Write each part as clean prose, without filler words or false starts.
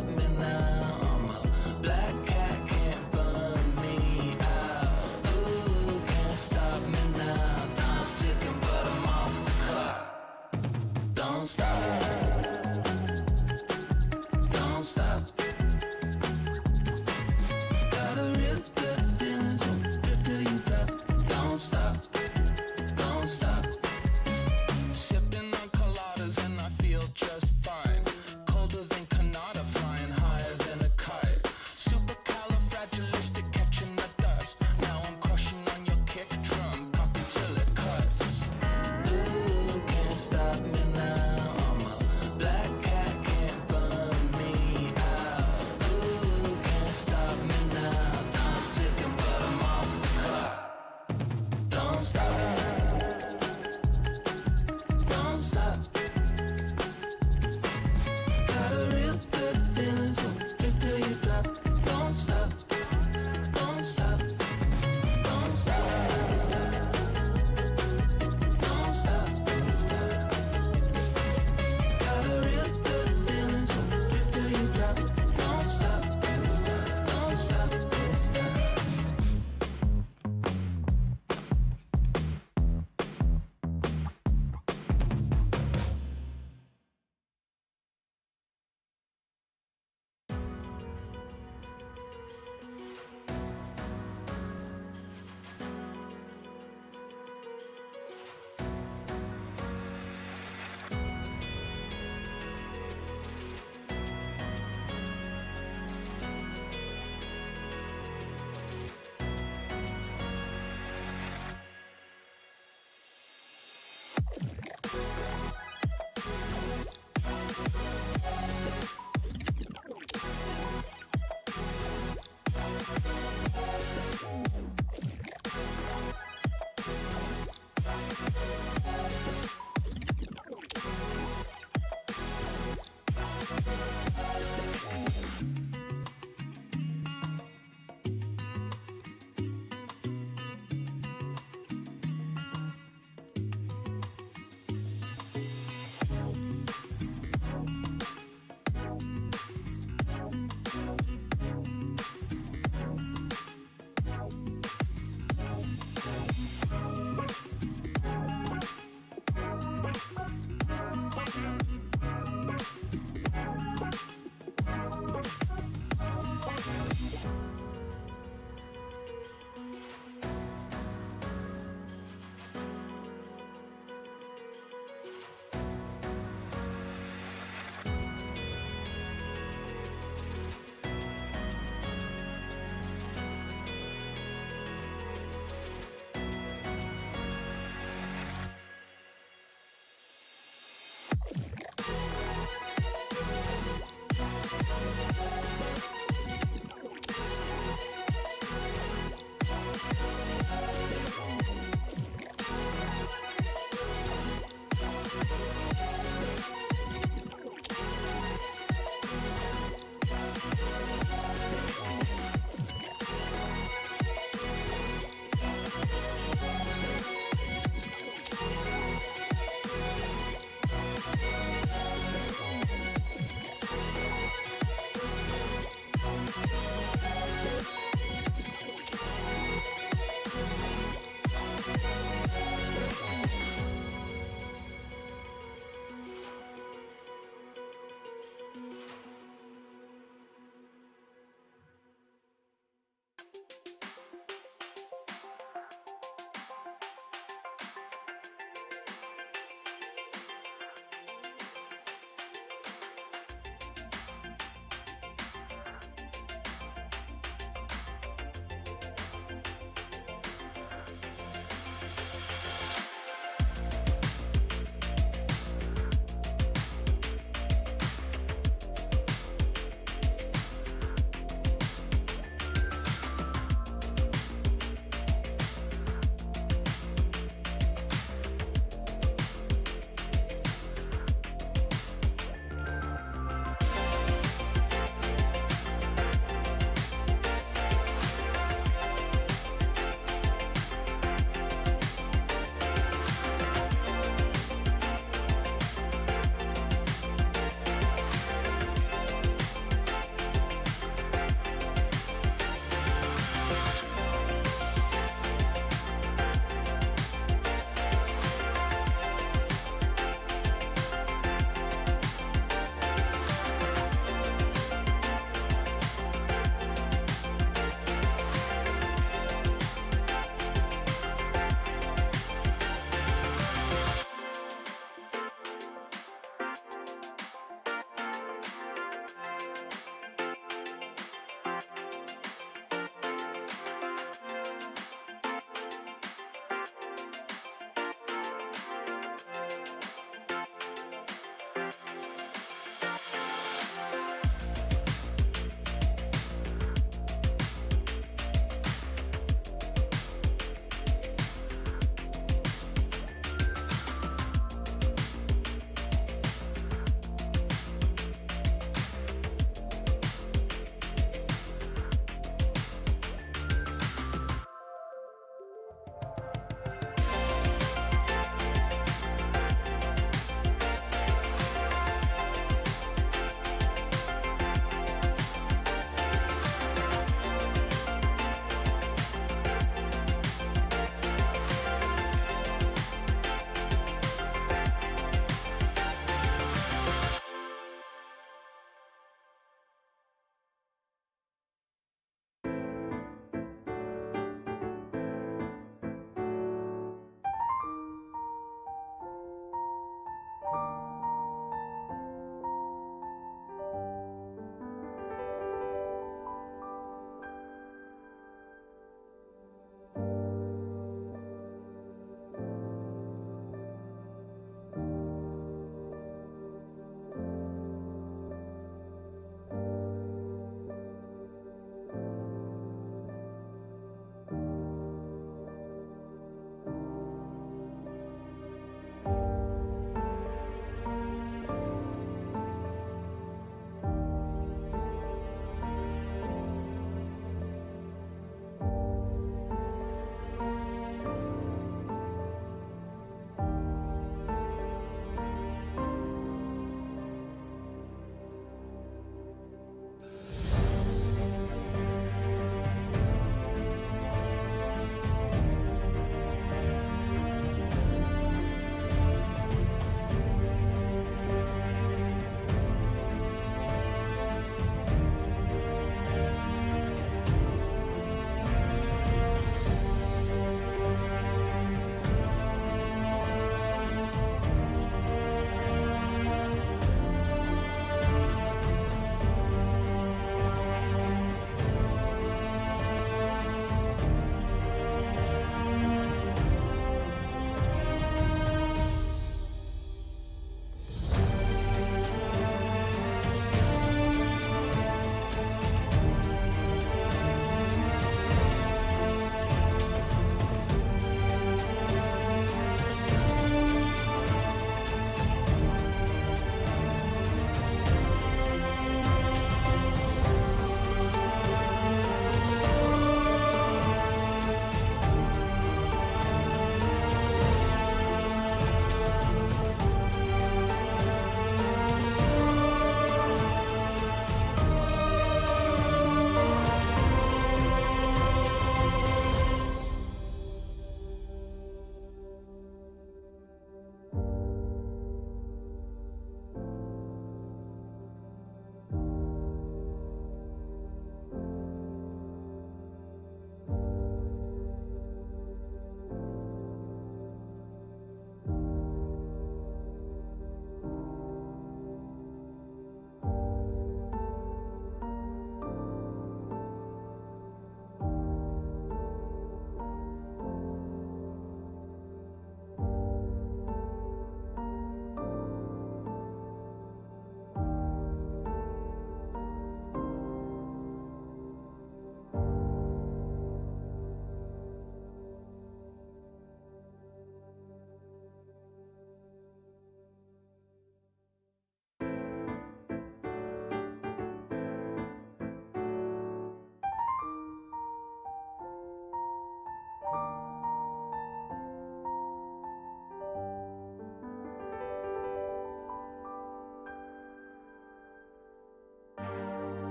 stop me now. I'm a black cat, can't burn me out. Ooh, can't stop me now. Time's ticking, but I'm off the clock. Don't stop. Don't stop. Got a real good feeling, so drip till you drop. Don't stop. Don't stop. Sipping on coladas and I feel just fine. Colder than Canada, flying high.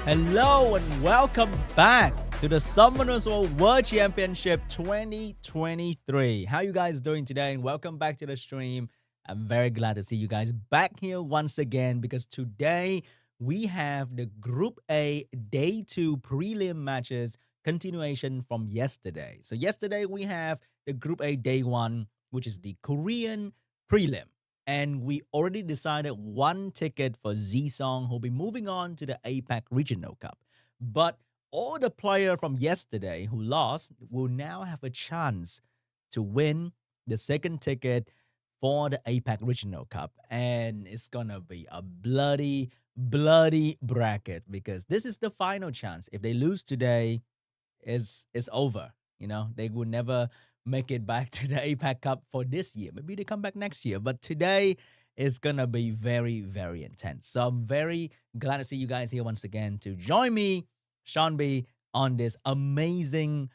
Hello and welcome back to the Summoners World Championship 2023. How you guys doing today? And welcome back to the stream. I'm very glad to see you guys back here once again because today we have the Group A Day 2 prelim matches continuation from yesterday. So yesterday we have the Group A Day 1, which is the Korean prelim. And we already decided one ticket for Z-Song who'll be moving on to the APAC Regional Cup. But all the players from yesterday who lost will now have a chance to win the second ticket for the APAC Regional Cup. And it's gonna be a bloody bracket because this is the final chance. If they lose today, it's over. You know, they will never make it back to the APAC Cup for this year. Maybe they come back next year. But today is going to be very, very intense. So I'm very glad to see you guys here once again to join me, Sean B, on this amazing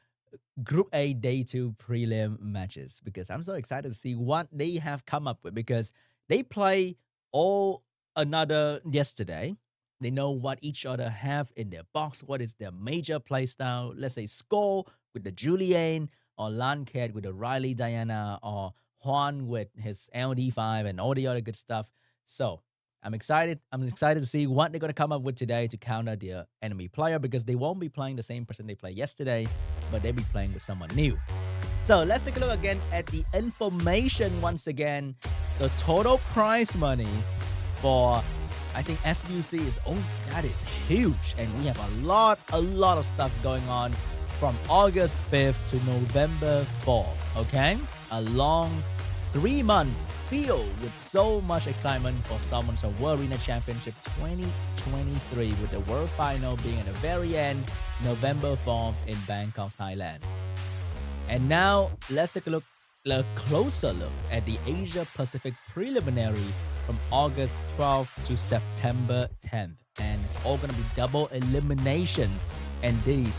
Group A Day 2 prelim matches because I'm so excited to see what they have come up with because they play all another yesterday. They know what each other have in their box, what is their major play style. Let's say Skull with the Julian, or LANCHET with the Riley Diana, or HWAN with his LD5 and all the other good stuff. So I'm excited. I'm excited to see what they're going to come up with today to counter their enemy player because they won't be playing the same person they played yesterday, but they'll be playing with someone new. So let's take a look again at the information once again. The total prize money for, I think SWC is that is huge. And we have a lot of stuff going on from August 5th to November 4th, okay? A long 3 months filled with so much excitement for Summoners World Arena Championship 2023 with the World Final being at the very end, November 4th in Bangkok, Thailand. And now, let's take a closer look at the Asia Pacific Preliminary from August 12th to September 10th. And it's all going to be double elimination. And these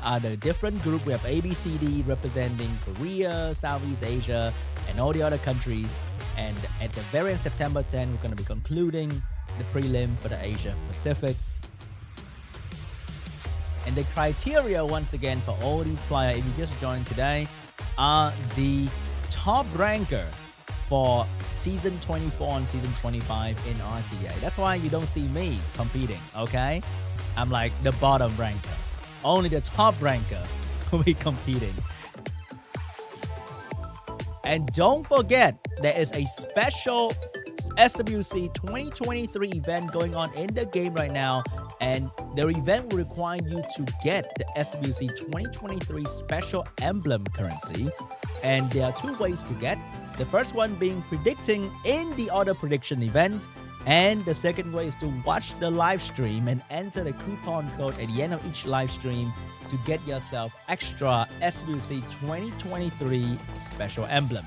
are the different group. We have ABCD representing Korea, Southeast Asia, and all the other countries. And at the very end, September 10th, we're going to be concluding the prelim for the Asia Pacific. And the criteria, once again, for all these players, if you just joined today, are the top ranker for Season 24 and Season 25 in RTA. That's why you don't see me competing, okay? I'm like the bottom ranker. Only the top ranker will be competing. And don't forget, there is a special SWC 2023 event going on in the game right now. And the event will require you to get the SWC 2023 special emblem currency. And there are 2 ways to get. The first one being predicting in the auto prediction event. And the second way is to watch the live stream and enter the coupon code at the end of each live stream to get yourself extra SWC 2023 special emblem.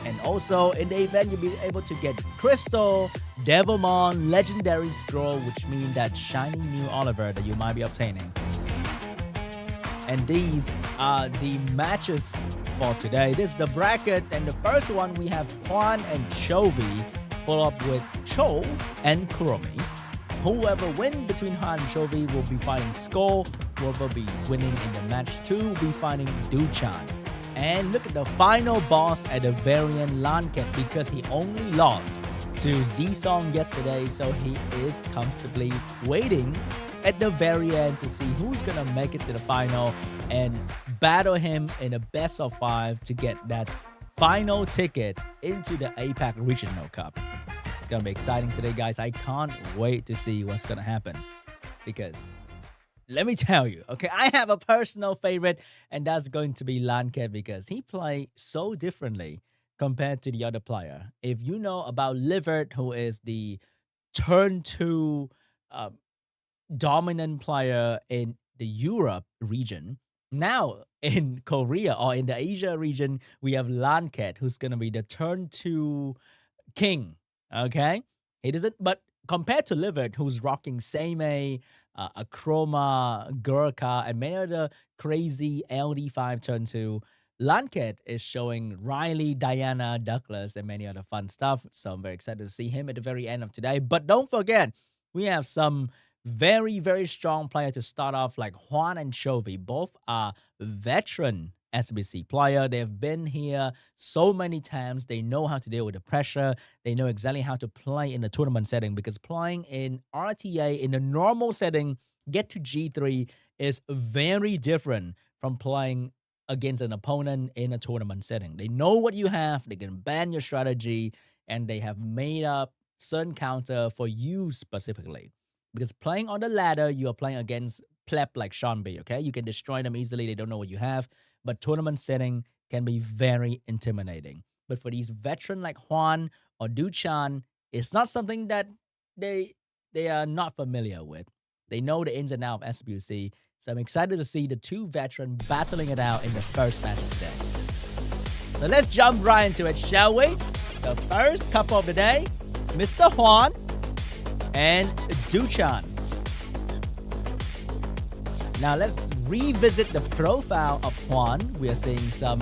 And also in the event, you'll be able to get Crystal, Devilmon, Legendary Scroll, which means that shiny new Oliver that you might be obtaining. And these are the matches for today. This is the bracket, and the first one we have HWAN and CHOVY, followed up with Cho and KUROMI. Whoever wins between HWAN and CHOVY will be fighting Skull. Whoever be winning in the match 2 will be fighting DUCHAN. And look at the final boss at the very end, LANCHET, because he only lost to Z-Song yesterday, so he is comfortably waiting at the very end to see who's gonna make it to the final and battle him in a best of 5 to get that final ticket into the APAC Regional Cup. It's gonna be exciting today, guys. I can't wait to see what's gonna happen because let me tell you, okay, I have a personal favorite, and that's going to be LANCHET because he plays so differently compared to the other player. If you know about Livert, who is the turn 2 dominant player in the Europe region, now in Korea or in the Asia region, we have LANCHET, who's going to be the turn 2 king, okay? He doesn't, but compared to Livert, who's rocking Seimei, Chroma, Gurkha, and many other crazy LD5 turn 2, LANCHET is showing Riley, Diana, Douglas, and many other fun stuff. So I'm very excited to see him at the very end of today. But don't forget, we have some very strong player to start off, like HWAN and CHOVY. Both are veteran SWC player. They've been here so many times. They know how to deal with the pressure. They know exactly how to play in the tournament setting, because playing in RTA in a normal setting, get to G3, is very different from playing against an opponent in a tournament setting. They know what you have. They can ban your strategy, and they have made up certain counter for you specifically. Because playing on the ladder, you are playing against pleb like Sean B, okay? You can destroy them easily. They don't know what you have. But tournament setting can be very intimidating. But for these veteran like HWAN or DUCHAN, it's not something that they are not familiar with. They know the ins and outs of SWC. So I'm excited to see the two veterans battling it out in the first match of the day. So let's jump right into it, shall we? The first couple of the day, Mr. HWAN and DUCHAN. Now let's revisit the profile of HWAN. We are seeing some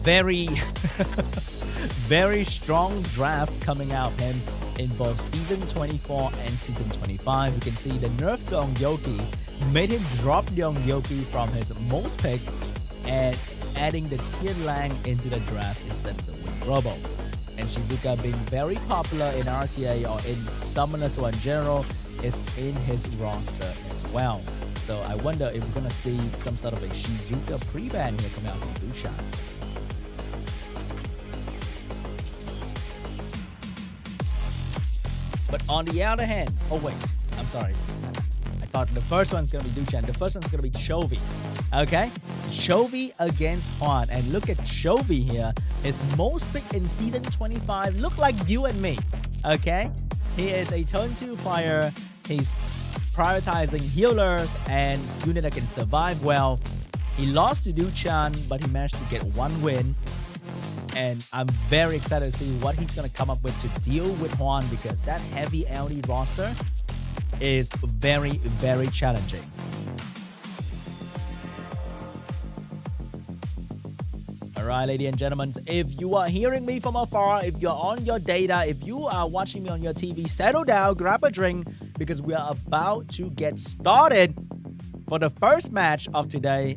very, very strong draft coming out of him in both Season 24 and Season 25. You can see the nerf to Yoki made him drop Yoki from his most pick and adding the Tien Lang into the draft instead of the Wing Robo. And Shizuka being very popular in RTA or in Summoners in general is in his roster as well. So I wonder if we're going to see some sort of a Shizuka pre-ban here coming out from DUCHAN. But on the other hand, oh wait, I'm sorry. I thought the first one's going to be DUCHAN. The first one's going to be CHOVY. Okay? CHOVY against HWAN. And look at CHOVY here. His most pick in Season 25. Look like you and me. Okay? He is a turn 2 player. He's prioritizing healers and unit that can survive well. He lost to DUCHAN, but he managed to get one win. And I'm very excited to see what he's going to come up with to deal with HWAN, because that heavy LD roster is very challenging. Alright, ladies and gentlemen, if you are hearing me from afar, if you're on your data, if you are watching me on your TV, settle down, grab a drink, because we are about to get started for the first match of today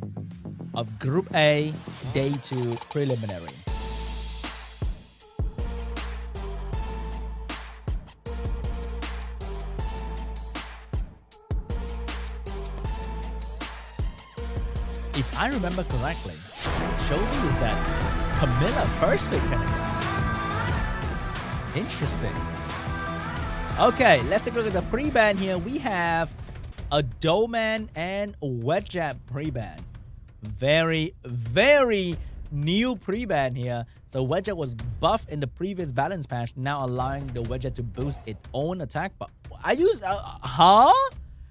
of Group A, Day 2 Preliminary. If I remember correctly, CHOVY is that Camilla first pick kind of guy. Interesting. Okay, let's take a look at the pre-ban here. We have a Doman and Wedjab pre-ban. Very new pre-ban here. So Wedjab was buffed in the previous balance patch, now allowing the Wedjab to boost its own attack. But I use,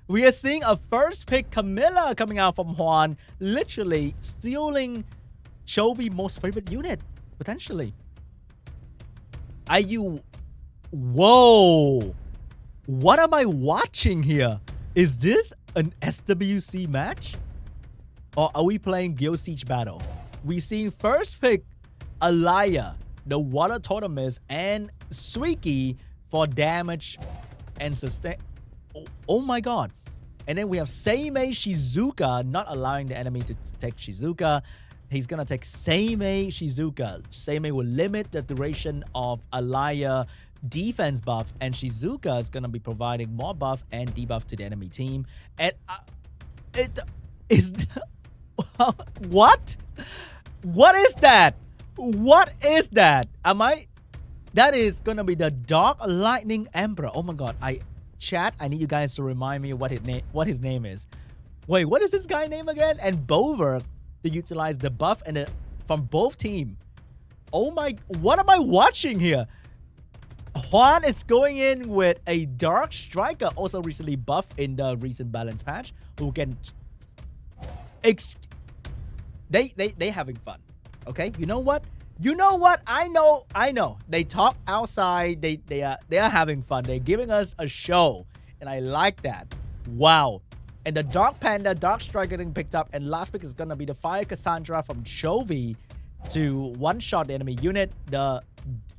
we are seeing a first pick Camilla coming out from HWAN, literally stealing CHOVY's most favorite unit, potentially. Are you... Whoa! What am I watching here? Is this an SWC match? Or are we playing Guild Siege Battle? We're seeing first pick Alaya, the Water Totemis, and Suiki for damage and sustain. Oh my god. And then we have Seimei Shizuka, not allowing the enemy to take Shizuka. He's gonna take Seimei Shizuka. Seimei will limit the duration of Alaya defense buff, and Shizuka is gonna be providing more buff and debuff to the enemy team. And it is what? What is that? What is that? That is gonna be the Dark Lightning Emperor. Oh my god! Chat, I need you guys to remind me what his name is. Wait, what is this guy name again? And Bover to utilize the buff and from both team. Oh my, what am I watching here? HWAN is going in with a Dark Striker, also recently buffed in the recent balance patch, who can they having fun. Okay, you know what? I know. They talk outside. They are having fun. They're giving us a show, and I like that. Wow. And the Dark Panda, Dark Striker getting picked up, and last pick is gonna be the Fire Cassandra from CHOVY to one-shot the enemy unit. The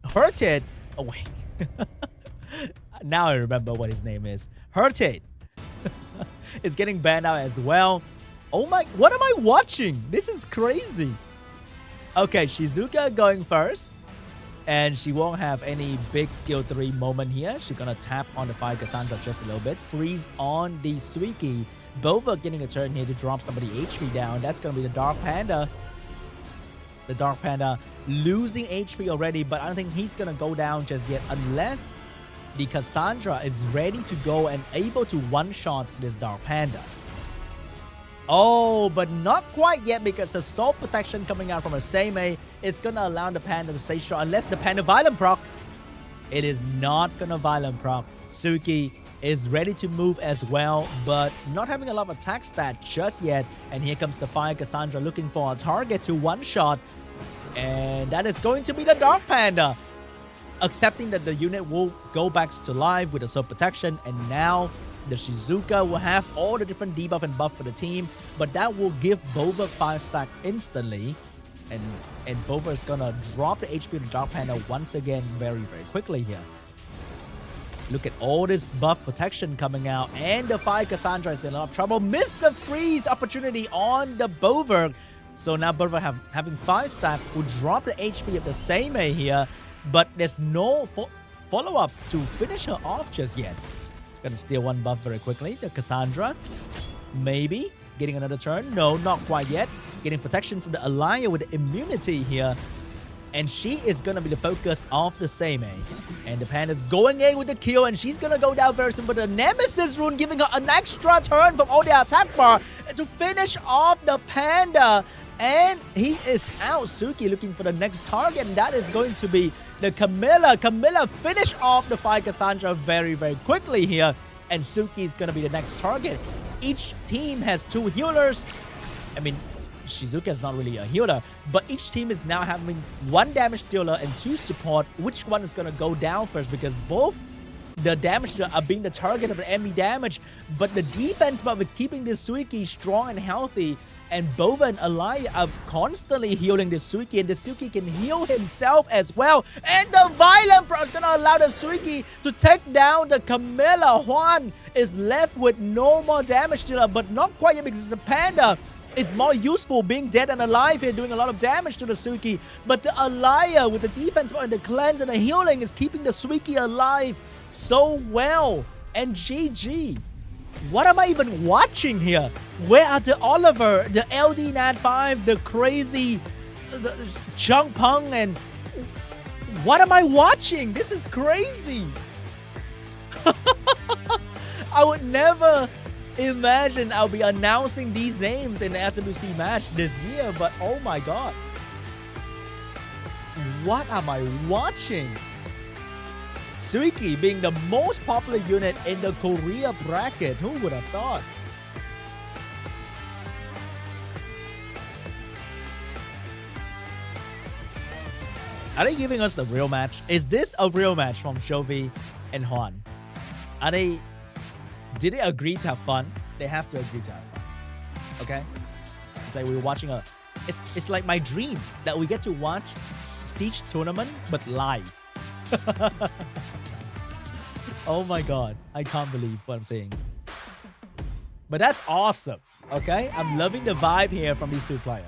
Hurted. Oh wait. Now I remember what his name is. Hurted is getting banned out as well. Oh my, what am I watching? This is crazy. Okay, Shizuka going first. And she won't have any big skill 3 moment here. She's gonna tap on the Fire Cassandra just a little bit. Freeze on the Suiki. Bova getting a turn here to drop somebody HP down. That's gonna be the Dark Panda. The Dark Panda losing HP already, but I don't think he's gonna go down just yet unless the Cassandra is ready to go and able to one-shot this Dark Panda. Oh, but not quite yet because the Soul Protection coming out from a Seimei is going to allow the Panda to stay strong unless the Panda Violent proc. It is not going to Violent proc. Suki is ready to move as well, but not having a lot of attack stat just yet. And here comes the Fire Cassandra looking for a target to one-shot. And that is going to be the Dark Panda. Accepting that the unit will go back to life with the Soul Protection. And now the Shizuka will have all the different debuff and buff for the team, but that will give Bova 5 stack instantly, and Bova is gonna drop the HP of the Dark Panda once again very quickly here. Look at all this buff protection coming out, and the Fire Cassandra is in a lot of trouble. Missed the freeze opportunity on the Bova, so now Bova having 5 stack will drop the HP of the Seimei here, but there's no follow-up to finish her off just yet. Gonna steal one buff very quickly. The Cassandra, maybe getting another turn. No, not quite yet. Getting protection from the Alaya with the immunity here. And she is gonna be the focus of the Seimei. And the Panda's going in with the kill, and she's gonna go down very soon. But the Nemesis rune giving her an extra turn from all the attack bar to finish off the Panda. And he is out. Suki looking for the next target, and that is going to be the Camilla. Camilla finish off the Fire Cassandra very quickly here. And Suki is going to be the next target. Each team has 2 healers. I mean, Shizuka is not really a healer, but each team is now having 1 damage dealer and 2 support. Which one is going to go down first? Because both the damage dealer are being the target of the enemy damage, but the defense buff is keeping this Suiki strong and healthy. And Bova and Alaya are constantly healing the Suiki, and the Suiki can heal himself as well. And the Violent Pro is going to allow the Suiki to take down the Camilla. HWAN is left with no more damage dealer, but not quite yet because the Panda is more useful being dead and alive here, doing a lot of damage to the Suiki. But the Alaya with the defense and the cleanse and the healing is keeping the Suiki alive so well. And GG. What am I even watching here? Where are the Oliver, the LD Nat 5, the crazy Chung Peng, and what am I watching? This is crazy. I would never imagine I'll be announcing these names in the SWC match this year, but oh my god. What am I watching? Suiki being the most popular unit in the Korea bracket. Who would have thought? Are they giving us the real match? Is this a real match from CHOVY and HWAN? Did they agree to have fun? They have to agree to have fun. Okay? It's like we're watching it's like my dream that we get to watch Siege tournament but live. Oh my god, I can't believe what I'm saying. But that's awesome, okay? I'm loving the vibe here from these 2 players.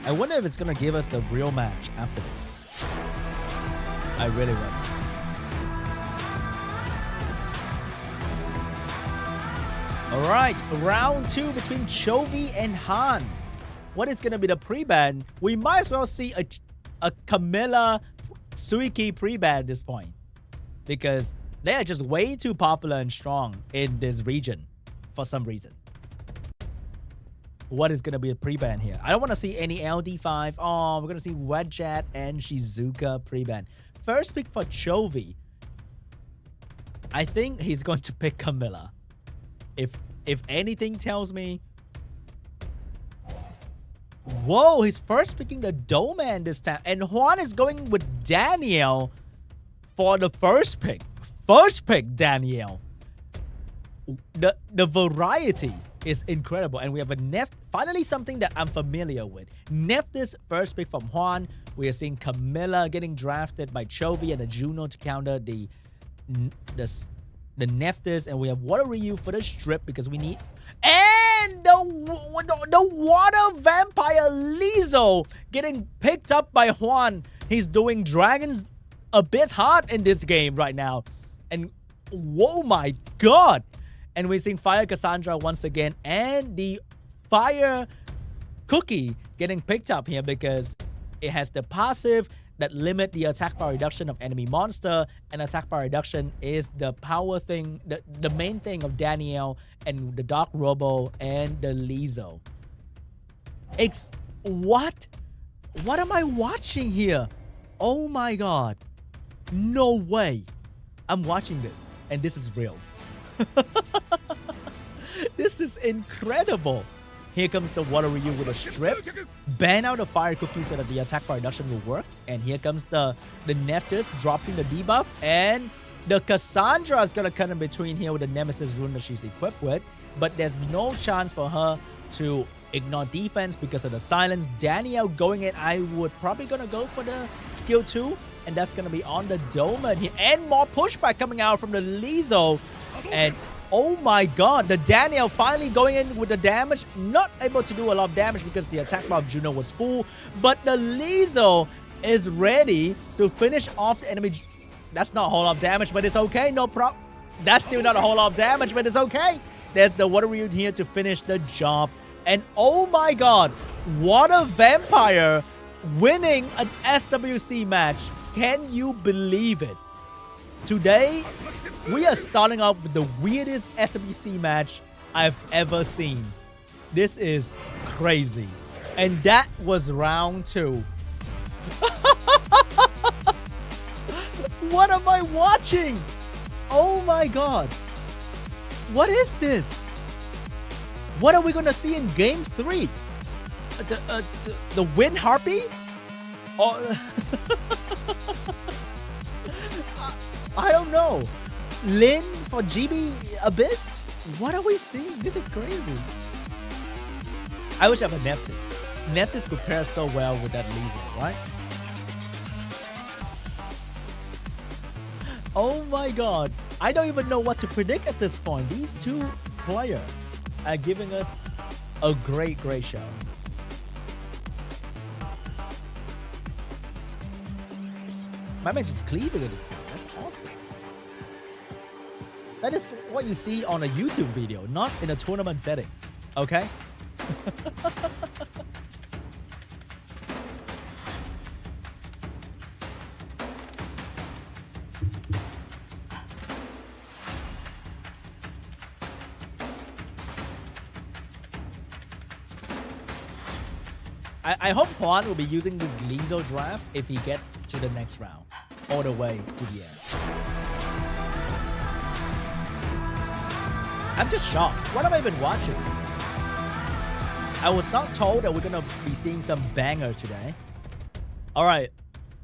I wonder if it's gonna give us the real match after this. I really wonder. Alright, round 2 between CHOVY and Han. What is gonna be the pre-ban? We might as well see a Camilla Suiki pre-ban at this point. Because they are just way too popular and strong in this region for some reason. What is going to be a pre-ban here? I don't want to see any LD5. Oh, we're going to see Wedjet and Shizuka pre-ban. First pick for CHOVY. I think he's going to pick Camilla. If anything tells me... Whoa, he's first picking the Doman this time. And HWAN is going with Daniel for the first pick. First pick, Danielle. The variety is incredible. And we have a finally something that I'm familiar with. Nephthys first pick from HWAN. We are seeing Camilla getting drafted by CHOVY and a Juno to counter the Nephthys. And we have Water Ryu for the strip because we need... And the Water Vampire Lizzo getting picked up by HWAN. He's doing Dragon's Abyss hard in this game right now. And whoa my god. And we're seeing Fire Cassandra once again. And the Fire Cookie getting picked up here because it has the passive that limit the attack power reduction of enemy monster. And attack power reduction is the power thing, the main thing of Danielle and the Dark Robo and the Lizzo. What am I watching here? Oh my god. No way. I'm watching this and this is real. This is incredible. Here comes the Water Ryu with a strip. Ban out the Fire Cookie so that the attack power reduction will work. And here comes the Nephthys dropping the debuff. And the Cassandra is going to cut in between here with the Nemesis rune that she's equipped with. But there's no chance for her to ignore defense because of the silence. Danielle going in. I would probably going to go for the skill 2. And that's going to be on the Doman here. And more pushback coming out from the Lizzo. And oh my god, the Danielle finally going in with the damage. Not able to do a lot of damage because the attack bar of Juno was full. But the Lizzo is ready to finish off the enemy. That's not a whole lot of damage, but it's okay. No problem. That's still not a whole lot of damage, but it's okay. There's the Water Ryu here to finish the job. And oh my god, Water Vampire winning an SWC match. Can you believe it? Today, we are starting off with the weirdest SWC match I've ever seen. This is crazy. And that was round 2. What am I watching? Oh my god. What is this? What are we going to see in game 3? The Wind Harpy? Oh, I don't know. Lin for GB Abyss? What are we seeing? This is crazy. I wish I have a Nephthys. Nephthys could pair so well with that Lizzo, right? Oh my god. I don't even know what to predict at this point. These two players are giving us a great show. My man just cleaving at this point. That's awesome. That is what you see on a YouTube video, not in a tournament setting. Okay? I hope HWAN will be using this Lizzo draft if he gets to the next round, all the way to the end. I'm just shocked. What have I been watching? I was not told that we're gonna be seeing some banger today. All right,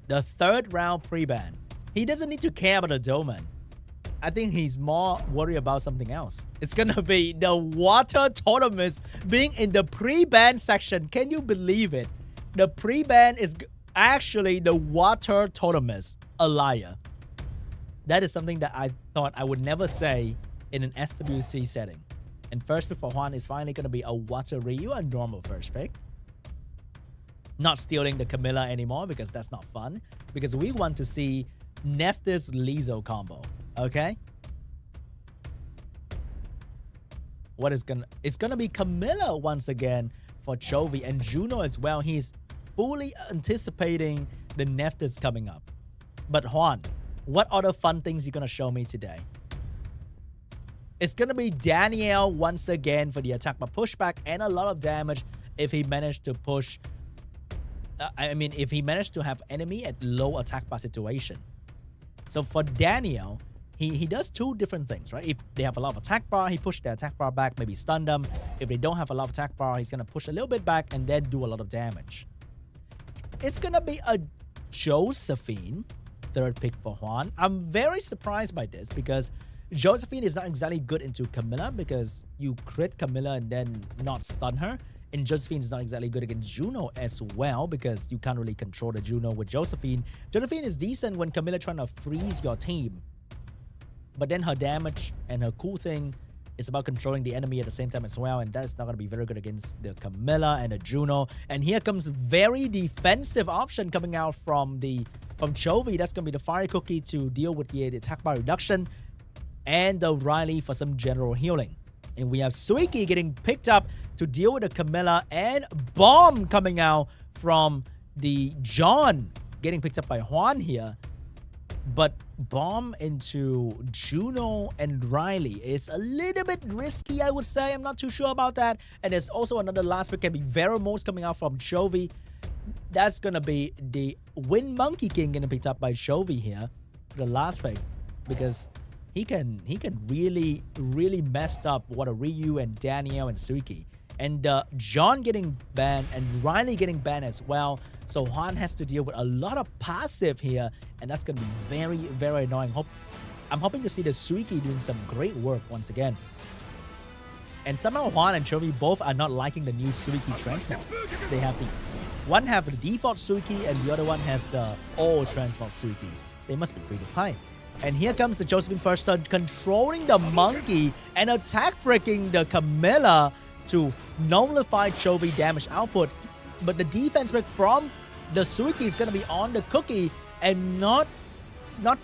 the third round pre-ban. He doesn't need to care about the domain. I think he's more worried about something else. It's gonna be the water tournaments being in the pre-ban section. Can you believe it? The pre-ban is actually the water tournaments. A liar. That is something that I thought I would never say in an SWC setting. And first pick for HWAN is finally gonna be a Water Ryu, a normal first pick. Not stealing the Camilla anymore because that's not fun. Because we want to see Nephthys Lizzo combo. Okay? What is gonna... It's gonna be Camilla once again for CHOVY and Juno as well. He's fully anticipating the Nephthys coming up. But HWAN, what other fun things you gonna show me today? It's gonna be Danielle once again for the attack by pushback and a lot of damage if he managed to push... if he managed to have enemy at low attack bar situation. So for Danielle, he does two different things, right? If they have a lot of attack bar, he pushes their attack bar back, maybe stun them. If they don't have a lot of attack bar, he's gonna push a little bit back and then do a lot of damage. It's gonna be a Josephine third pick for HWAN. I'm very surprised by this because Josephine is not exactly good into Camilla because you crit Camilla and then not stun her. And Josephine is not exactly good against Juno as well because you can't really control the Juno with Josephine. Josephine is decent when Camilla trying to freeze your team. But then her damage and her cool thing is about controlling the enemy at the same time as well. And that's not going to be very good against the Camilla and the Juno. And here comes very defensive option coming out from CHOVY. That's going to be the Fire Cookie to deal with the attack bar reduction. And the Riley for some general healing. And we have Suiki getting picked up to deal with the Camilla, and Bomb coming out from the John getting picked up by HWAN here. But Bomb into Juno and Riley is a little bit risky, I would say. I'm not too sure about that. And there's also another last pick, can be Veromos coming out from CHOVY. That's going to be the Wind Monkey King getting picked up by CHOVY here for the last pick, because he can really messed up what a Ryu and Danielle and Suiki. And John getting banned and Riley getting banned as well. So HWAN has to deal with a lot of passive here. And that's going to be very, very annoying. I'm hoping to see the Suiki doing some great work once again. And somehow HWAN and CHOVY both are not liking the new Suiki transmog. They have one have the default Suiki and the other one has the old transmog Suiki. They must be free to play. And here comes the Josephine first turn, controlling the monkey and attack breaking the Camilla to nullify CHOVY damage output. But the defense break from the Suiki is going to be on the cookie and not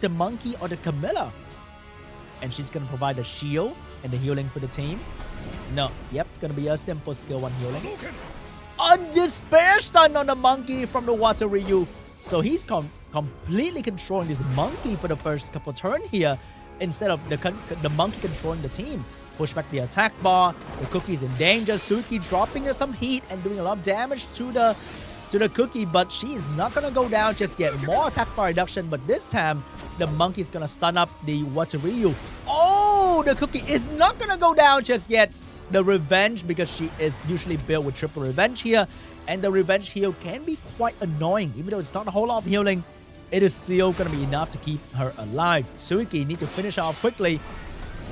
the monkey or the Camilla. And she's going to provide the shield and the healing for the team. No, yep, going to be a simple skill 1 healing. A despair stun on the monkey from the Water Ryu. So he's completely controlling this monkey for the first couple turns here instead of the monkey controlling the team. Push back the attack bar. The cookie's in danger. Suiki dropping some heat and doing a lot of damage to the cookie, but she is not gonna go down just yet. More attack bar reduction, but this time the monkey's gonna stun up the Water Ryu. Oh, the cookie is not gonna go down just yet. The revenge, because she is usually built with triple revenge here, and the revenge heal can be quite annoying. Even though it's not a whole lot of healing, it is still gonna be enough to keep her alive. Suiki needs to finish off quickly.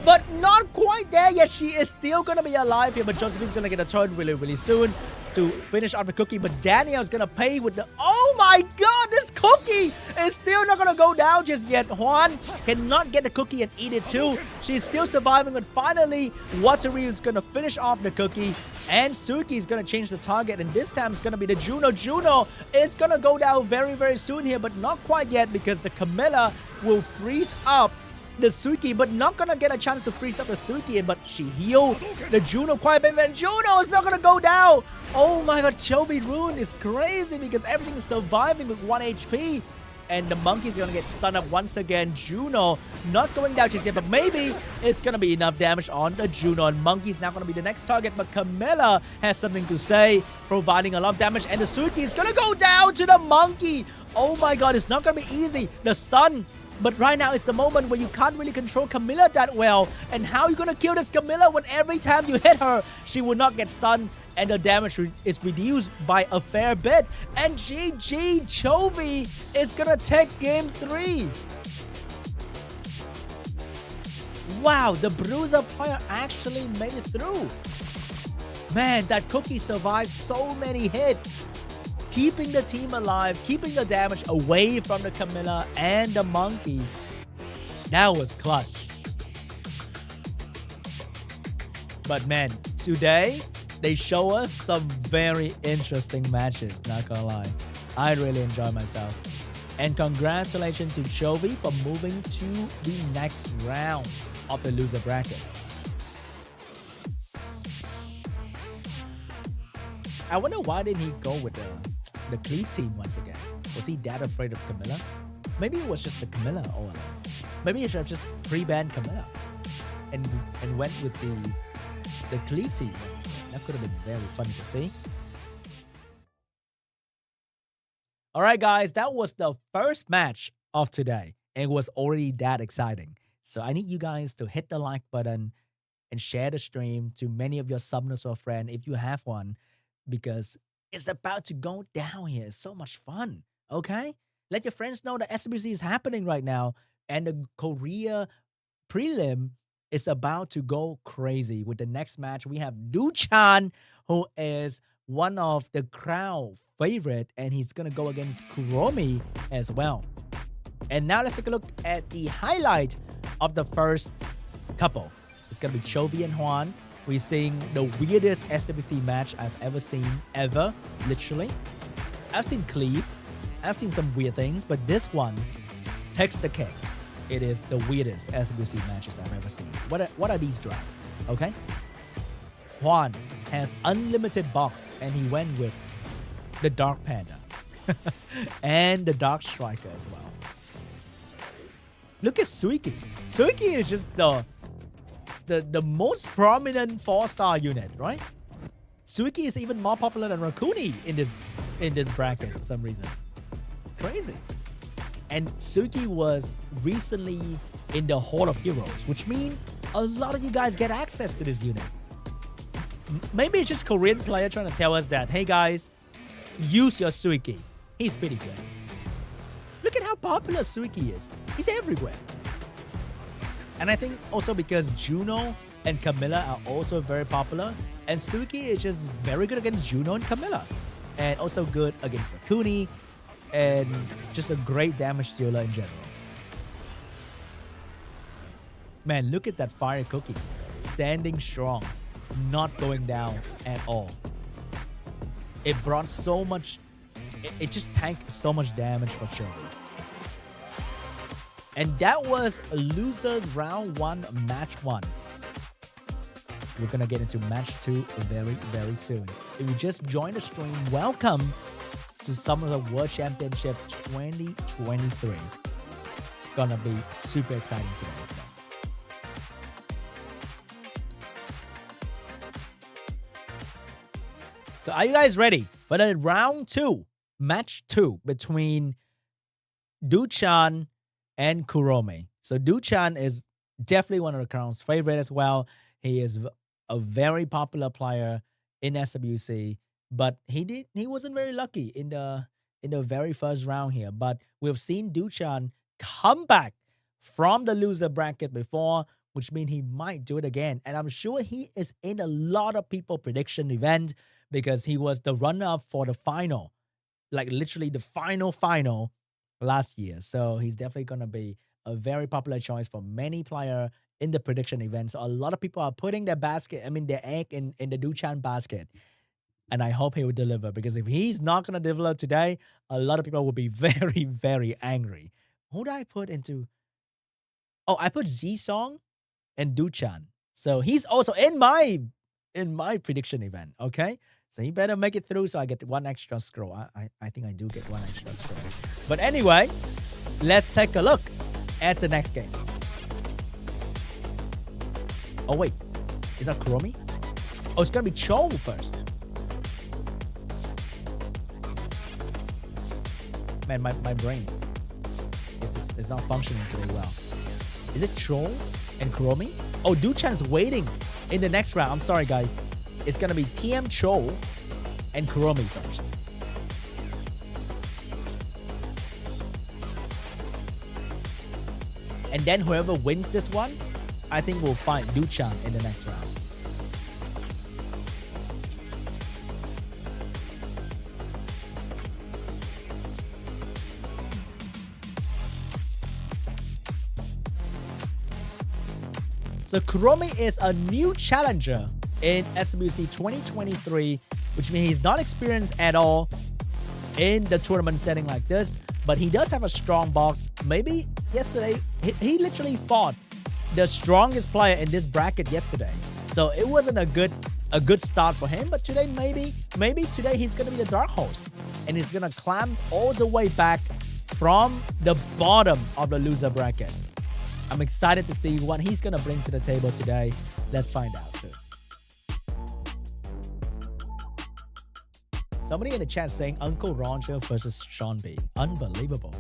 But not quite there yet. She is still going to be alive here. But Josephine's going to get a turn really, really soon to finish off the cookie. But Danielle's going to pay with the... Oh my god, this cookie is still not going to go down just yet. HWAN cannot get the cookie and eat it too. She's still surviving. But finally, Wataru is going to finish off the cookie. And Suki is going to change the target. And this time it's going to be the Juno. Juno is going to go down very, very soon here. But not quite yet because the Camilla will freeze up the Suiki, but not gonna get a chance to freeze up the Suiki, but she healed the Juno quite a bit, and Juno is not gonna go down. Oh my god, CHOVY Rune is crazy because everything is surviving with 1 HP. And the monkey's gonna get stunned up once again. Juno not going down just yet, but maybe it's gonna be enough damage on the Juno. And monkey's now gonna be the next target, but Camilla has something to say, providing a lot of damage. And the Suiki is gonna go down to the monkey. Oh my god, it's not gonna be easy. The stun. But right now is the moment where you can't really control Camilla that well. And how are you going to kill this Camilla when every time you hit her, she will not get stunned and the damage is reduced by a fair bit. And GG, CHOVY is going to take game 3. Wow, the Bruiser player actually made it through. Man, that cookie survived so many hits. Keeping the team alive, keeping the damage away from the Camilla and the monkey. That was clutch. But man, today they show us some very interesting matches, not gonna lie. I really enjoy myself. And congratulations to CHOVY for moving to the next round of the loser bracket. I wonder why didn't he go with the Cleave team once again. Was he that afraid of Camilla? Maybe it was just the Camilla all along. Maybe he should have just pre-banned Camilla and went with the Cleave team. That could have been very fun to see. Alright guys, that was the first match of today. And it was already that exciting. So I need you guys to hit the like button and share the stream to many of your sub-Nuzwo friends if you have one. Because it's about to go down here. It's so much fun. Okay? Let your friends know that SWC is happening right now. And the Korea prelim is about to go crazy. With the next match, we have DUCHAN, who is one of the crowd favorite, and he's going to go against KUROMI as well. And now let's take a look at the highlight of the first couple. It's going to be CHOVY and HWAN. We're seeing the weirdest SWC match I've ever seen, literally. I've seen Cleave. I've seen some weird things, but this one takes the cake. It is the weirdest SWC matches I've ever seen. What are these drafts? Okay? HWAN has unlimited box, and he went with the Dark Panda and the Dark Striker as well. Look at Suiki. Suiki is just the most prominent 4-star unit, right? Suiki is even more popular than Rakuni in this bracket for some reason. Crazy. And Suiki was recently in the Hall of Heroes, which means a lot of you guys get access to this unit. Maybe it's just Korean player trying to tell us that, hey guys, use your Suiki. He's pretty good. Look at how popular Suiki is. He's everywhere. And I think also because Juno and Camilla are also very popular, and Suiki is just very good against Juno and Camilla, and also good against Rakuni, and just a great damage dealer in general. Man, look at that fire cookie. Standing strong, not going down at all. It brought so much, it just tanked so much damage for CHOVY. And that was losers round 1, match 1. We're gonna get into match 2 very, very soon. If you just joined the stream, welcome to SWC World Championship 2023. It's gonna be super exciting today as well. So are you guys ready for the round 2, match 2 between DUCHAN and KUROMI? So DUCHAN is definitely one of the crowd's favorite as well. He is a very popular player in SWC, but he wasn't very lucky in the very first round here. But we've seen DUCHAN come back from the loser bracket before, which means he might do it again. And I'm sure he is in a lot of people prediction event because he was the runner-up for the final, like literally the final last year. So he's definitely going to be a very popular choice for many players in the prediction event. So a lot of people are putting their egg in the DUCHAN basket. And I hope he will deliver, because if he's not going to deliver today, a lot of people will be very, very angry. Who did I put into? Oh, I put Z-Song and DUCHAN. So he's also in my prediction event, okay? So he better make it through so I get 1 extra scroll. I think I do get 1 extra scroll. But anyway, let's take a look at the next game. Oh, wait. Is that KUROMI? Oh, it's going to be CHOVY first. Man, my brain is not functioning today well. Is it CHOVY and KUROMI? Oh, DUCHAN's waiting in the next round. I'm sorry, guys. It's going to be TMCHEOL and KUROMI first. And then whoever wins this one, I think we'll find DUCHAN in the next round. So KUROMI is a new challenger in SWC 2023, which means he's not experienced at all in the tournament setting like this, but he does have a strong box. Maybe yesterday, he literally fought the strongest player in this bracket yesterday. So it wasn't a good start for him, but today maybe today he's going to be the dark horse, and he's going to climb all the way back from the bottom of the loser bracket. I'm excited to see what he's going to bring to the table today. Let's find out soon. Somebody in the chat saying Uncle Roger versus Sean B. Unbelievable.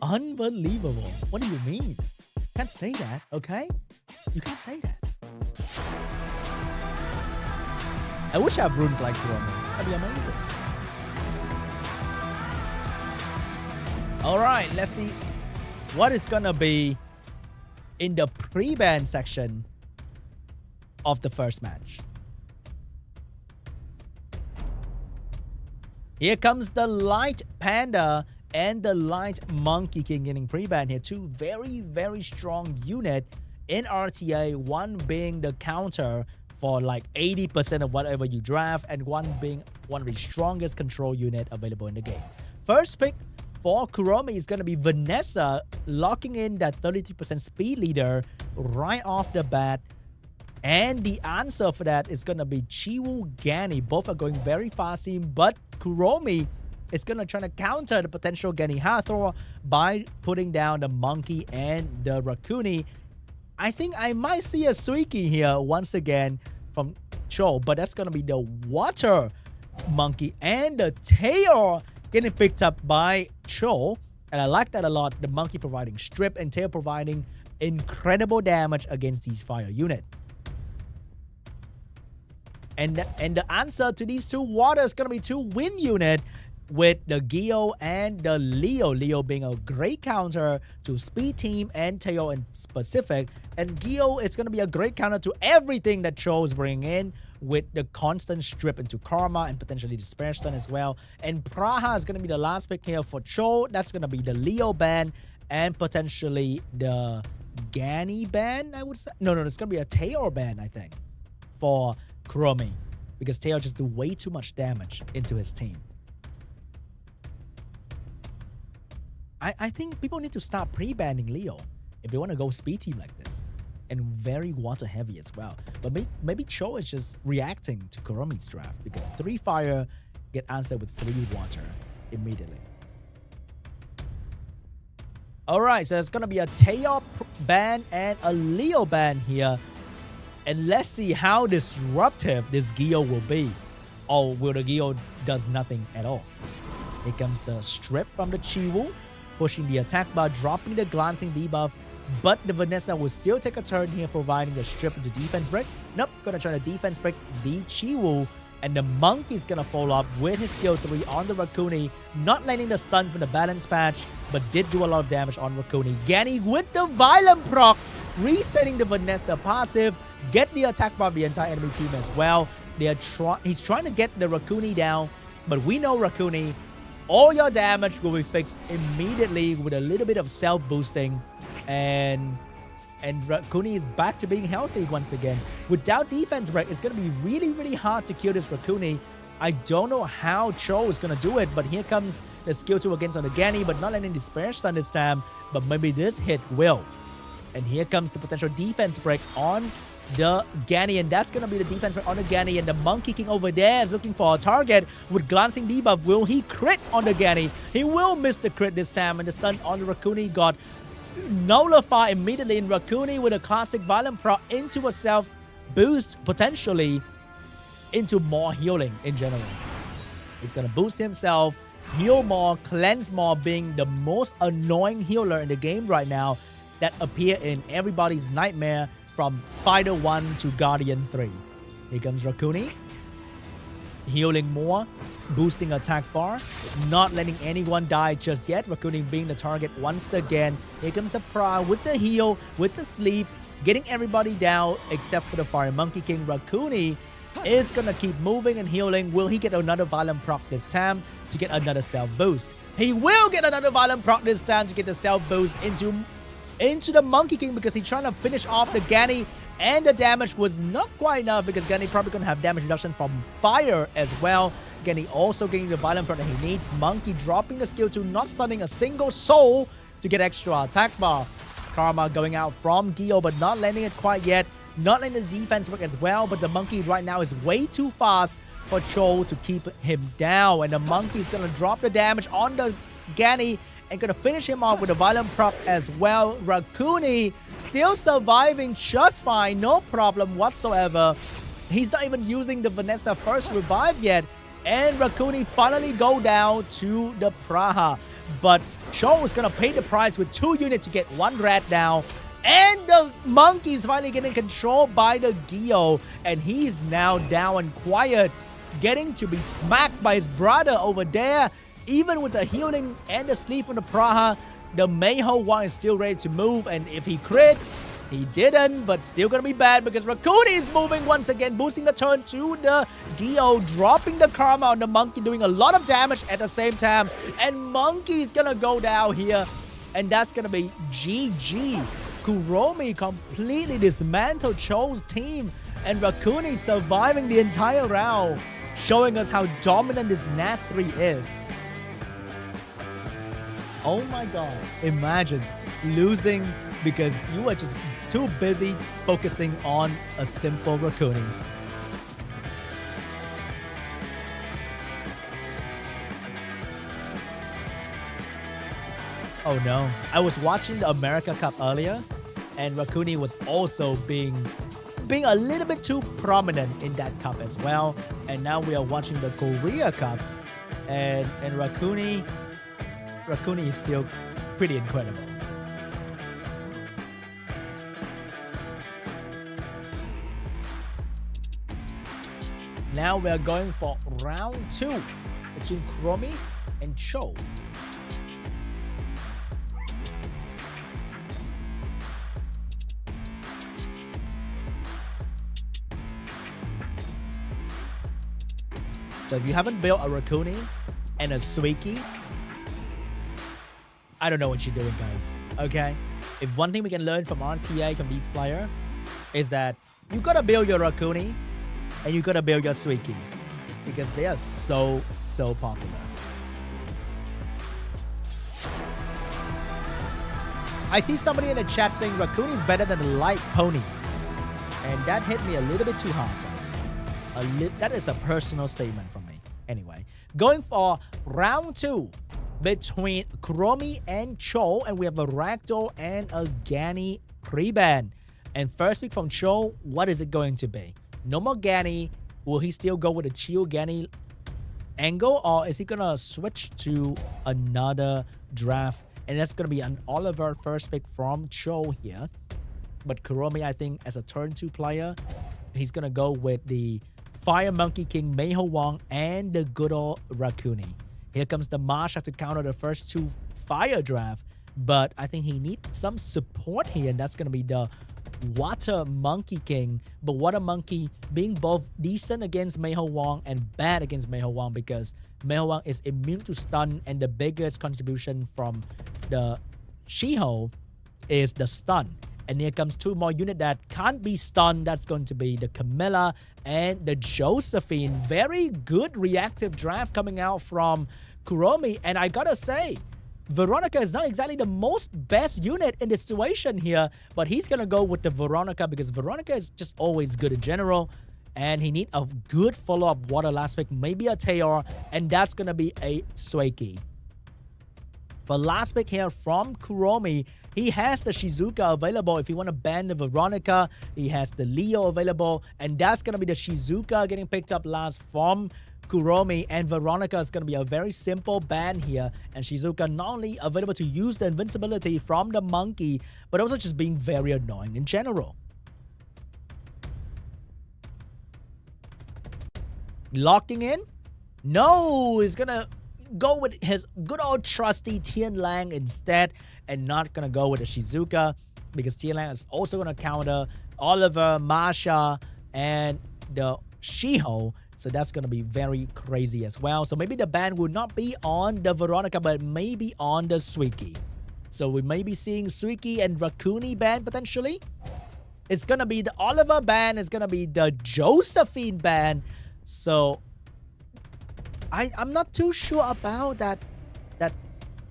Unbelievable. What do you mean? You can't say that, okay? You can't say that. I wish I have runes like KUROMI. That'd be amazing. All right, let's see what is gonna be in the pre-ban section of the first match. Here comes the Light Panda and the Light Monkey King getting pre-ban here. Two very, very strong unit in RTA. One being the counter for like 80% of whatever you draft, and one being one of the strongest control unit available in the game. First pick for KUROMI is going to be Vanessa, locking in that 33% speed leader right off the bat. And the answer for that is going to be CHWAN, Gani. Both are going very fast, but KUROMI is going to try to counter the potential Gani Hathor by putting down the Monkey and the Rakuni. I think I might see a Suiki here once again from Cho, but that's going to be the Water Monkey and the Tail getting picked up by Cho. And I like that a lot. The Monkey providing strip and Tail providing incredible damage against these fire unit. And the answer to these two water is going to be two wind unit with the Gio and the Leo. Leo being a great counter to Speed Team and Teo in specific. And Gio is going to be a great counter to everything that Cho is bringing in with the constant strip into Karma and potentially the Spare Stun as well. And Praha is going to be the last pick here for Cho. That's going to be the Leo ban and potentially the Gani ban, I would say. No, it's going to be a Teo ban, I think, for KUROMI, because Teo just do way too much damage into his team. I think people need to start pre-banning Leo if they want to go speed team like this, and very water heavy as well. But maybe Cho is just reacting to KUROMI's draft, because 3 fire get answered with 3 water immediately. Alright, so it's gonna be a Teo ban and a Leo ban here. And let's see how disruptive this Gio will be. Or will the Gio does nothing at all. Here comes the strip from the CHWAN, pushing the attack bar, dropping the glancing debuff. But the Vanessa will still take a turn here, providing the strip into defense break. Nope, gonna try to defense break the CHWAN. And the Monkey's gonna follow up with his skill 3 on the Rakuni, not landing the stun from the balance patch, but did do a lot of damage on Rakuni. Gani with the Violent proc, resetting the Vanessa passive, get the attack bar of the entire enemy team as well. He's trying to get the Rakuni down, but we know Rakuni, all your damage will be fixed immediately with a little bit of self-boosting, and Rakuni is back to being healthy once again. Without defense break, it's going to be really, really hard to kill this Rakuni. I don't know how Cho is going to do it, but here comes the skill 2 against on the Gani, but not landing the Spare Stun this time, but maybe this hit will. And here comes the potential defense break on the Gani, and that's going to be the defense break on the Gani. And the Monkey King over there is looking for a target with glancing debuff. Will he crit on the Gani? He will miss the crit this time, and the stun on the Rakuni got nullified immediately. In Rakuni with a classic Violent proc into a self boost, potentially into more healing in general. He's going to boost himself, heal more, cleanse more, being the most annoying healer in the game right now that appear in everybody's nightmare from Fighter 1 to Guardian 3. Here comes Rakuni, healing more, boosting attack bar, not letting anyone die just yet. Rakuni being the target once again. Here comes the Pra with the heal, with the sleep, getting everybody down except for the Fire Monkey King. Rakuni is gonna keep moving and healing. Will he get another Violent proc this time to get another self boost? He will get another Violent proc this time to get the self boost into the Monkey King, because he's trying to finish off the Gani, and the damage was not quite enough because Gani probably gonna have damage reduction from fire as well. Gani also getting the Violent proc that he needs. Monkey dropping the skill 2, not stunning a single soul to get extra attack bar. Karma going out from Gio, but not landing it quite yet. Not letting the defense work as well, but the Monkey right now is way too fast for Cho to keep him down. And the Monkey is gonna drop the damage on the Gani and gonna finish him off with a Violent proc as well. Rakuni still surviving just fine, no problem whatsoever. He's not even using the Vanessa first revive yet. And Rakuni finally go down to the Praha. But Cho is gonna pay the price with 2 units to get 1 rat down. And the Monkey is finally getting controlled by the Gio. And he's now down and quiet, getting to be smacked by his brother over there. even with the healing and the sleep from the Praha, the HWAN is still ready to move. And if he crits, he didn't, but still gonna be bad because Rakuni is moving once again, boosting the turn to the Geo, dropping the Karma on the Monkey, doing a lot of damage at the same time. And Monkey is gonna go down here, and that's gonna be GG. KUROMI completely dismantled Cho's team, and Rakuni surviving the entire round, showing us how dominant this Nat 3 is. Oh my god, imagine losing because you were just too busy focusing on a simple Rakuni. Oh no, I was watching the America Cup earlier, and Rakuni was also being a little bit too prominent in that cup as well. And now we are watching the Korea Cup, and Rakuni is still pretty incredible. Now we are going for round 2 between KUROMI and Cho. So if you haven't built a Rakuni and a Suiki, I don't know what you're doing, guys. Okay? If one thing we can learn from RTA, from these players, is that you gotta build your Rakuni and you gotta build your Suiki, because they are so popular. I see somebody in the chat saying Rakuni is better than a light pony, and that hit me a little bit too hard, guys. That is a personal statement from me. Anyway, going for round 2 between KUROMI and Cho, and we have a Ragdoll and a Gani pre-ban. And first pick from Cho, what is it going to be? No more Gani. Will he still go with a Chill Gani angle, or is he gonna switch to another draft? And that's gonna be an Oliver first pick from Cho here. But KUROMI, I think, as a turn 2 player, he's gonna go with the Fire Monkey King HWAN and the good old Rakuni. Here comes the Masha to counter the first 2 fire draft, but I think he needs some support here, and that's gonna be the Water Monkey King. But Water Monkey being both decent against HWAN and bad against HWAN, because HWAN is immune to stun, and the biggest contribution from the Shiho is the stun. And here comes 2 more units that can't be stunned. That's going to be the Camilla and the Josephine. Very good reactive draft coming out from KUROMI. And I gotta say, Veronica is not exactly the most best unit in this situation here, but he's gonna go with the Veronica because Veronica is just always good in general, and he needs a good follow-up water last pick, maybe a Taeor, and that's gonna be a Suiki. For last pick here from KUROMI, he has the Shizuka available. If you want to ban the Veronica, he has the Leo available, and that's gonna be the Shizuka getting picked up last from KUROMI. And Veronica is going to be a very simple ban here, and Shizuka not only available to use the invincibility from the monkey, but also just being very annoying in general. Locking in? No, he's gonna go with his good old trusty Tian Lang instead, and not gonna go with the Shizuka, because Tian Lang is also gonna counter Oliver, Masha, and the Shiho. So that's going to be very crazy as well. So maybe the ban will not be on the Veronica, but maybe on the Suiki. So we may be seeing Suiki and Rakuni ban potentially. It's going to be the Oliver ban. It's going to be the Josephine ban. So I'm not too sure about that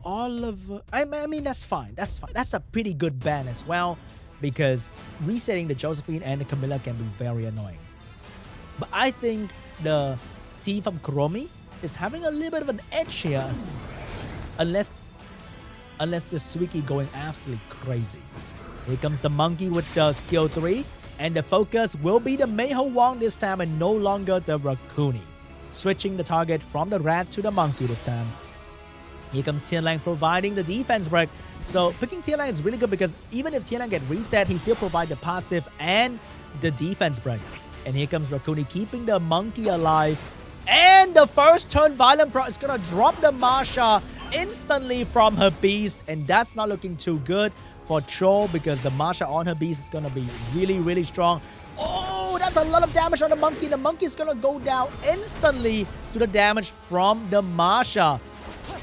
Oliver. I mean, that's fine. That's fine. That's a pretty good ban as well, because resetting the Josephine and the Camilla can be very annoying. But I think the team from KUROMI is having a little bit of an edge here, unless the Suiki going absolutely crazy. Here comes the monkey with the skill 3, and the focus will be the HWAN this time and no longer the Rakuni. Switching the target from the rat to the monkey this time. Here comes Tian Lang providing the defense break. So picking Tian Lang is really good, because even if Tian Lang get reset, he still provides the passive and the defense break. And here comes Rakuni keeping the monkey alive. And And the first turn, Violent Pro is gonna drop the Masha instantly from her beast, and that's not looking too good for Cho because the Masha on her beast is gonna be really, really strong. Oh, that's a lot of damage on the monkey. The monkey is gonna go down instantly to the damage from the Masha.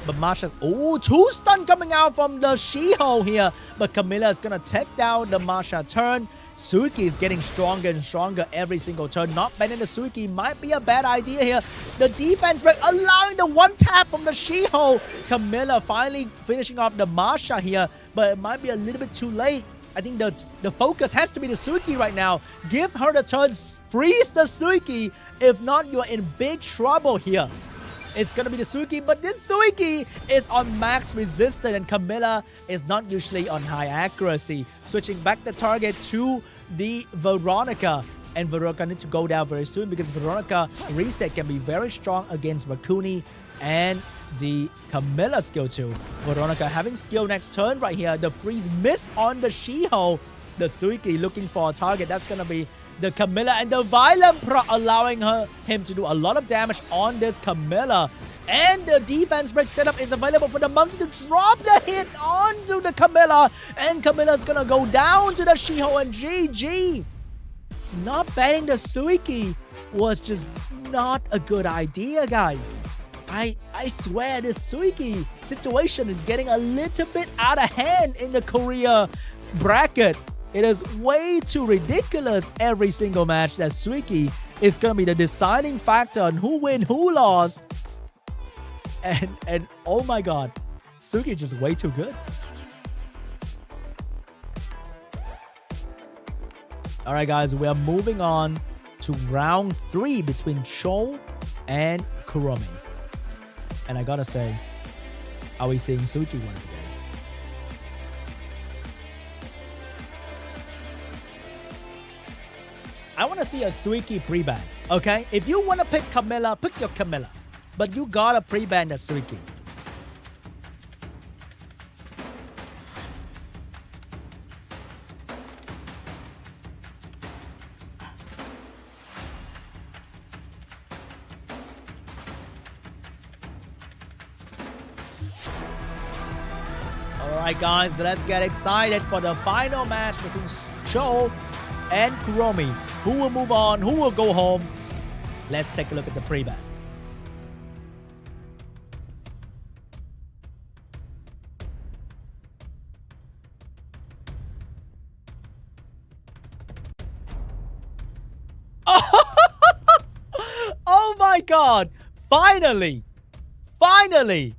But Masha, oh, 2 stun coming out from the She-Ho here. But Camilla is gonna take down the Masha turn. Suiki is getting stronger and stronger every single turn. Not banning the Suiki might be a bad idea here. The defense break allowing the 1-tap from the She-Ho. Camilla finally finishing off the Masha here, but it might be a little bit too late. I think the focus has to be the Suiki right now. Give her the turns, freeze the Suiki. If not, you're in big trouble here. It's gonna be the Suiki, but this Suiki is on max resistance and Camilla is not usually on high accuracy. Switching back the target to the Veronica. And Veronica needs to go down very soon because Veronica reset can be very strong against Rakuni and the Camilla skill too. Veronica having skill next turn right here. The freeze miss on the She-Ho. The Suiki looking for a target. That's gonna be the Camilla, and the Violent Pro allowing him to do a lot of damage on this Camilla. And the defense break setup is available for the monkey to drop the hit onto the Camilla. And Camilla's gonna go down to the She-Ho and GG. Not banning the Suiki was just not a good idea, guys. I swear this Suiki situation is getting a little bit out of hand in the Korea bracket. It is way too ridiculous every single match that Suiki is going to be the deciding factor on who win, who lost. And oh my god, Suiki is just way too good. Alright guys, we are moving on to round 3 between Cho and Kuromi. And I gotta say, are we seeing Suiki once again? I want to see a Suiki pre-ban, okay? If you want to pick Camilla, pick your Camilla. But you gotta pre-ban the Suiki. Alright guys, let's get excited for the final match between Cho and Kuromi. Who will move on? Who will go home? Let's take a look at the pre-ban. Oh my god! Finally! Finally!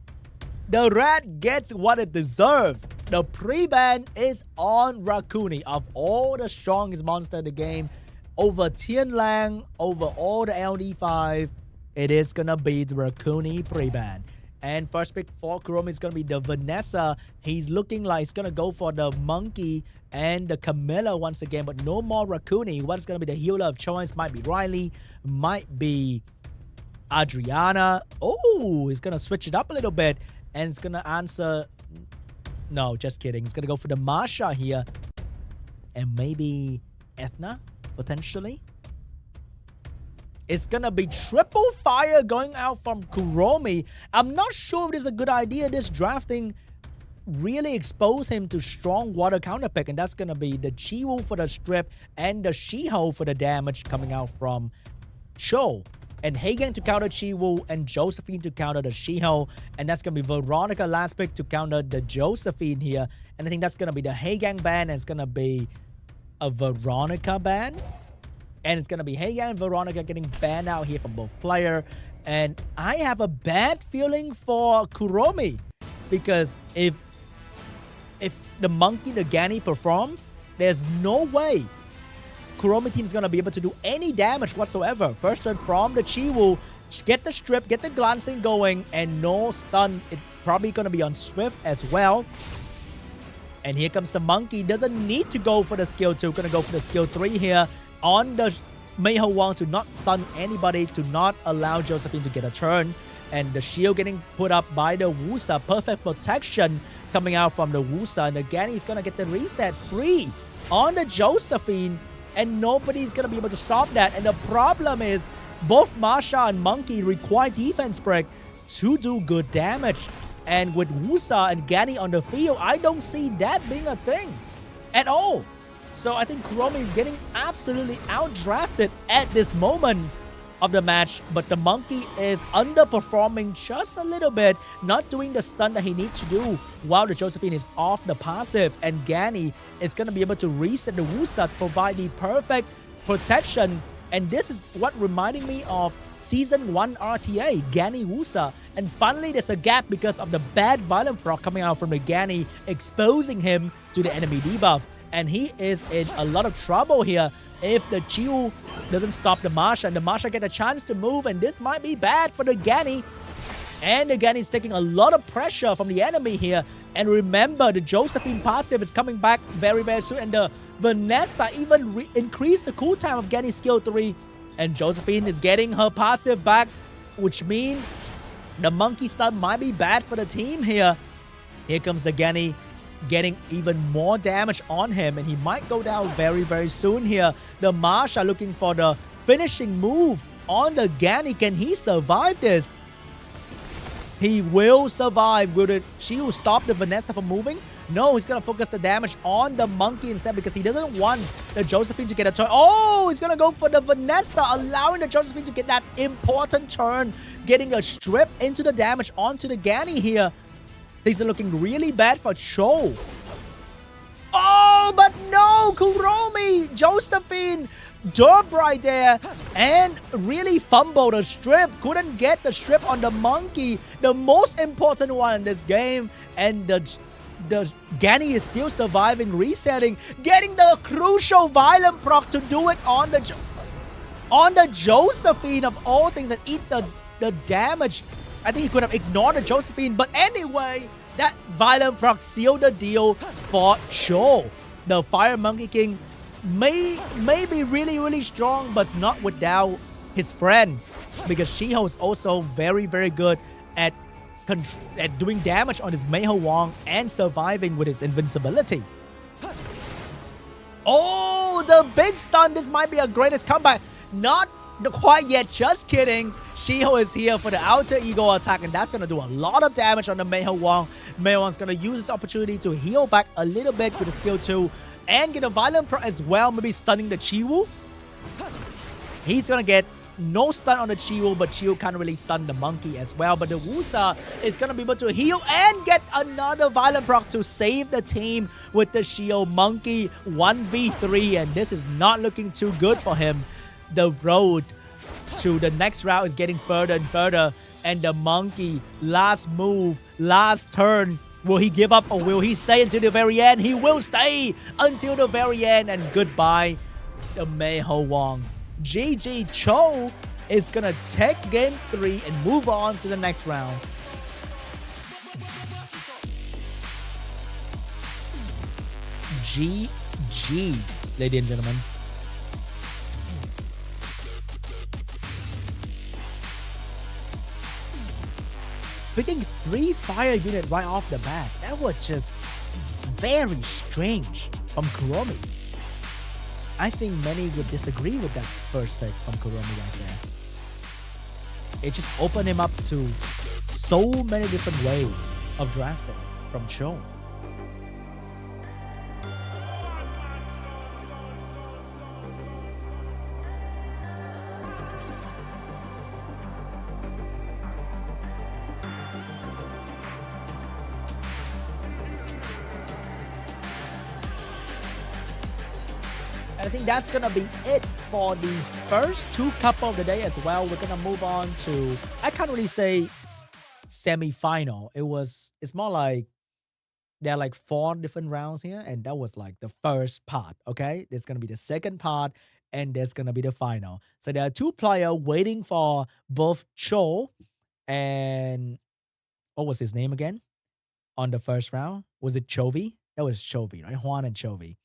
The rat gets what it deserved. The pre-ban is on Rakuni. Of all the strongest monster in the game, over Tianlang, over all the LD5, it is gonna be the Rakuni pre-ban. And first pick for Kuromi is gonna be the Vanessa. He's looking like he's gonna go for the monkey and the Camilla once again, but no more Rakuni. What's gonna be the healer of choice? Might be Riley, might be Adriana. Oh, he's gonna switch it up a little bit. And it's gonna answer... No, just kidding. It's gonna go for the Masha here. And maybe Ethna, potentially. It's gonna be triple fire going out from Kuromi. I'm not sure if this is a good idea. This drafting really exposed him to strong water counter pick. And that's gonna be the Chiwoo for the strip and the She-Ho for the damage coming out from Cho. And Haegang to counter Chiwoo and Josephine to counter the She-Ho. And that's going to be Veronica last pick to counter the Josephine here. And I think that's going to be the Haegang ban. And it's going to be a Veronica ban. And it's going to be Haegang and Veronica getting banned out here from both players. And I have a bad feeling for Kuromi. Because if the monkey, the Gani perform, there's no way Kuromi team is going to be able to do any damage whatsoever. First turn from the Chiwoo, get the strip, get the glancing going, and no stun. It's probably going to be on Swift as well. And here comes the monkey. Doesn't need to go for the skill 2. Going to go for the skill 3 here on the Meiho Wang to not stun anybody, to not allow Josephine to get a turn. And the shield getting put up by the Wusa. Perfect protection coming out from the Wusa. And again, he's going to get the reset free on the Josephine. And nobody's going to be able to stop that. And the problem is Both Masha and Monkey require defense break to do good damage. And with Wusa and Gani on the field, I don't see that being a thing at all. So I think KUROMI is getting absolutely outdrafted at this moment of the match. But the Monkey is underperforming just a little bit, not doing the stun that he needs to do while the Josephine is off the passive. And Gani is going to be able to reset the Wusa to provide the perfect protection. And this is what reminding me of Season 1 RTA, Gani Wusa. And finally, there's a gap because of the bad violent proc coming out from the Gani, exposing him to the enemy debuff. And he is in a lot of trouble here if the CHWAN doesn't stop the Masha. And the Masha get a chance to move, and this might be bad for the Gani. And the Gani is taking a lot of pressure from the enemy here. And remember, the Josephine passive is coming back very, very soon. And the Vanessa even increased the cooldown of Gani skill 3. And Josephine is getting her passive back, which means the Monkey stun might be bad for the team here. Here comes the Gani, getting even more damage on him, and he might go down very, very soon here. The Masha looking for the finishing move on the Gani. Can he survive this? He will survive. Will the shield stop the Vanessa from moving? No, he's going to focus the damage on the Monkey instead because he doesn't want the Josephine to get a turn. Oh, he's going to go for the Vanessa, allowing the Josephine to get that important turn, getting a strip into the damage onto the Gani here. Things are looking really bad for Cho. Oh, but no, KUROMI, Josephine, derp right there, and really fumbled a strip. Couldn't get the strip on the Monkey, the most important one in this game. And the Gani is still surviving, resetting, getting the crucial violent proc to do it on the Josephine of all things, and eat the damage. I think he could have ignored the Josephine, but anyway, that violent proc sealed the deal for Cho. The Fire Monkey King may be really, really strong, but not without his friend, because Shiho is also very, very good at doing damage on his Mei Wong and surviving with his invincibility. Oh, the big stun. This might be a greatest comeback. Not quite yet. Just kidding. Shiho is here for the alter ego attack, and that's going to do a lot of damage on the Mei Wong. Mei Wong's going to use this opportunity to heal back a little bit with the skill 2 and get a violent pro as well, maybe stunning the CHWAN. He's going to get no stun on the CHWAN, but CHWAN can't really stun the Monkey as well. But the Wusa is going to be able to heal and get another violent proc to save the team with the Shield Monkey 1v3. And this is not looking too good for him. The road to the next round is getting further and further. And the Monkey, last move, last turn. Will he give up or will he stay until the very end? He will stay until the very end. And goodbye, the Mei Wong. GG. Cho is going to take game 3 and move on to the next round. GG, ladies and gentlemen. Picking 3 fire units right off the bat. That was just very strange from KUROMI. I think many would disagree with that first pick from KUROMI right there. It just opened him up to so many different ways of drafting from Cho. I think that's gonna be it for the first 2 couple of the day as well. We're gonna move on to, I can't really say semi-final. It's more like there are like 4 different rounds here, and that was like the first part. Okay, there's gonna be the second part, and there's gonna be the final. So there are 2 players waiting for both Cho and what was his name again on the first round? Was it CHOVY? That was CHOVY, right? HWAN and CHOVY.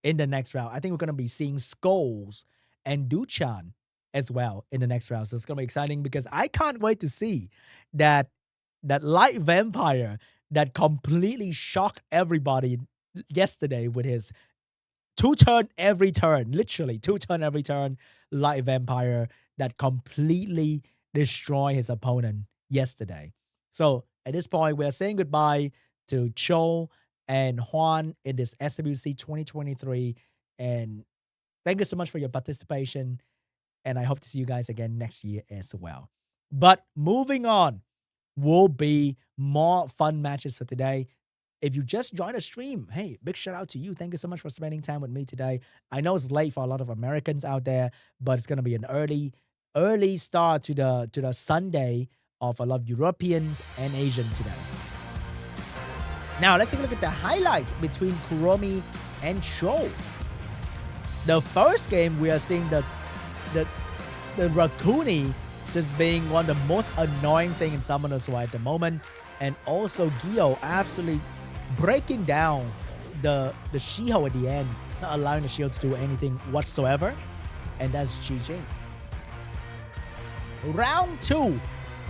In the next round, I think we're going to be seeing SCHOLES and DUCHAN as well in the next round. So it's going to be exciting because I can't wait to see that light vampire that completely shocked everybody yesterday with his 2 turn every turn, literally 2 turn every turn, light vampire that completely destroyed his opponent yesterday. So at this point, we are saying goodbye to Cho and HWAN in this SWC 2023. And thank you so much for your participation. And I hope to see you guys again next year as well. But moving on, will be more fun matches for today. If you just joined the stream, hey, big shout out to you. Thank you so much for spending time with me today. I know it's late for a lot of Americans out there, but it's gonna be an early start to the Sunday of a lot of Europeans and Asians today. Now let's take a look at the highlights between KUROMI and Cho. The first game, we are seeing the Raccoony just being one of the most annoying thing in Summoners War at the moment, and also Gio absolutely breaking down the Shiho at the end, not allowing the Shiho to do anything whatsoever, and that's GG. Round 2,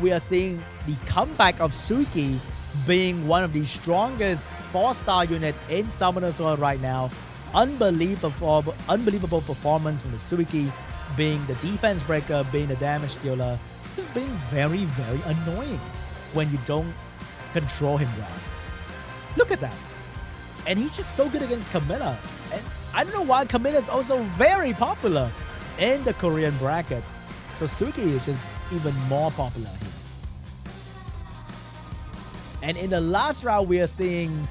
we are seeing the comeback of Suki being one of the strongest 4-star unit in Summoners War right now. Unbelievable performance from the Suki, being the defense breaker, being the damage dealer, just being very, very annoying when you don't control him well. Look at that. And he's just so good against Camilla. And I don't know why Camilla is also very popular in the Korean bracket. So Suki is just even more popular here. And in the last round, we are seeing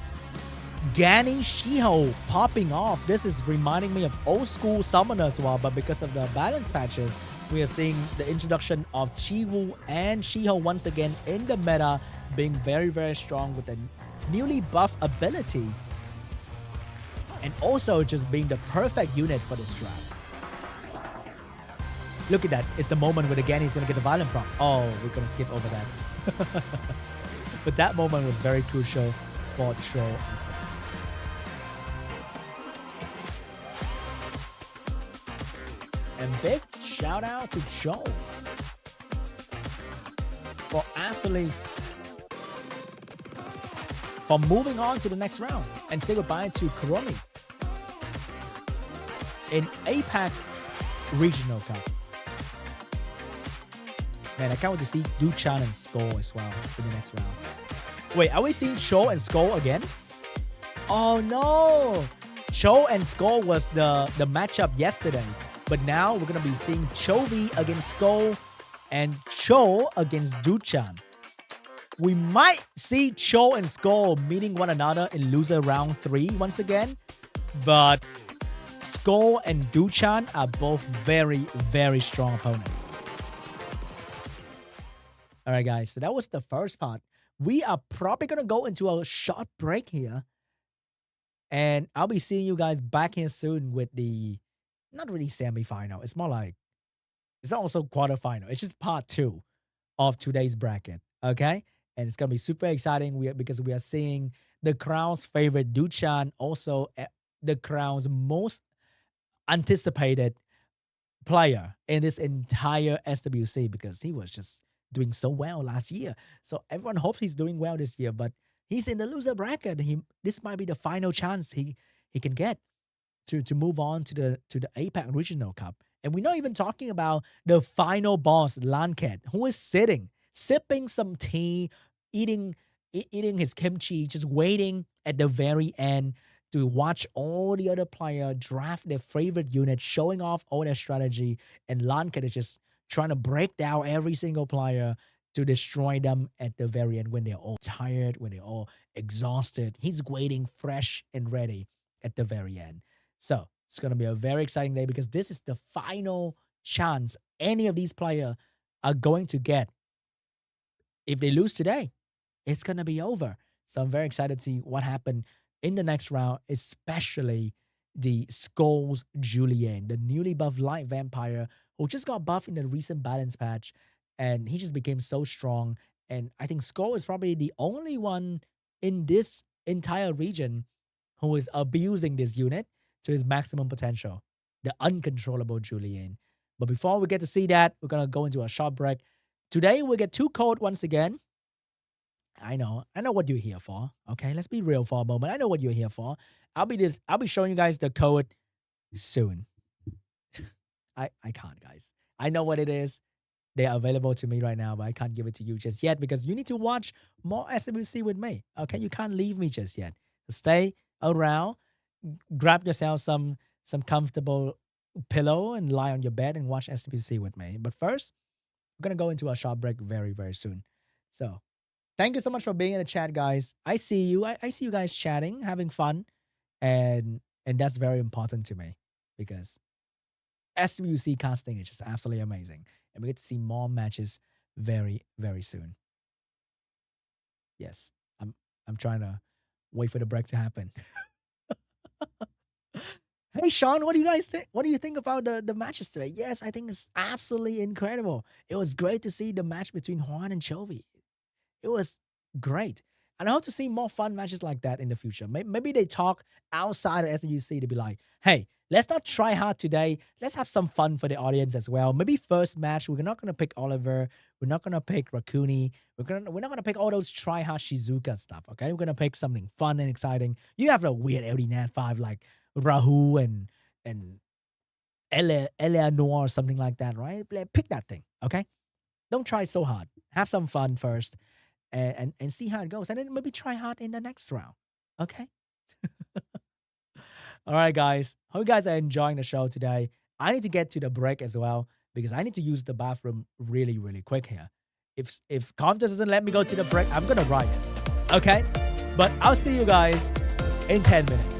Gani Shiho popping off. This is reminding me of old school Summoners War, but because of the balance patches, we are seeing the introduction of Chiwoo and Shiho once again in the meta, being very, very strong with a newly buffed ability, and also just being the perfect unit for this draft. Look at that. It's the moment where the Gani is going to get the violent prompt. Oh, we're going to skip over that. But that moment was very crucial for Cho as well. And big shout out to Cho for moving on to the next round and say goodbye to KUROMI in APAC Regional Cup. Man, I can't wait to see DUCHAN and SCHOLES as well in the next round. Wait, are we seeing Cho and SCHOLES again? Oh no! Cho and SCHOLES was the matchup yesterday. But now we're going to be seeing CHOVY against SCHOLES and Cho against DUCHAN. We might see Cho and SCHOLES meeting one another in loser round 3 once again. But SCHOLES and DUCHAN are both very, very strong opponents. Alright guys, so that was the first part. We are probably going to go into a short break here. And I'll be seeing you guys back here soon with the... not really semi-final. It's more like, it's also quarterfinal. It's just part 2 of today's bracket, okay? And it's going to be super exciting because we are seeing the Crown's favorite DUCHAN, also the Crown's most anticipated player in this entire SWC, because he was just doing so well last year. So everyone hopes he's doing well this year, but he's in the loser bracket. This might be the final chance he can get to move on to the APAC Regional Cup. And we're not even talking about the final boss, LANCHET, who is sipping some tea, eating his kimchi, just waiting at the very end to watch all the other players draft their favorite unit, showing off all their strategy. And LANCHET is just trying to break down every single player to destroy them at the very end when they're all tired, when they're all exhausted. He's waiting fresh and ready at the very end. So it's going to be a very exciting day because this is the final chance any of these players are going to get. If they lose today, it's going to be over. So I'm very excited to see what happened in the next round, especially the SCHOLES Julian, the newly buffed light vampire who just got buffed in the recent balance patch. And he just became so strong. And I think SCHOLES is probably the only one in this entire region who is abusing this unit to his maximum potential, the uncontrollable Julian. But before we get to see that, we're going to go into a short break. Today, we'll get 2 codes once again. I know what you're here for. Okay, let's be real for a moment. I know what you're here for. I'll be showing you guys the code soon. I can't, guys. I know what it is. They are available to me right now, but I can't give it to you just yet because you need to watch more SWC with me. Okay, you can't leave me just yet. Stay around, grab yourself some comfortable pillow and lie on your bed and watch SWC with me. But first, we're gonna go into a short break very, very soon. So thank you so much for being in the chat, guys. I see you. I see you guys chatting, having fun, and that's very important to me because SWC casting is just absolutely amazing, and we get to see more matches very, very soon. Yes, I'm trying to wait for the break to happen. Hey Sean, what do you guys think? What do you think about the matches today? Yes, I think it's absolutely incredible. It was great to see the match between HWAN and CHOVY. It was great. And I hope to see more fun matches like that in the future. Maybe they talk outside of SWC to be like, hey, let's not try hard today. Let's have some fun for the audience as well. Maybe first match, we're not going to pick Oliver. We're not going to pick Rakuni. We're not going to pick all those try hard Shizuka stuff, okay? We're going to pick something fun and exciting. You have a weird LD Nat 5 like Rahul and Eleanor or something like that, right? Pick that thing, okay? Don't try so hard. Have some fun first. And see how it goes. And then maybe try hard in the next round. Okay? All right, guys. Hope you guys are enjoying the show today. I need to get to the break as well because I need to use the bathroom really, really quick here. If Compton doesn't let me go to the break, I'm going to write it. Okay? But I'll see you guys in 10 minutes.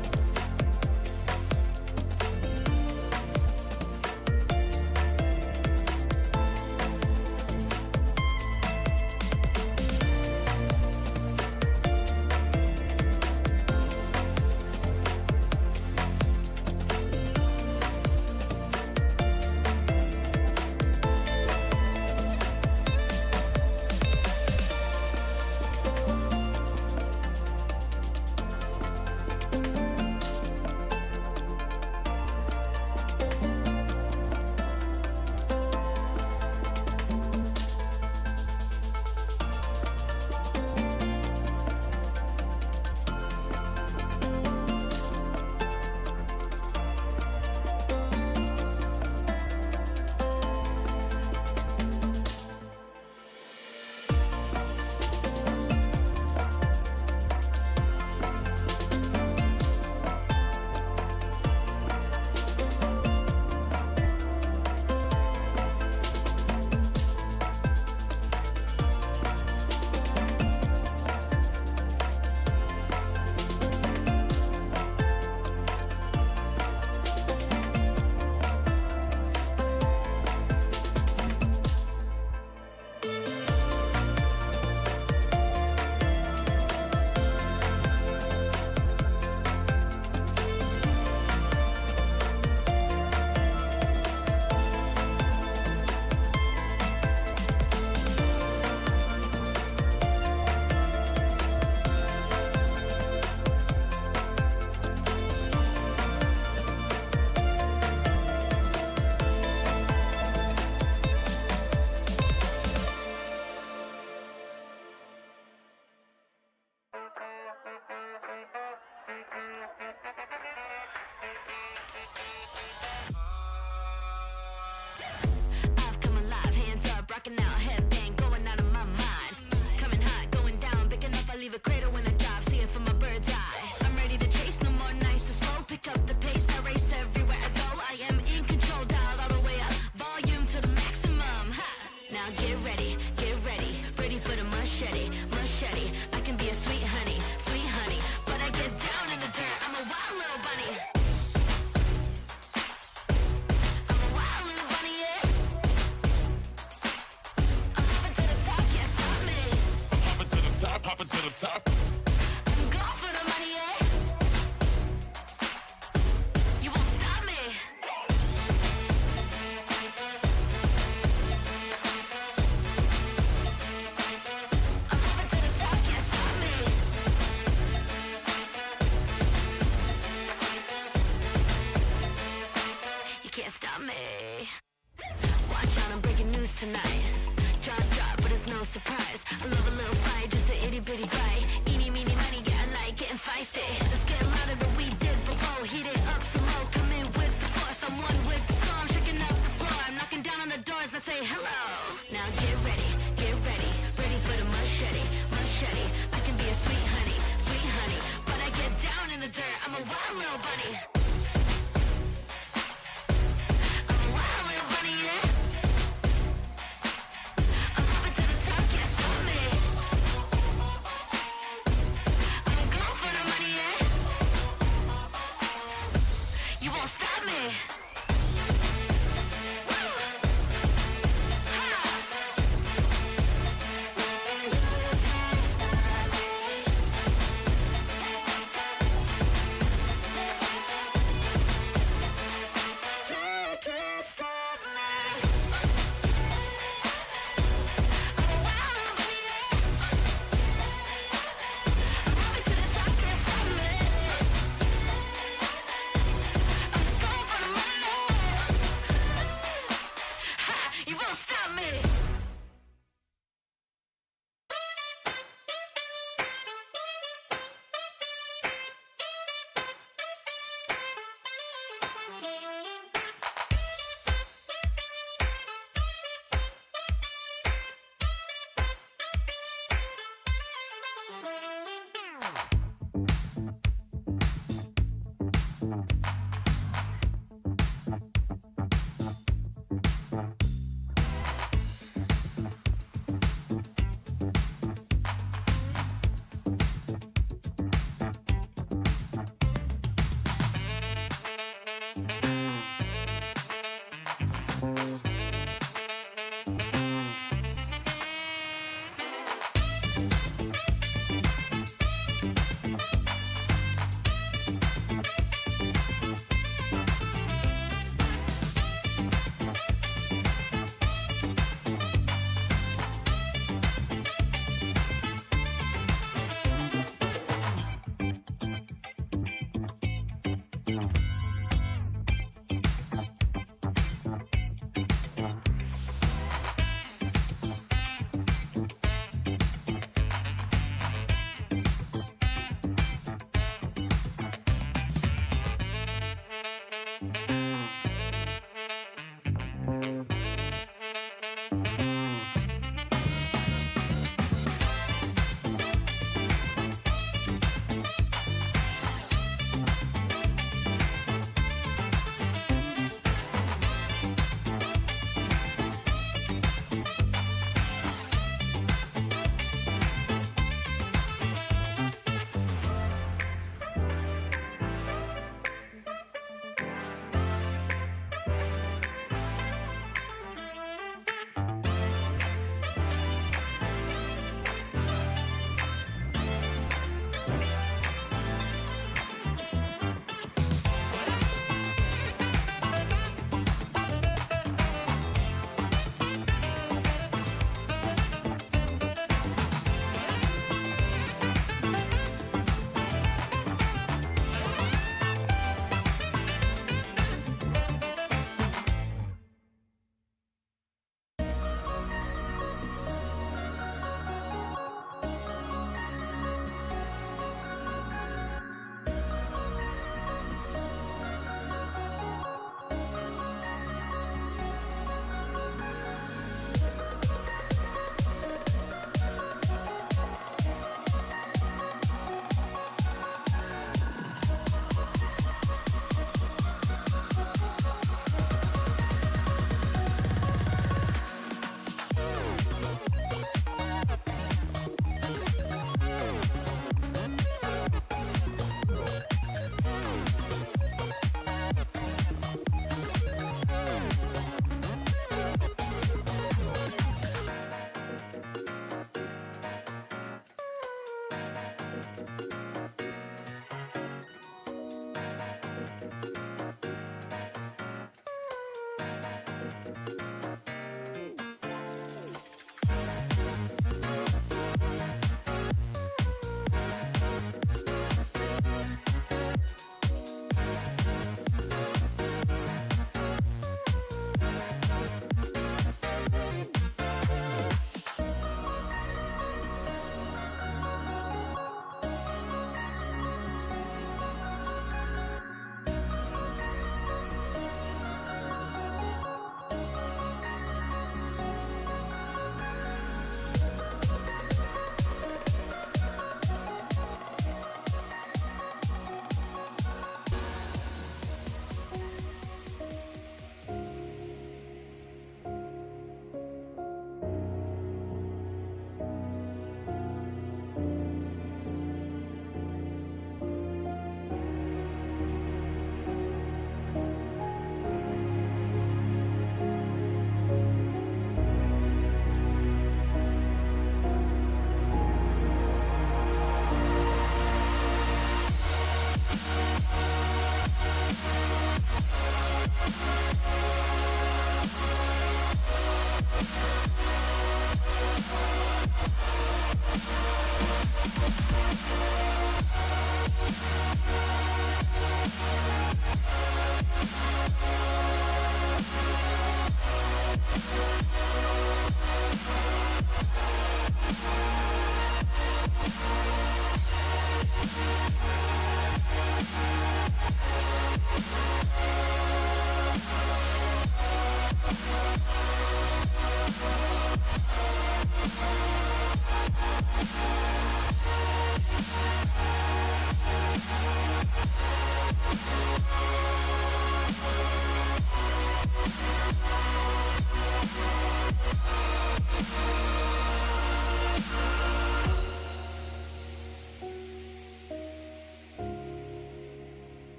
top. Tonight, jaws drop, but it's no surprise. I love a little fight, just an itty bitty bite. Eeny, meeny, money, yeah, I like getting feisty. Let's get louder than we did before. Heat it up some more, come in with the force. I'm one with the storm, shaking up the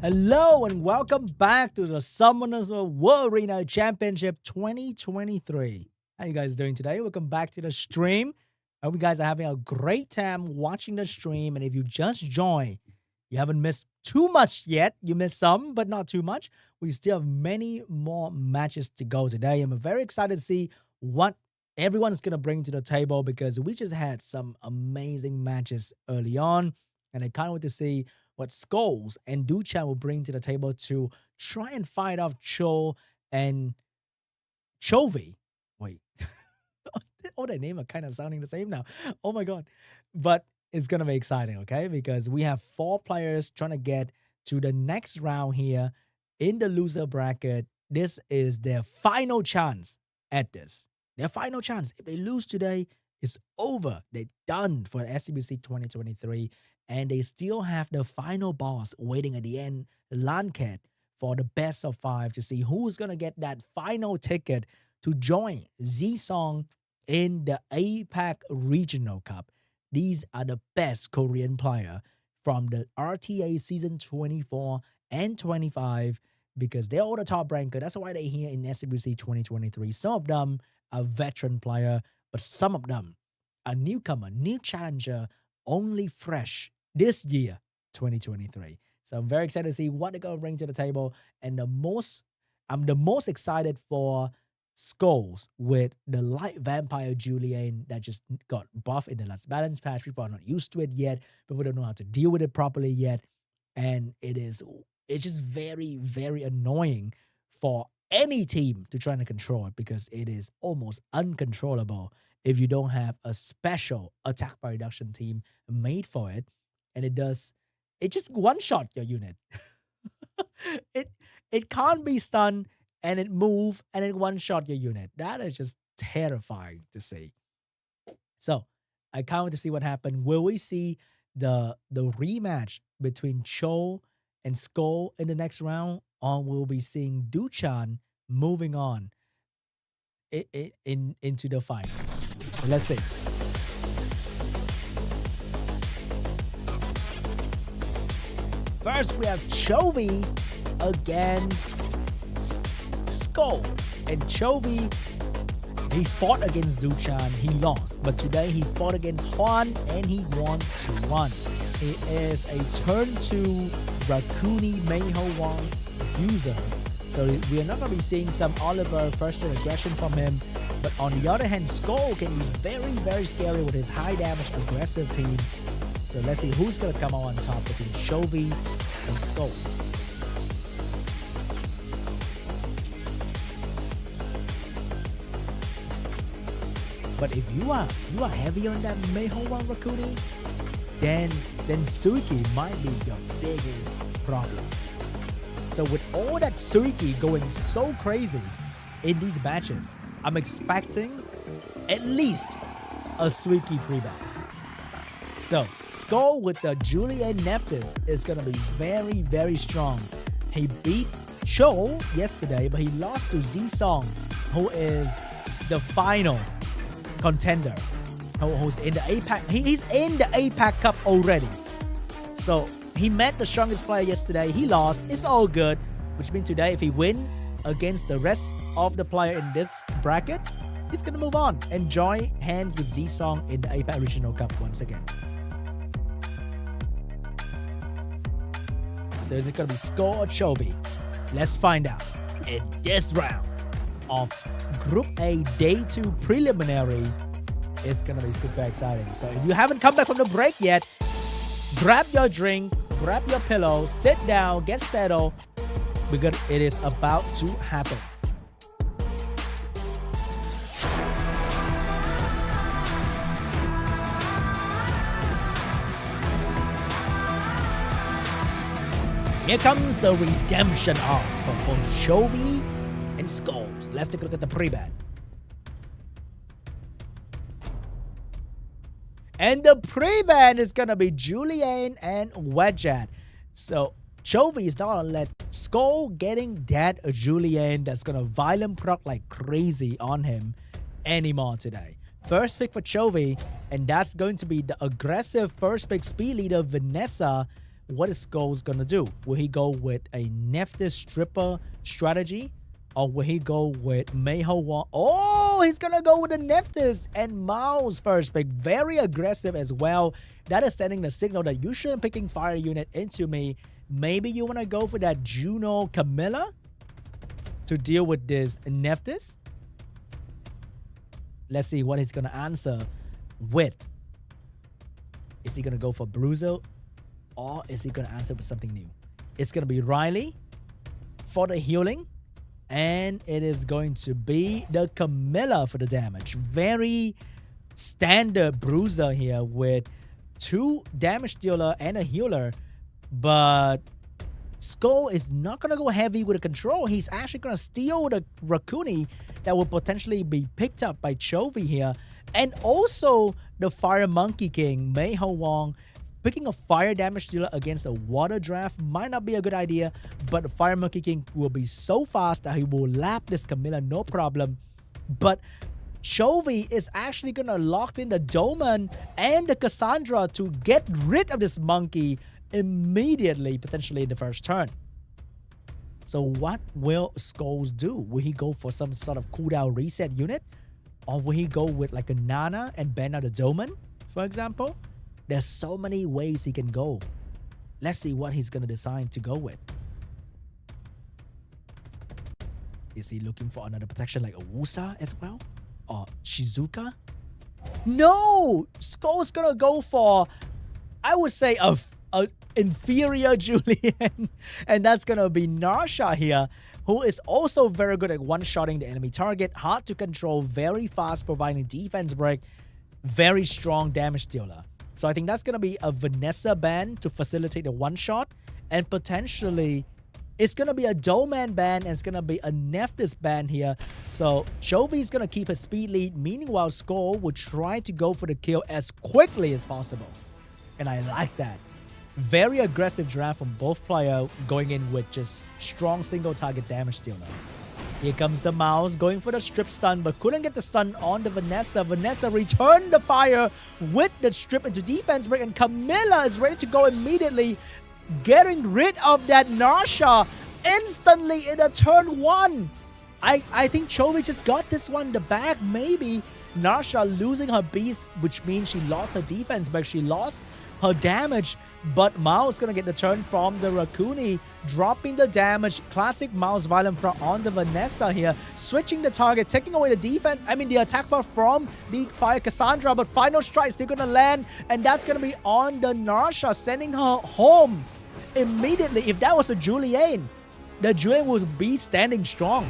Hello and welcome back to the Summoners World Arena Championship 2023. How you guys doing today? Welcome back to the stream. I hope you guys are having a great time watching the stream. And if you just joined, you haven't missed too much yet. You missed some, but not too much. We still have many more matches to go today. I'm very excited to see what everyone's going to bring to the table because we just had some amazing matches early on. And I can't wait to see what SCHOLES and DUCHAN will bring to the table to try and fight off CHWAN and CHOVY. Wait. All their names are kind of sounding the same now. Oh my God. But it's going to be exciting, okay? Because we have 4 players trying to get to the next round here in the loser bracket. This is their final chance at this. Their final chance. If they lose today, it's over. They're done for SWC 2023. And they still have the final boss waiting at the end, LANCHET, for the best of 5 to see who's going to get that final ticket to join Z-Song in the APAC Regional Cup. These are the best Korean player from the RTA Season 24 and 25 because they're all the top ranker. That's why they're here in SWC 2023. Some of them are veteran player, but some of them are newcomer, new challenger, only fresh this year, 2023. So I'm very excited to see what they're going to bring to the table. And I'm the most excited for SCHOLES with the light vampire Julian that just got buffed in the last balance patch. People are not used to it yet. People don't know how to deal with it properly yet. And it's just very, very annoying for any team to try to control it because it is almost uncontrollable if you don't have a special attack by reduction team made for it. And it just one-shot your unit. It can't be stunned and it move and it one-shot your unit. That is just terrifying to see. So I can't wait to see what happened. Will we see the rematch between Cho and SCHOLES in the next round? Or will we be seeing DUCHAN moving on into the final? Let's see. First, we have CHOVY against SCHOLES. And CHOVY, he fought against DUCHAN. He lost. But today, he fought against HWAN, and he won 2-1. It is a turn 2 Raccoony Mayho user. So we are not going to be seeing some Oliver first aggression from him. But on the other hand, SCHOLES can be very, very scary with his high damage aggressive team. So let's see who's going to come out on top between CHOVY and SCHOLES. But if you are heavy on that Mayho Raccoony, then Suiki might be your biggest problem. So with all that Suiki going so crazy in these matches, I'm expecting at least a Suiki pre-ban. So SCHOLES with the Julian Nephthys is going to be very, very strong. He beat Cho yesterday, but he lost to Z-Song, who is the final contender, who's in the APAC. He's in the APAC Cup already. So he met the strongest player yesterday. He lost. It's all good, which means today, if he wins against the rest of the player in this bracket, he's going to move on and join hands with Z-Song in the APAC Regional Cup once again. So is it going to be SCHOLES or CHOVY? Let's find out in this round of Group A Day 2 Preliminary. It's going to be super exciting. So if you haven't come back from the break yet, grab your drink, grab your pillow, sit down, get settled, because it is about to happen. Here comes the redemption arc from both CHOVY and SCHOLES. Let's take a look at the pre-ban. And the pre-ban is going to be Julian and Wedget. So CHOVY is not going to let SCHOLES getting that Julian that's going to violent proc like crazy on him anymore today. First pick for CHOVY, and that's going to be the aggressive first pick speed leader Vanessa what is Skulls gonna do? Will he go with a Nephthys Stripper strategy? Or will he go with HWAN? Oh, he's gonna go with the Nephthys and Mouse first pick. Very aggressive as well. That is sending the signal that you shouldn't picking fire unit into me. Maybe you wanna go for that Juno Camilla to deal with this Nephthys. Let's see what he's gonna answer with. Is he gonna go for Bruiser? Or is he gonna answer with something new? It's gonna be Riley for the healing. And it is going to be the Camilla for the damage. Very standard bruiser here with 2 damage dealer and a healer. But Skull is not going to go heavy with the control. He's actually going to steal the Rakuni that will potentially be picked up by CHOVY here. And also the Fire Monkey King, HWAN. Picking a fire damage dealer against a water draft might not be a good idea, but the Fire Monkey King will be so fast that he will lap this Camilla no problem. But CHOVY is actually going to lock in the Doman and the Cassandra to get rid of this monkey immediately, potentially in the first turn. So what will Skulls do? Will he go for some sort of cooldown reset unit? Or will he go with like a Nana and ban out the Doman, for example? There's so many ways he can go. Let's see what he's going to decide to go with. Is he looking for another protection like a Wusa as well? Or Shizuka? No! Skull's going to go for, I would say, a inferior Julian. And that's going to be Narsha here, who is also very good at one-shotting the enemy target. Hard to control, very fast, providing defense break. Very strong damage dealer. So I think that's going to be a Vanessa ban to facilitate the one-shot. And potentially, it's going to be a Doman ban and it's going to be a Nephthys ban here. So CHOVY is going to keep his speed lead. Meanwhile, Skull will try to go for the kill as quickly as possible. And I like that. Very aggressive draft from both players, going in with just strong single target damage dealer. Here comes the Mouse going for the strip stun, but couldn't get the stun on the Vanessa. Vanessa returned the fire with the strip into defense break, and Camilla is ready to go immediately, getting rid of that Narsha instantly in a turn 1. I think CHOVY just got this one the bag. Maybe Narsha losing her beast, which means she lost her defense, but she lost her damage. But Mouse gonna get the turn from the Rakuni, dropping the damage. Classic Mouse Violent Front on the Vanessa here, switching the target, taking away the defense. I mean the attack bar from the Fire Cassandra, but final strike still gonna land, and that's gonna be on the Narsha, sending her home immediately. If that was a Julian, the Julian would be standing strong,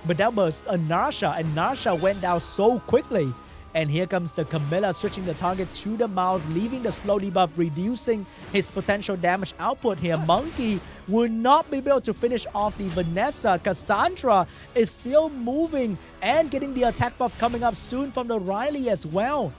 but that was a Narsha, and Narsha went down so quickly. And here comes the Camilla, switching the target to the Mouse, leaving the slow debuff, reducing his potential damage output here. Monkey will not be able to finish off the Vanessa. Cassandra is still moving and getting the attack buff coming up soon from the Riley as well.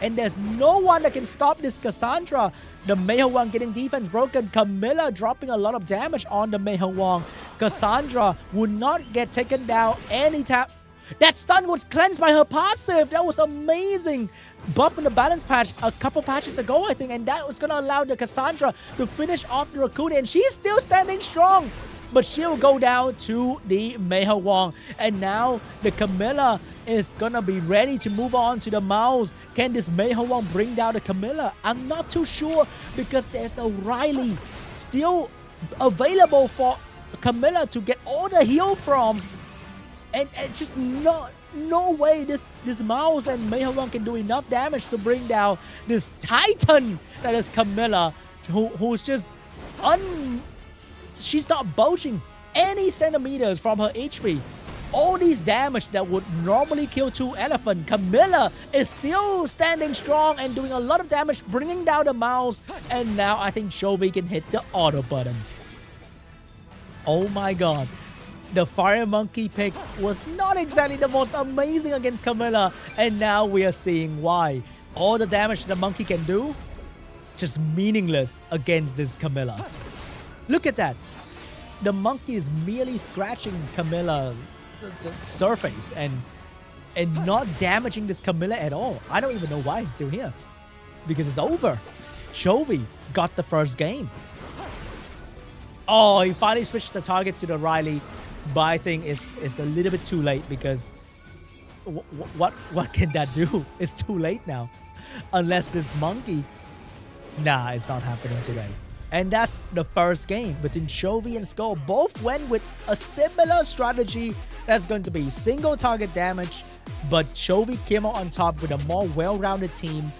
And there's no one that can stop this Cassandra. The HWAN getting defense broken. Camilla dropping a lot of damage on the HWAN. Cassandra would not get taken down anytime. That stun was cleansed by her passive. That was amazing. Buff in the balance patch a couple patches ago, I think. And that was going to allow the Cassandra to finish off the Rakuni. And she's still standing strong. But she'll go down to the HWAN. And now the Camilla is going to be ready to move on to the Mouse. Can this HWAN bring down the Camilla? I'm not too sure, because there's a Riley still available for Camilla to get all the heal from. And just no way this Mouse and HWAN can do enough damage to bring down this Titan that is Camilla, who's just she's not budging any centimeters from her HP. All these damage that would normally kill 2 elephants, Camilla is still standing strong and doing a lot of damage, bringing down the Mouse. And now I think CHOVY can hit the auto button. Oh my god. The Fire Monkey pick was not exactly the most amazing against Camilla, and now we are seeing why. All the damage the monkey can do, just meaningless against this Camilla. Look at that. The monkey is merely scratching Camilla's surface and not damaging this Camilla at all. I don't even know why he's still here, because it's over. CHOVY got the first game. Oh, he finally switched the target to the Riley, but I think it's a little bit too late because what can that do? It's too late now, unless this monkey. Nah, it's not happening today. And that's the first game between CHOVY and Skull. Both went with a similar strategy that's going to be single target damage, but CHOVY came out on top with a more well-rounded team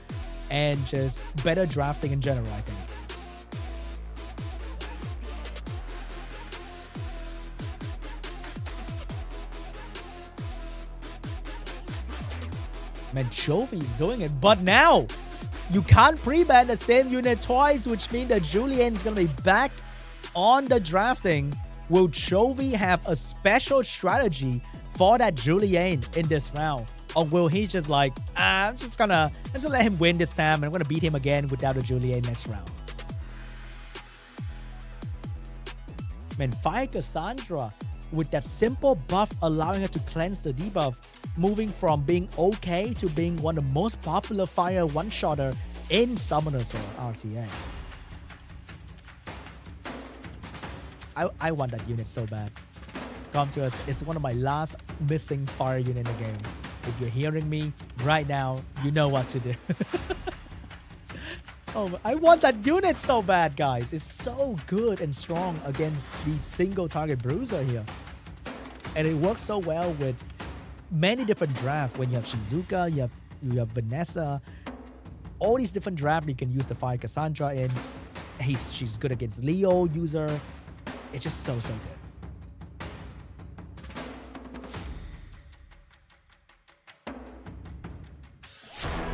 and just better drafting in general, I think. Man, CHOVY is doing it, but now you can't pre-ban the same unit twice, which means that Julian is going to be back on the drafting. Will CHOVY have a special strategy for that Julian in this round? Or will he just like, I'm just gonna let him win this time and I'm gonna beat him again without a Julian next round? Man, Fire Cassandra with that simple buff allowing her to cleanse the debuff, moving from being okay to being one of the most popular fire one-shotter in Summoners or RTA. I want that unit so bad. Come to us. It's one of my last missing fire unit in the game. If you're hearing me right now, you know what to do. Oh, I want that unit so bad, guys. It's so good and strong against the single target bruiser here. And it works so well with many different drafts. When you have Shizuka, you have Vanessa, all these different drafts you can use the Fire Cassandra in. She's good against Leo user. It's just so good.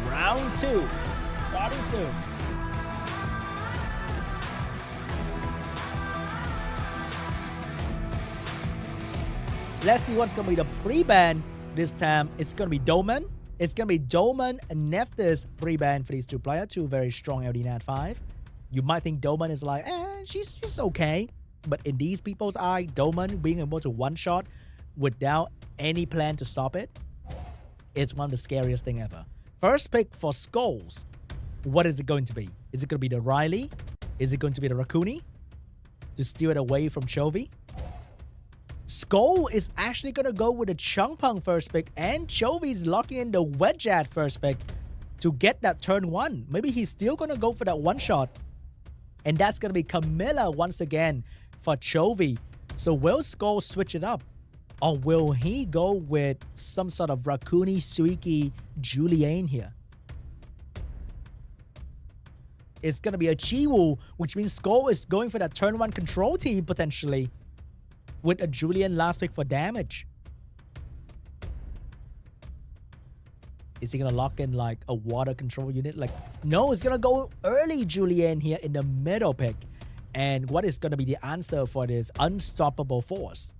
Round 2 starting soon. Let's see what's gonna be the pre-ban this time. It's gonna be Doman. It's gonna be Doman and Nephthys pre-ban for these two players. Two very strong LD Nat 5. You might think Doman is like, she's okay. But in these people's eye, Doman being able to one-shot without any plan to stop it, it's one of the scariest thing ever. First pick for Skulls. What is it going to be? Is it going to be the Riley? Is it going to be the Rakuni to steal it away from CHOVY? Skull is actually going to go with the Changpeng first pick, and CHOVY is locking in the Wedgeat first pick to get that turn 1. Maybe he's still going to go for that one-shot. And that's going to be Camilla once again for CHOVY. So will Skull switch it up? Or will he go with some sort of Rakuni, Suiki, Julian here? It's going to be a Chiwu, which means Skull is going for that turn 1 control team potentially with a Julian last pick for damage. Is he going to lock in like a water control unit? Like, no, it's going to go early Julian here in the middle pick. And what is going to be the answer for this unstoppable force?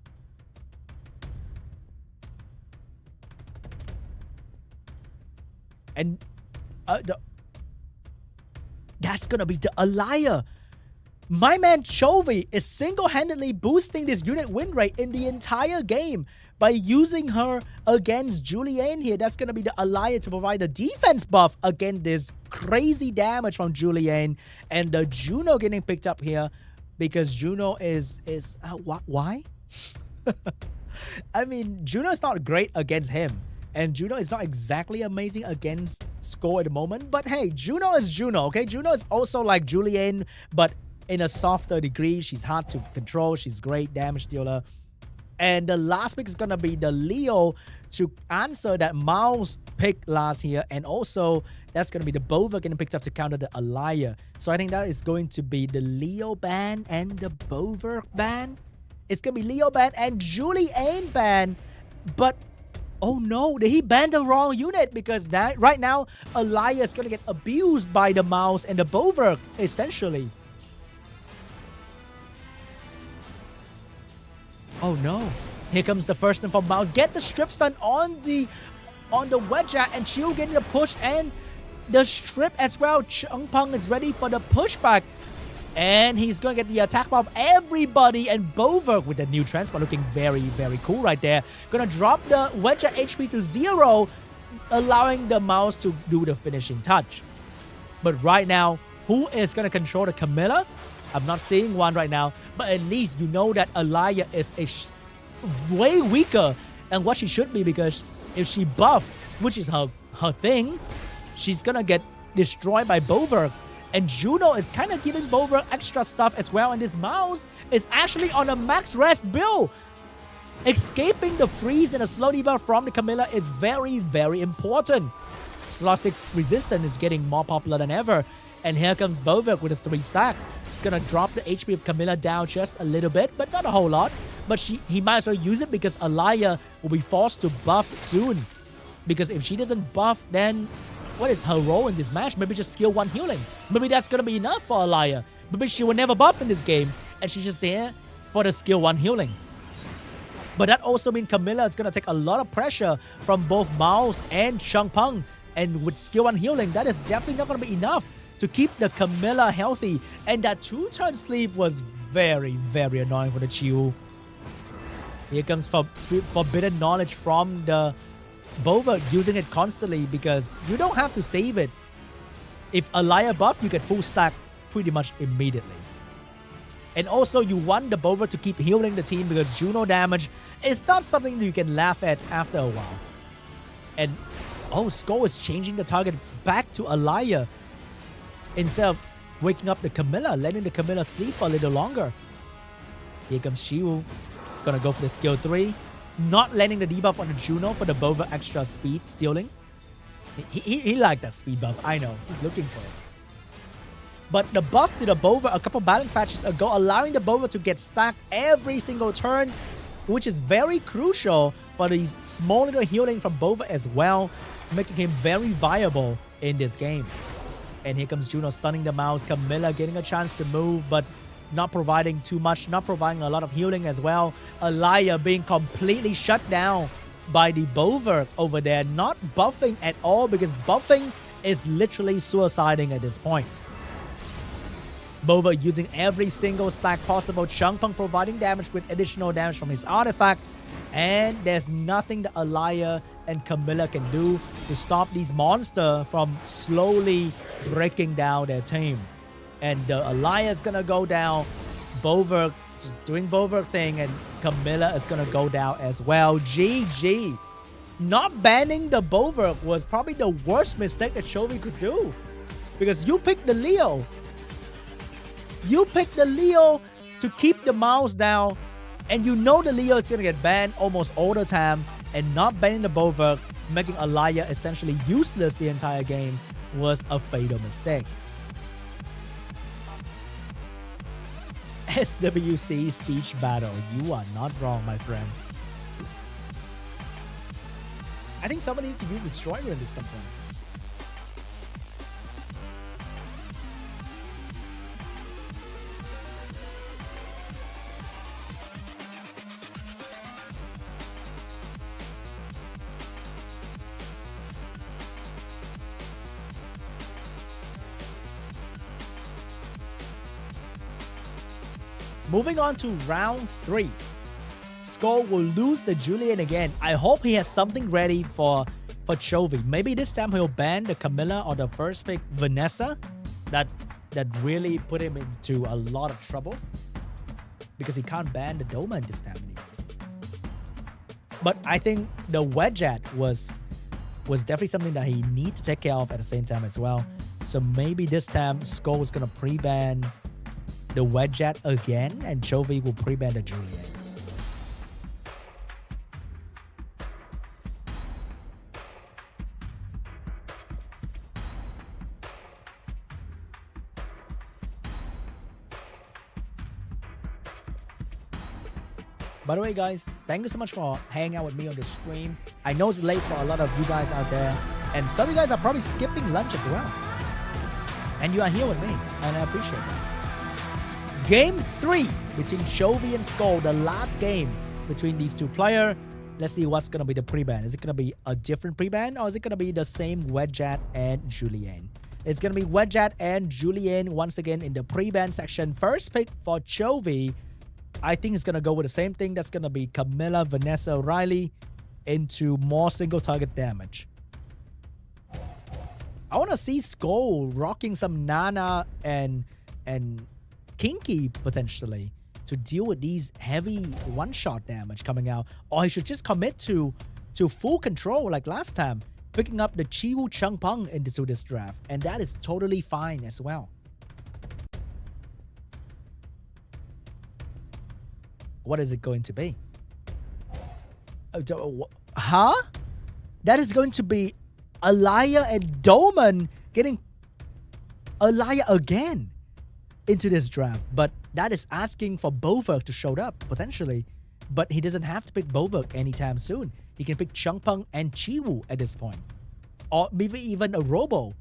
And that's going to be the Alaya. My man CHOVY is single-handedly boosting this unit win rate in the entire game by using her against Julian here. That's going to be the Alaya to provide the defense buff against this crazy damage from Julian. And the Juno getting picked up here because Juno is why? I mean, Juno is not great against him. And Juno is not exactly amazing against Skull at the moment. But hey, Juno is Juno, okay? Juno is also like Julian, but in a softer degree. She's hard to control. She's great damage dealer. And the last pick is going to be the Leo to answer that Mouse pick last here. And also, that's going to be the Bova getting picked up to counter the Alaya. So I think that is going to be the Leo ban and the Bova ban. It's going to be Leo ban and Julian ban. But oh no, did he ban the wrong unit? Because that right now, Alaya is going to get abused by the Mouse and the Bova, essentially. Oh no. Here comes the first one from Mouse. Get the strip stun on the Wedgeat, and Chiu getting the push and the strip as well. Changpeng is ready for the pushback. And he's going to get the attack of everybody. And Bova with the new transport looking very, very cool right there. Going to drop the Wedgeat HP to 0, allowing the Mouse to do the finishing touch. But right now, who is going to control the Camilla? I'm not seeing one right now, but at least you know that Alaya is way weaker than what she should be, because if she buff, which is her thing, she's gonna get destroyed by Bover. And Juno is kind of giving Bover extra stuff as well, and this mouse is actually on a max rest build. Escaping the freeze and a slow debuff from the Camilla is very, very important. Slot 6 resistance is getting more popular than ever. And here comes Bover with a 3 stack. It's gonna drop the HP of Camilla down just a little bit, but not a whole lot. But he might as well use it because Alaya will be forced to buff soon. Because if she doesn't buff, then what is her role in this match? Maybe just skill 1 healing. Maybe that's gonna be enough for Alaya. Maybe she will never buff in this game, and she's just here for the skill 1 healing. But that also means Camilla is gonna take a lot of pressure from both Mouse and Changpeng. And with skill 1 healing, that is definitely not gonna be enough to keep the Camilla healthy. And that 2-turn sleep was very, very annoying for the Chiu. Here comes forbidden knowledge from the Bover, using it constantly because you don't have to save it. If Alaya buff, you get full stack pretty much immediately. And also you want the Bover to keep healing the team because Juno damage is not something you can laugh at after a while. And Skull is changing the target back to Alaya instead of waking up the Camilla, letting the Camilla sleep for a little longer. Here comes Shiwu, gonna go for the skill 3. Not landing the debuff on the Juno for the Bover extra speed stealing. He liked that speed buff, I know. He's looking for it. But the buff to the Bover a couple balance patches ago, allowing the Bover to get stacked every single turn, which is very crucial for these small little healing from Bover as well, making him very viable in this game. And here comes Juno stunning the mouse. Camilla getting a chance to move, but not providing too much, not providing a lot of healing as well. Alaya being completely shut down by the Bover over there, not buffing at all because buffing is literally suiciding at this point. Bover using every single stack possible. Changpeng providing damage with additional damage from his artifact. And there's nothing that Alaya and Camilla can do to stop these monsters from slowly breaking down their team. And the Alaya is gonna go down. Bover just doing Bover thing, and Camilla is gonna go down as well. GG. Not banning the Bover was probably the worst mistake that Chovy could do. Because you picked the Leo. You picked the Leo to keep the mouse down, and you know the Leo is gonna get banned almost all the time, and not banning the Bover, making Alaya essentially useless the entire game, was a fatal mistake. SWC Siege Battle. You are not wrong, my friend. I think somebody needs to use Destroyer in this something. Moving on to round 3. Skull will lose the Julian again. I hope he has something ready for Chovy. Maybe this time he'll ban the Camilla or the first pick Vanessa. That really put him into a lot of trouble. Because he can't ban the Doma this time anymore. But I think the Wedget was definitely something that he needs to take care of at the same time as well. So maybe this time Skull is going to pre-ban the Wedget again, and Chovy will pre-ban the Julian. By the way, guys, thank you so much for hanging out with me on the stream. I know it's late for a lot of you guys out there, and some of you guys are probably skipping lunch as well. And you are here with me, and I appreciate that. Game 3 between Chovy and Skull, the last game between these two players. Let's see what's going to be the pre-ban. Is it going to be a different pre-ban, or is it going to be the same Wedget and Julian? It's going to be Wedget and Julian once again in the pre-ban section. First pick for Chovy, I think it's going to go with the same thing. That's going to be Camilla, Vanessa, Riley into more single target damage. I want to see Skull rocking some Nana and kinky potentially to deal with these heavy one-shot damage coming out, or he should just commit to full control like last time, picking up the Chiwu Changpeng into this draft, and that is totally fine as well. What is it going to be? Huh? That is going to be Alaya and Doman getting Alaya again into this draft, but that is asking for Bovek to show up potentially, but he doesn't have to pick Bovek anytime soon. He can pick Changpeng and Chiwu at this point, or maybe even a Robo.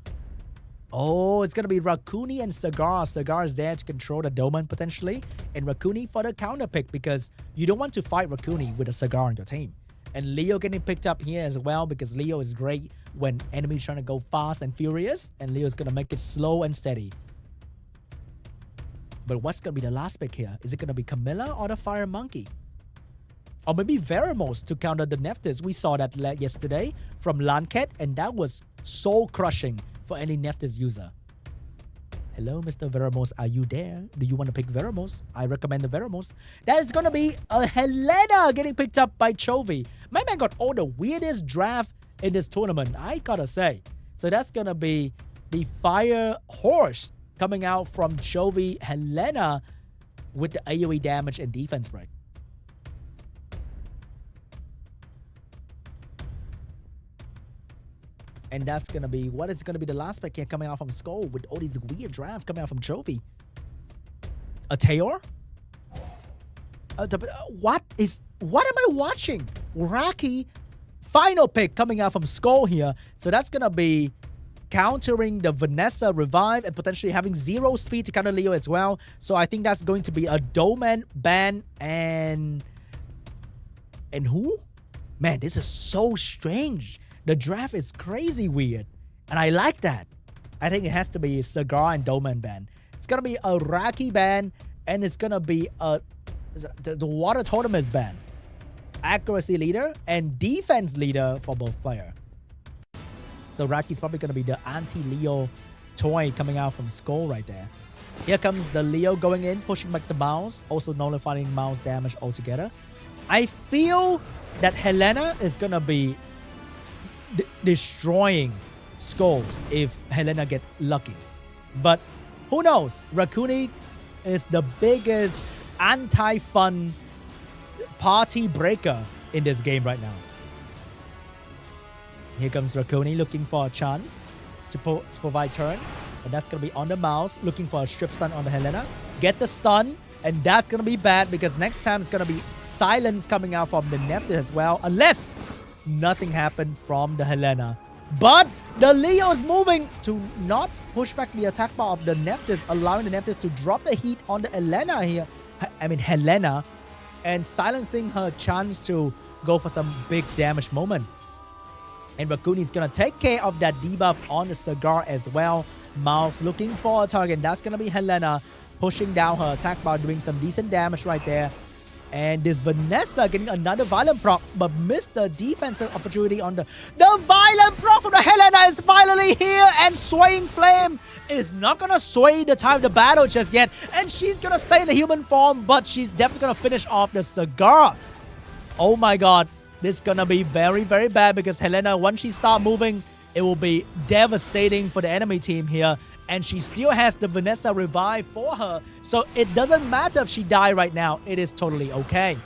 Oh, it's gonna be Rakuni and Sagar. Sagar is there to control the Doman potentially, and Rakuni for the counter pick because you don't want to fight Rakuni with a Sagar on your team. And Leo getting picked up here as well because Leo is great when enemies trying to go fast and furious, and Leo's gonna make it slow and steady. But what's gonna be the last pick here? Is it gonna be Camilla or the Fire Monkey? Or maybe Veramos to counter the Nephthys. We saw that yesterday from LANCHET, and that was soul crushing for any Nephthys user. Hello, Mr. Veramos, are you there? Do you want to pick Veramos? I recommend the Veramos. That is gonna be a Helena getting picked up by Chovy. My man got all the weirdest draft in this tournament, I gotta say. So that's gonna be the Fire Horse coming out from Chovy Helena with the AoE damage and defense break. And that's going to be, what is going to be the last pick here coming out from Skull with all these weird drafts coming out from Chovy? A Tayor? What am I watching? Raki final pick coming out from Skull here. So that's going to be countering the Vanessa revive and potentially having 0 speed to counter Leo as well. So I think that's going to be a Doman, Ban, and who? Man, this is so strange. The draft is crazy weird, and I like that. I think it has to be Sagar and Doman ban. It's gonna be a Raki ban, and it's gonna be the Water Totemis ban. Accuracy leader and defense leader for both players. So Raki's probably gonna be the anti-Leo toy coming out from Skull right there. Here comes the Leo going in, pushing back the mouse, also nullifying mouse damage altogether. I feel that Helena is gonna be destroying Skulls if Helena get lucky, but who knows? Rakuni is the biggest anti-fun party breaker in this game right now. Here comes Rakuni looking for a chance to provide turn, and that's gonna be on the mouse, looking for a strip stun on the Helena, get the stun, and that's gonna be bad because next time it's gonna be silence coming out from the Nephthys as well, unless nothing happened from the Helena. But the Leo is moving to not push back the attack bar of the Nephthys, allowing the Nephthys to drop the heat on the Helena here. Helena, and silencing her chance to go for some big damage moment. And Rakuni is gonna take care of that debuff on the Sagar as well. Mouse looking for a target. That's gonna be Helena pushing down her attack bar, doing some decent damage right there. And this Vanessa getting another violent proc, but missed the defense opportunity on the violent proc from the Helena is finally here, and Swaying Flame is not gonna sway the time of the battle just yet, and she's gonna stay in the human form, but she's definitely gonna finish off the Sagar. Oh my god, this is gonna be very, very bad because Helena, once she starts moving, it will be devastating for the enemy team here. And she still has the Vanessa revive for her. So it doesn't matter if she dies right now. It is totally okay.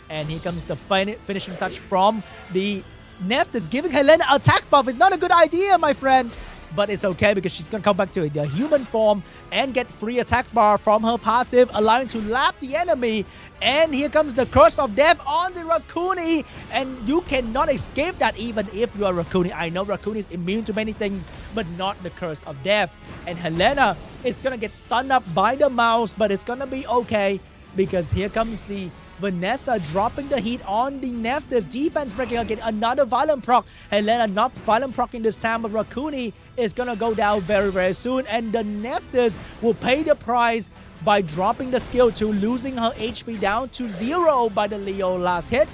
And here comes the finishing touch from the Nephthys. Giving Helena attack buff is not a good idea, my friend. But it's okay because she's going to come back to the human form and get free attack bar from her passive, allowing to lap the enemy. And here comes the Curse of Death on the Rakuni. And you cannot escape that even if you are Rakuni. I know Rakuni is immune to many things, but not the Curse of Death. And Helena is going to get stunned up by the mouse, but it's going to be okay because here comes the Vanessa dropping the heat on the Nephthys. Defense breaking again, another violent proc. Helena not violent procking this time, but Rakuni is going to go down very, very soon. And the Nephthys will pay the price by dropping the skill to losing her HP down to 0 by the Leo last hit.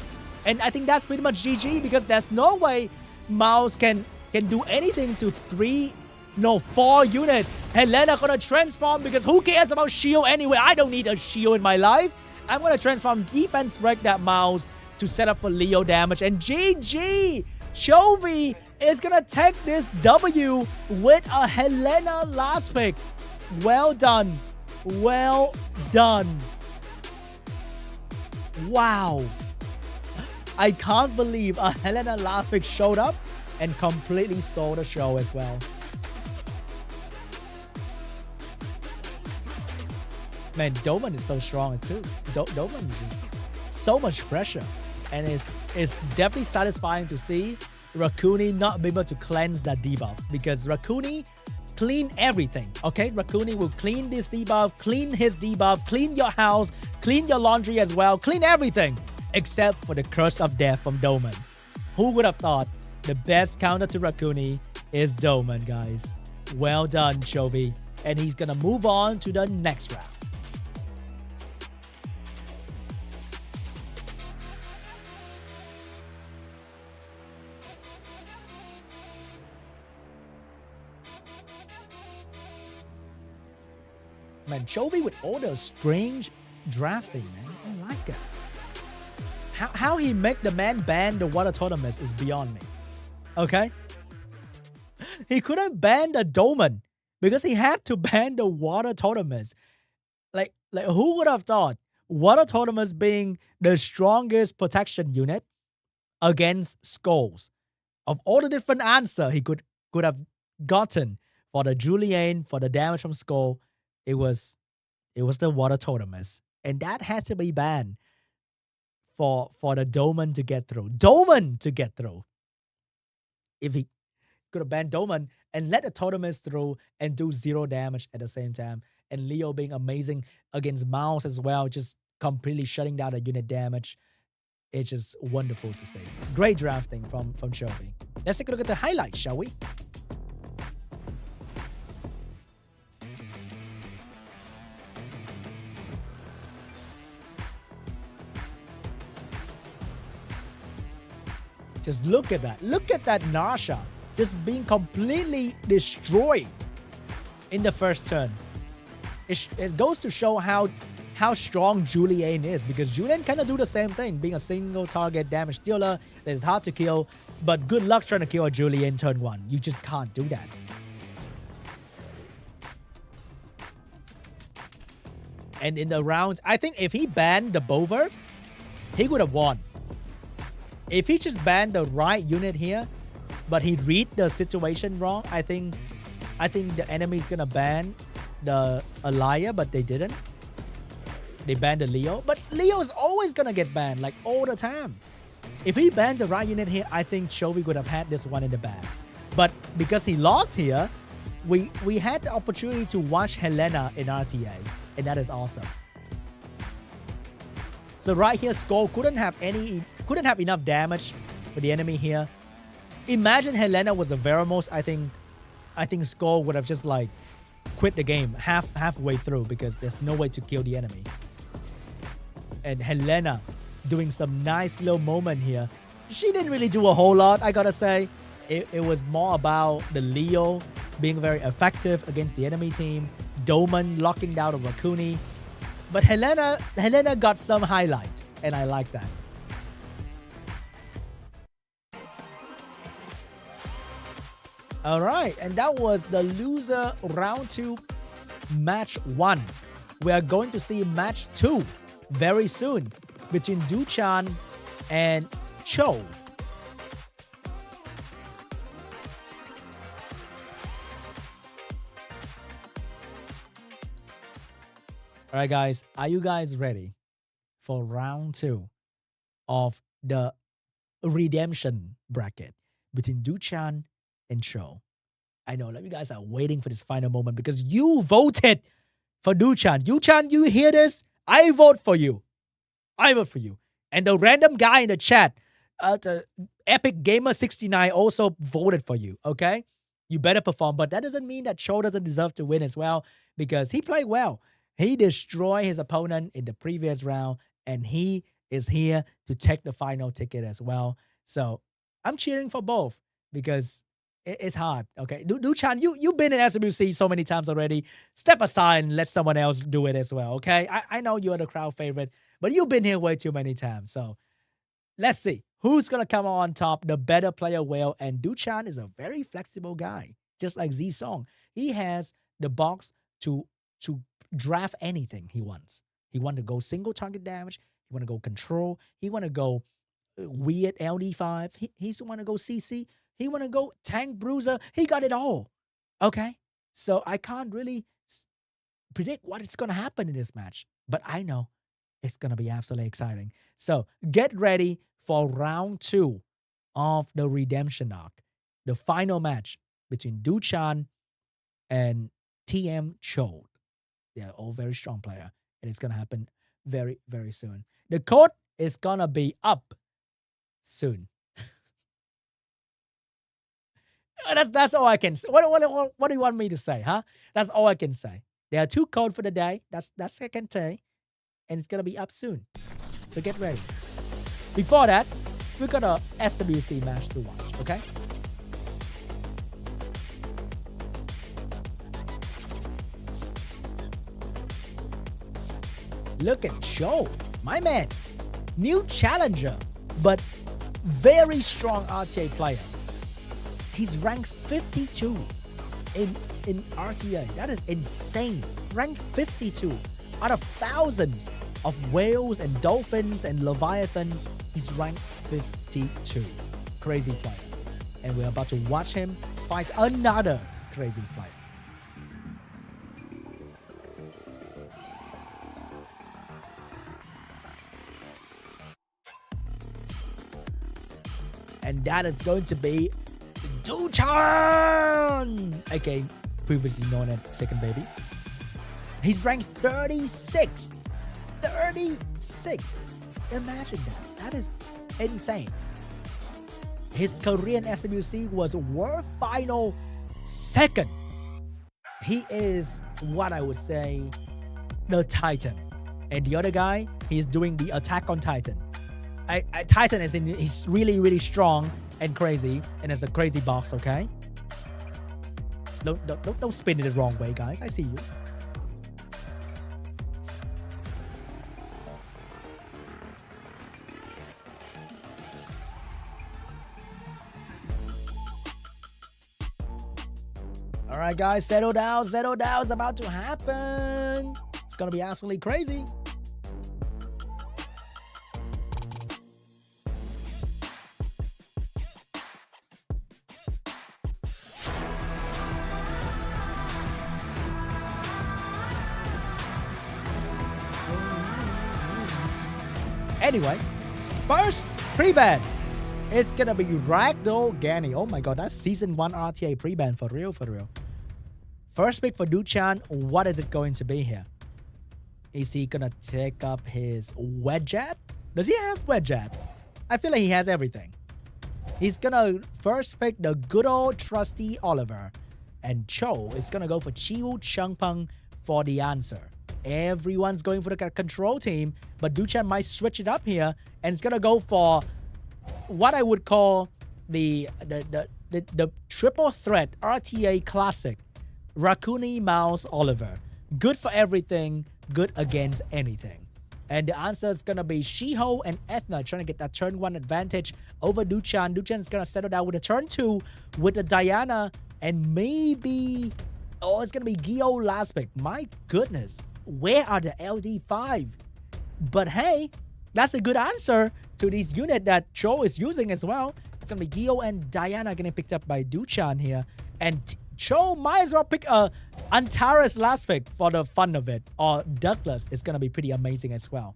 And I think that's pretty much GG because there's no way Mouse can do anything to 3 No, 4 units. Helena gonna transform because who cares about shield anyway? I don't need a shield in my life. I'm gonna transform defense break that mouse to set up for Leo damage. And GG! Chovy is gonna take this W with a Helena last pick. Well done. Well done. Wow. I can't believe a Helena last pick showed up and completely stole the show as well. Man, Doman is so strong too. Doman is just so much pressure. And it's definitely satisfying to see Rakuni not be able to cleanse that debuff. Because Rakuni clean everything, okay? Rakuni will clean this debuff, clean his debuff, clean your house, clean your laundry as well, clean everything. Except for the Curse of Death from Doman. Who would have thought the best counter to Rakuni is Doman, guys? Well done, Chovy. And he's gonna move on to the next round. Man, Chovy with all the strange drafting, man. I like that. How he make the man ban the water totems is beyond me. Okay? He couldn't ban the Doman because he had to ban the water totems. Like who would have thought water totems being the strongest protection unit against skulls? Of all the different answers he could have gotten for the Julian, for the damage from skull, it was the water totems. And that had to be banned for the Doman to get through. Doman to get through. If he could have banned Doman and let the totems through and do 0 damage at the same time. And Leo being amazing against Mouse as well, just completely shutting down the unit damage. It's just wonderful to see. Great drafting from Chovy. Let's take a look at the highlights, shall we? Just look at that. Look at that Nasha just being completely destroyed in the first turn. It goes to show how strong Julian is, because Julian kind of do the same thing, being a single target damage dealer that is hard to kill, but good luck trying to kill a Julian turn 1. You just can't do that. And in the rounds, I think if he banned the Bover, he would have won. If he just banned the right unit here, but he read the situation wrong, I think the enemy's gonna ban the Alaya, but they didn't. They banned the Leo, but Leo's always gonna get banned, like all the time. If he banned the right unit here, I think Chovy would have had this one in the bag. But because he lost here, we had the opportunity to watch Helena in RTA, and that is awesome. So right here, Skull couldn't have enough damage for the enemy here. Imagine Helena was a Veramos. I think Skull would have just like quit the game halfway through, because there's no way to kill the enemy. And Helena doing some nice little moment here. She didn't really do a whole lot, I gotta say. It was more about the Leo being very effective against the enemy team. Doman locking down the Rakuni. But Helena got some highlights, and I like that. All right, and that was the loser round 2, match 1. We are going to see match 2 very soon between DUCHAN and Cho. All right, guys, are you guys ready for round 2 of the redemption bracket between DUCHAN and Cho? I know, you guys are waiting for this final moment because you voted for DUCHAN. DUCHAN, you hear this? I vote for you. I vote for you. And the random guy in the chat, the Epic Gamer 69, also voted for you, okay? You better perform. But that doesn't mean that Cho doesn't deserve to win as well, because he played well. He destroyed his opponent in the previous round, and he is here to take the final ticket as well. So I'm cheering for both, because It's hard. Okay, DUCHAN, you've been in SWC so many times already. Step aside and let someone else do it as well. Okay, I know you're the crowd favorite, but you've been here way too many times. So let's see who's gonna come on top. The better player will. And DUCHAN is a very flexible guy, just like Z Song. He has the box to draft anything he wants. He want to go single target damage. He want to go control. He want to go weird LD5. He's want to go CC. He want to go tank bruiser. He got it all. Okay? So I can't really predict what is going to happen in this match. But I know it's going to be absolutely exciting. So get ready for round 2 of the Redemption arc. The final match between DUCHAN and TMCHEOL. They're all very strong player. And it's going to happen very, very soon. The code is going to be up soon. That's all I can say. What do you want me to say, huh? That's all I can say. There are 2 codes for the day. That's I can say. And it's going to be up soon. So get ready. Before that, we got a SWC match to watch, okay? Look at Cho, my man. New challenger, but very strong RTA player. He's ranked 52 in RTA. That is insane. Ranked 52 out of thousands of whales and dolphins and leviathans. He's ranked 52. Crazy player. And we're about to watch him fight another crazy player. And that is going to be DUCHAN, aka previously known as Second Baby. He's ranked 36. 36. Imagine that. That is insane. His career in SWC was World Final 2nd. He is what I would say the Titan. And the other guy, he's doing the Attack on Titan. Titan is he's really, really strong and crazy, and it's a crazy box, okay? Don't spin it the wrong way, guys. I see you. All right, guys, settle down. Settle down. It's about to happen. It's gonna be absolutely crazy. Anyway, first pre-ban. It's gonna be Ragdoll Ganny. Oh my god, that's season 1 RTA pre-ban for real, for real. First pick for DUCHAN. What is it going to be here? Is he gonna take up his Wedget? Does he have Wedget? I feel like he has everything. He's gonna first pick the good old trusty Oliver. And Cho is gonna go for Chiu Changpeng for the answer. Everyone's going for the control team, but DUCHAN might switch it up here, and it's gonna go for what I would call the triple threat RTA classic, Raccoony, Mouse, Oliver. Good for everything, good against anything. And the answer is gonna be Shiho and Ethna trying to get that turn 1 advantage over DUCHAN. DUCHAN's gonna settle down with a turn 2 with the Diana, and maybe it's gonna be Gio last pick. My goodness. Where are the LD5? But hey, that's a good answer to this unit that Cho is using as well. It's going to be Gio and Diana getting picked up by DUCHAN here. And Cho might as well pick Antares last pick for the fun of it. Or Douglas is going to be pretty amazing as well.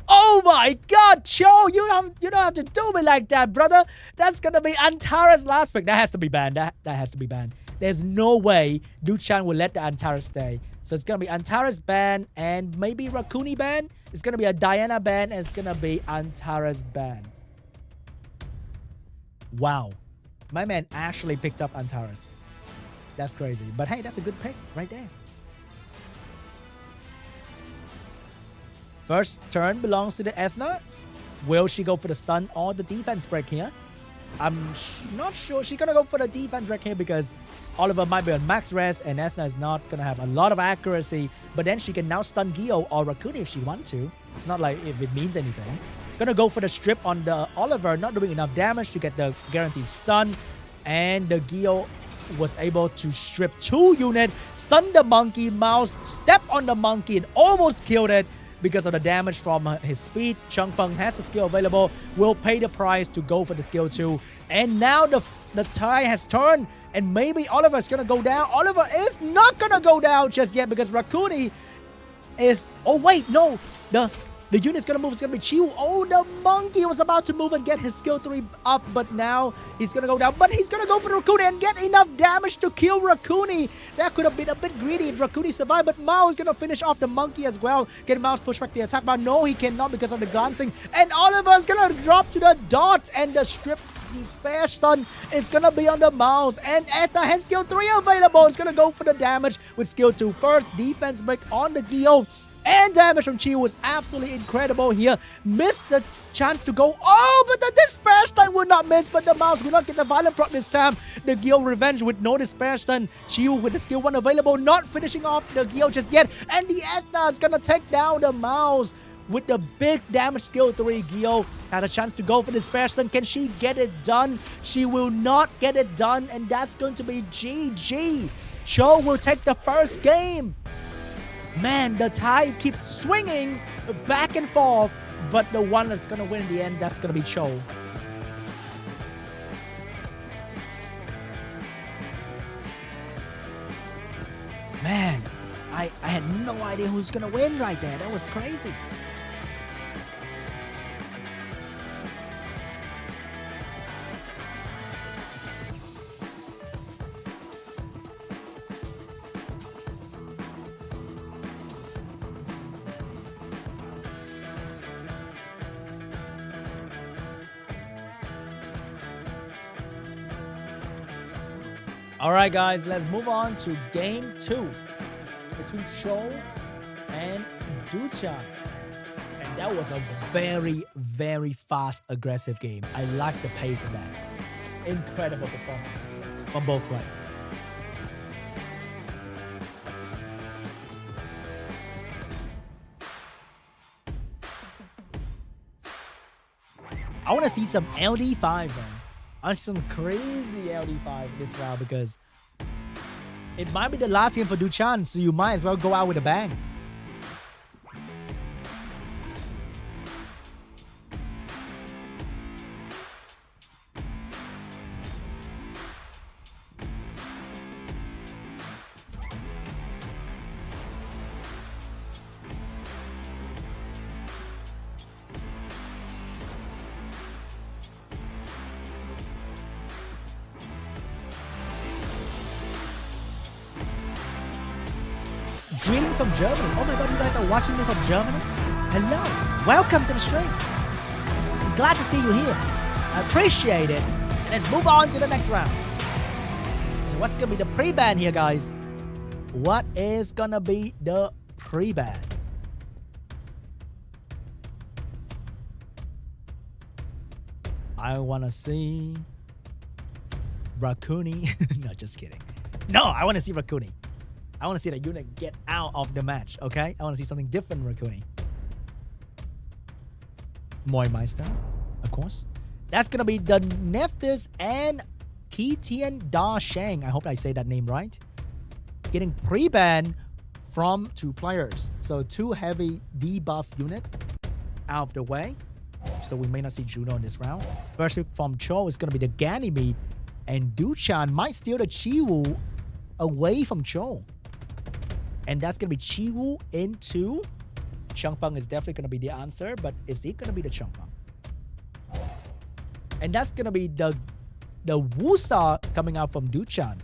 Oh my god, Cho, you don't have to do me like that, brother. That's going to be Antares last pick. That has to be banned. That has to be banned. There's no way DUCHAN will let the Antares stay. So it's going to be Antares ban and maybe Raccoony ban. It's going to be a Diana ban and it's going to be Antares ban. Wow. My man actually picked up Antares. That's crazy. But hey, that's a good pick right there. First turn belongs to the Ethna. Will she go for the stun or the defense break here? not sure. She's gonna go for the defense right here because Oliver might be on max rest and Ethna is not gonna have a lot of accuracy. But then she can now stun Gio or Rakuni if she wants to. Not like if it means anything. Gonna go for the strip on the Oliver, not doing enough damage to get the guaranteed stun. And the Gio was able to strip 2 units, stun the monkey, Mouse step on the monkey and almost killed it. Because of the damage from his speed, Changpeng has the skill available, will pay the price to go for the skill 2. And now the tide has turned, and maybe Oliver is going to go down. Oliver is not going to go down just yet because Rakuni is... Oh, wait, no. The unit's going to move. It's going to be Chiu. Oh, the monkey was about to move and get his skill 3 up, but now he's going to go down. But he's going to go for Rakuni and get enough damage to kill Rakuni. That could have been a bit greedy if Rakuni survived, but Mao is going to finish off the monkey as well. Get Mao's push back the attack, but no, he cannot because of the glancing. And Oliver is going to drop to the dot, and the strip spare stun is going to be on the mouse. And Etta has skill 3 available. It's going to go for the damage with skill 2 first. Defense break on the Gio. And damage from Chi was absolutely incredible here. Missed the chance to go. Oh, but the Despair Stun would not miss. But the mouse will not get the Violent Proc this time. The Gio Revenge with no Despair Stun. Chi with the skill 1 available. Not finishing off the Gio just yet. And the Etna is going to take down the mouse with the big damage skill 3. Gio has a chance to go for the Despair Stun. Can she get it done? She will not get it done. And that's going to be GG. Cho will take the first game. Man, the tide keeps swinging back and forth, but the one that's going to win in the end, that's going to be Cho. Man, I had no idea who's going to win right there. That was crazy. Alright guys, let's move on to game 2 between Cho and DUCHAN. And that was a very, very fast, aggressive game. I like the pace of that. Incredible performance from both players. I want to see some LD5 man. On some crazy LD5 this round because it might be the last game for DUCHAN, so you might as well go out with a bang. Greetings from Germany. Oh my god, you guys are watching me from Germany? Hello. Welcome to the stream. I'm glad to see you here. I appreciate it. And let's move on to the next round. And what's going to be the pre-ban here, guys? What is going to be the pre-ban? I want to see Rakuni. No, just kidding. No, I want to see Rakuni. I want to see that unit get out of the match, okay? I want to see something different, Rakuni. Moi Meister, of course. That's going to be the Nephthys and Kitian Da Shang. I hope I say that name right. Getting pre-banned from 2 players. So 2 heavy debuff unit out of the way. So we may not see Juno in this round. First from Cho is going to be the Ganymede. And DUCHAN might steal the Chiwu away from Cho. And that's going to be Chiwu into Changpeng is definitely going to be the answer. But is it going to be the Changpeng? And that's going to be the Wusa coming out from DUCHAN.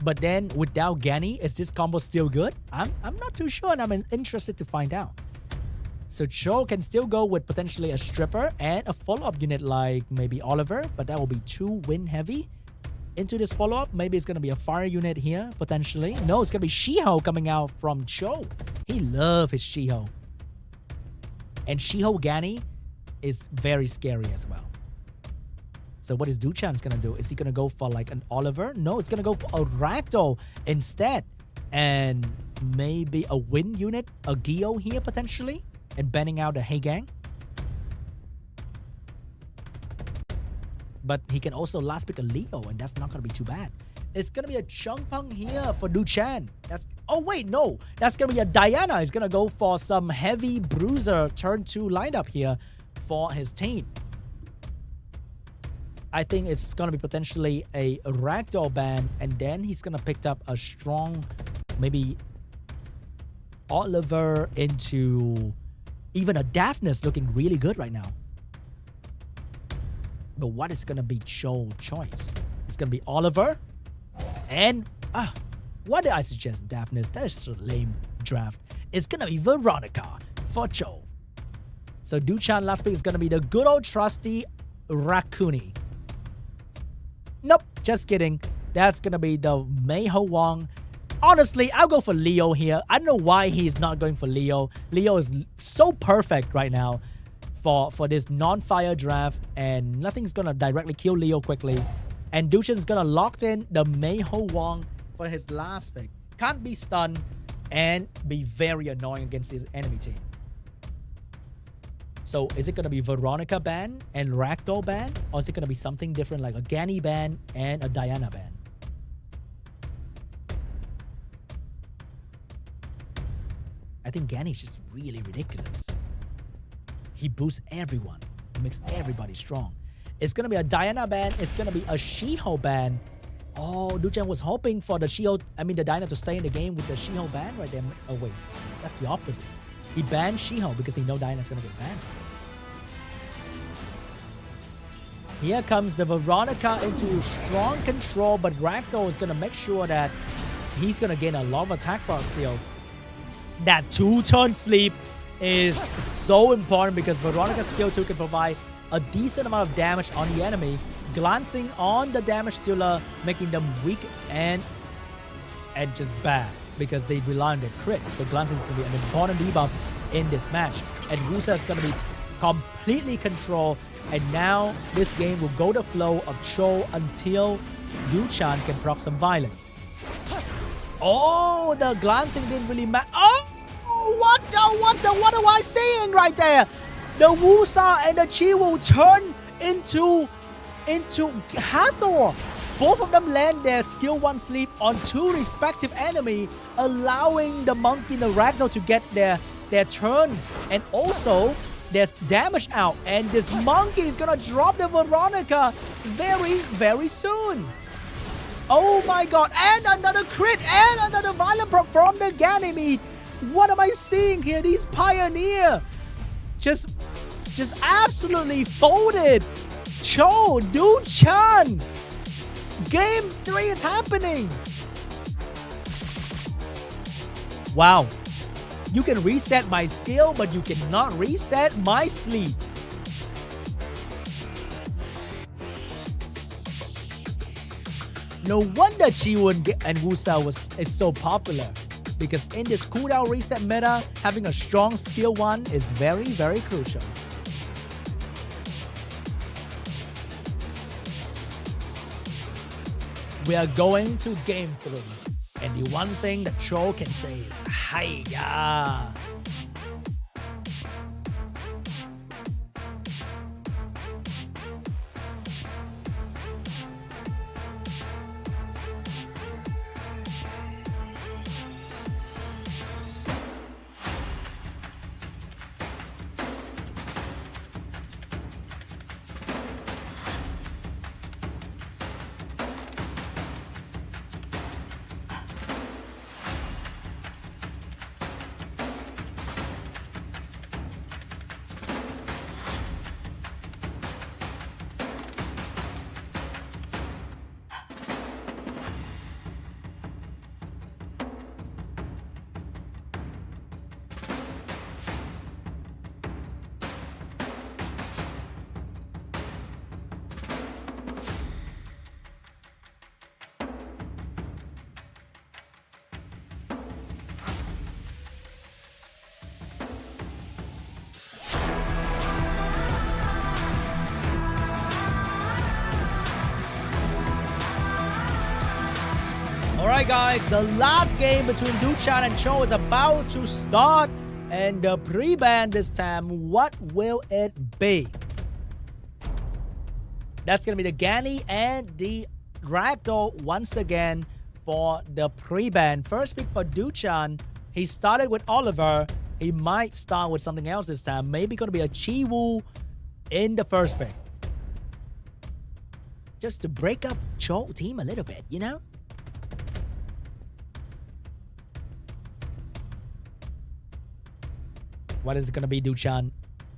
But then without Gani, is this combo still good? I'm not too sure and I'm interested to find out. So Cho can still go with potentially a stripper and a follow-up unit like maybe Oliver. But that will be 2 win heavy. Into this follow-up, maybe it's going to be a fire unit here, potentially. No, it's going to be Shiho coming out from Cho. He loves his Shiho. And Shiho Gani is very scary as well. So what is DUCHAN's gonna do? Is he gonna go for like an Oliver? No, it's gonna go for a Ragdoll instead. And maybe a Win unit, a Geo here potentially, and banning out the Heigang. But he can also last pick a Leo, and that's not gonna be too bad. It's gonna be a Changpeng here for DUCHAN. Oh wait, no, that's gonna be a Diana. He's gonna go for some heavy bruiser turn 2 lineup here for his team. I think it's gonna be potentially a Ragdoll ban, and then he's gonna pick up a strong, maybe Oliver into even a Daphnis looking really good right now. But what is gonna be Cho's choice? It's gonna be Oliver, and what did I suggest? Daphnis? That is a lame draft. It's gonna be Veronica for Cho. So DUCHAN last pick is gonna be the good old trusty Rakuni. Nope, just kidding. That's gonna be the Meiho Wong. Honestly, I'll go for Leo here. I don't know why he's not going for Leo. Leo is so perfect right now for this non-fire draft, and nothing's gonna directly kill Leo quickly. And DUCHAN's gonna lock in the Meiho Wong for his last pick. Can't be stunned and be very annoying against his enemy team. So is it going to be Veronica ban and Ragdoll ban? Or is it going to be something different like a Ganny ban and a Diana ban? I think Ganny's just really ridiculous. He boosts everyone. He makes everybody strong. It's going to be a Diana ban. It's going to be a Shiho ban. Oh, DUCHAN was hoping for the the Diana to stay in the game with the Shiho ban right there. Oh wait, that's the opposite. He banned Shiho because he knows Diana's gonna get banned. Here comes the Veronica into strong control, but Ragdoll is gonna make sure that he's gonna gain a lot of attack bar still. That 2-turn sleep is so important because Veronica's skill 2 can provide a decent amount of damage on the enemy, glancing on the damage dealer, making them weak and just bad because they rely on their crit. So glancing is going to be an important debuff in this match. And Wusa is going to be completely controlled. And now this game will go the flow of Cho until DUCHAN can proc some violence. Oh, the glancing didn't really matter. Oh, what am I seeing right there? The Wusa and the Chi will turn into Hathor. Both of them land their skill 1 sleep on 2 respective enemy, allowing the monkey and the Ragdoll to get their turn. And also, there's damage out. And this monkey is gonna drop the Veronica very, very soon. Oh my god. And another crit and another violent proc from the Ganymede. What am I seeing here? These Pioneer just absolutely folded. Cho, DUCHAN. Game 3 is happening. Wow. You can reset my skill, but you cannot reset my sleep. No wonder Chiwon and Wusa is so popular. Because in this cooldown reset meta, having a strong skill 1 is very, very crucial. We are going to game 3. And the one thing that Cho can say is, Hiya! Alright guys, the last game between DUCHAN and CHO is about to start. And the pre-ban this time, what will it be? That's going to be the Gani and the Ragdoll once again for the pre-ban. First pick for DUCHAN. He started with Oliver. He might start with something else this time. Maybe going to be a Chiwoo in the first pick. Just to break up CHO team a little bit, you know? What is it going to be, DUCHAN?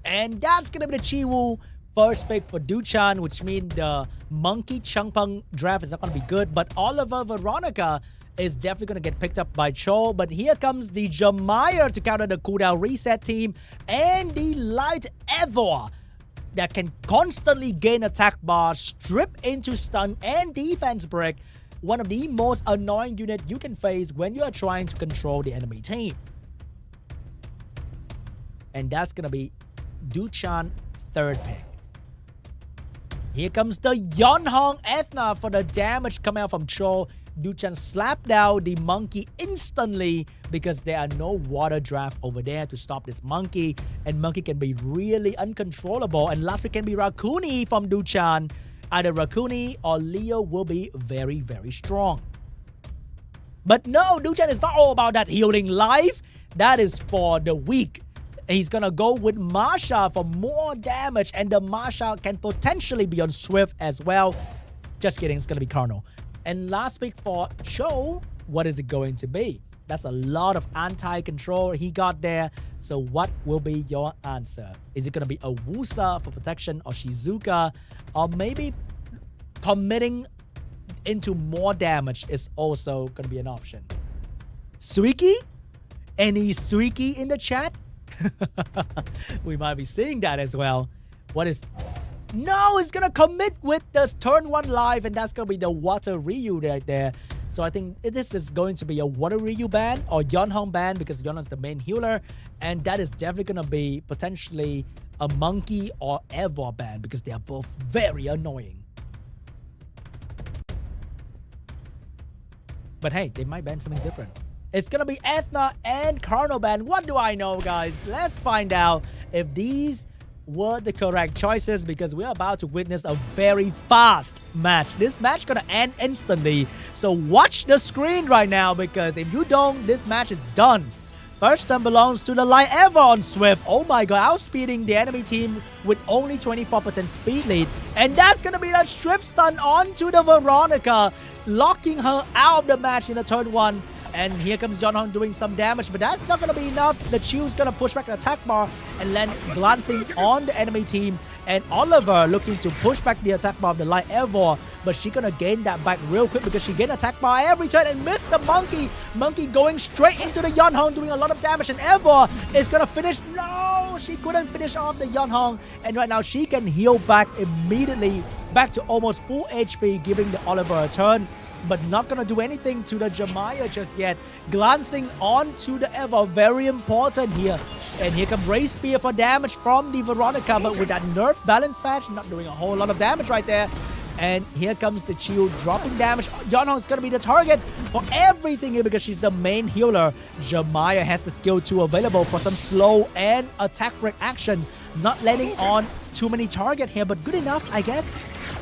And that's going to be the Chiwoo first pick for DUCHAN, which means the Monkey Changpeng draft is not going to be good. But Oliver Veronica is definitely going to get picked up by CHO. But here comes the Jemaya to counter the cooldown reset team. And the Light Ever that can constantly gain attack bar, strip into stun and defense break. One of the most annoying units you can face when you are trying to control the enemy team. And that's going to be DUCHAN third pick. Here comes the Yeonhong Ethna for the damage coming out from CHO. DUCHAN slapped down the monkey instantly because there are no water draft over there to stop this monkey. And monkey can be really uncontrollable. And last pick can be Rakuni from DUCHAN. Either Rakuni or Leo will be very, very strong. But no, DUCHAN is not all about that healing life. That is for the weak. He's going to go with Masha for more damage. And the Masha can potentially be on Swift as well. Just kidding. It's going to be Carnal. And last pick for CHO. What is it going to be? That's a lot of anti-control he got there. So what will be your answer? Is it going to be a Wusa for protection or Shizuka? Or maybe committing into more damage is also going to be an option. Suiki? Any Suiki in the chat? We might be seeing that as well. What is... No, it's going to commit with the turn 1 live, and that's going to be the Water Ryu right there. So I think this is going to be a Water Ryu ban or Yeonhong ban because Yeonhong's the main healer. And that is definitely going to be potentially a Monkey or Ever ban because they are both very annoying. But hey, they might ban something different. It's going to be Ethna and Carnal ban. What do I know, guys? Let's find out if these were the correct choices because we're about to witness a very fast match. This match is going to end instantly. So watch the screen right now because if you don't, this match is done. First turn belongs to the Light Ever on Swift. Oh my god, outspeeding the enemy team with only 24% speed lead. And that's going to be a strip stun onto the Veronica, locking her out of the match in the turn 1. And here comes Yeonhong doing some damage, but that's not going to be enough. The Chio's going to push back an attack bar and land glancing on the enemy team. And Oliver looking to push back the attack bar of the Light Ever, but she's going to gain that back real quick because she gained attack bar every turn and missed the Monkey. Monkey going straight into the Yeonhong, doing a lot of damage, and Ever is going to finish. No, she couldn't finish off the Yeonhong. And right now she can heal back immediately, back to almost full HP, giving the Oliver a turn. But not going to do anything to the Jemaya just yet. Glancing onto the Ever, very important here. And here comes Ray Spear for damage from the Veronica, but with that nerf balance patch, not doing a whole lot of damage right there. And here comes the Chio dropping damage. Yeonhong is going to be the target for everything here because she's the main healer. Jemaya has the skill 2 available for some slow and attack break action. Not letting on too many target here, but good enough, I guess.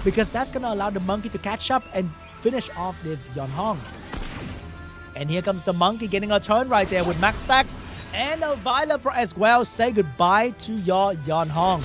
Because that's going to allow the Monkey to catch up and finish off this Yeonhong. And here comes the Monkey getting a turn right there with max stacks and a Violet Pro as well. Say goodbye to your Yeonhong.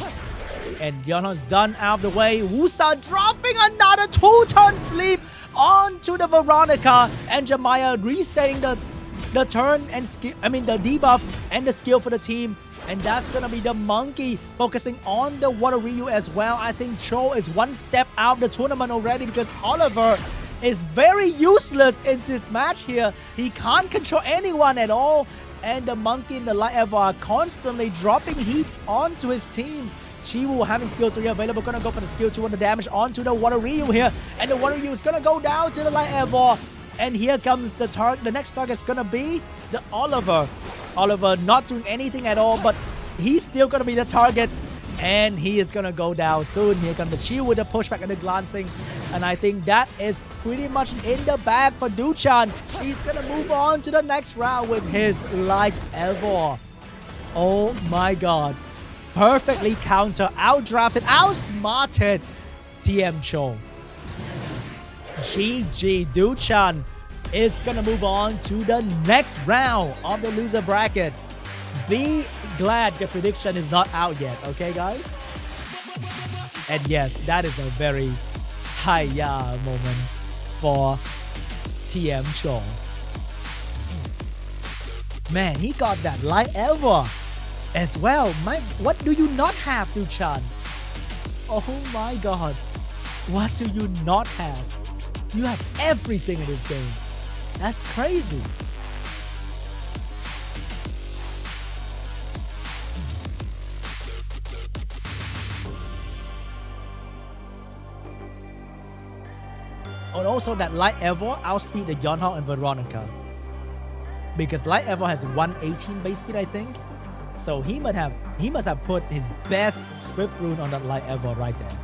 And Yeonhong's done out of the way. Wusa dropping another 2-turn sleep onto the Veronica. And Jemaya resetting the turn and skill, the debuff and the skill for the team. And that's going to be the Monkey focusing on the Water Ryu as well. I think CHO is one step out of the tournament already because Oliver is very useless in this match here. He can't control anyone at all. And the Monkey and the Light Ever are constantly dropping heat onto his team. Chiwoo having skill 3 available, gonna go for the skill 2 on the damage onto the Water Ryu here. And the Water Ryu is gonna go down to the Light Ever. And here comes the target. The next target is gonna be the Oliver. Oliver not doing anything at all, but he's still gonna be the target. And he is gonna go down soon. Here comes the Chill with the pushback and the glancing. And I think that is pretty much in the bag for DUCHAN. He's gonna move on to the next round with his Light Ever. Oh my god. Perfectly counter, outdrafted, outsmarted TMCHEOL. GG. DUCHAN is gonna move on to the next round of the loser bracket. Be glad the prediction is not out yet, okay guys? And yes, that is a very high moment for TMCHEOL. Man, he got that Light Ever as well. What do you not have, DUCHAN? Oh my god. What do you not have? You have everything in this game. That's crazy. And also that Light Ever outspeed the Yonhao and Veronica. Because Light Ever has 118 base speed, I think. So he must have put his best Swift rune on that Light Ever right there.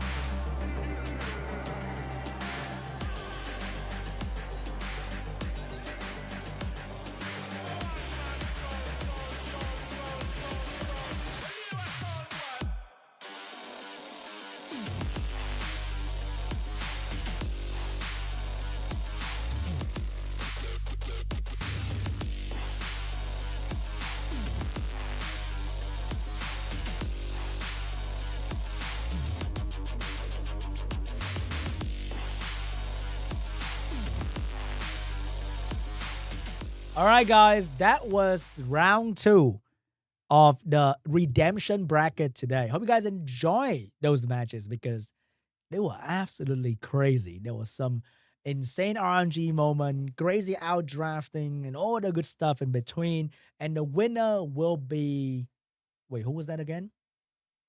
All right, guys, that was round 2 of the redemption bracket today. Hope you guys enjoy those matches because they were absolutely crazy. There was some insane RNG moment, crazy outdrafting, and all the good stuff in between. And the winner will be... Wait, who was that again?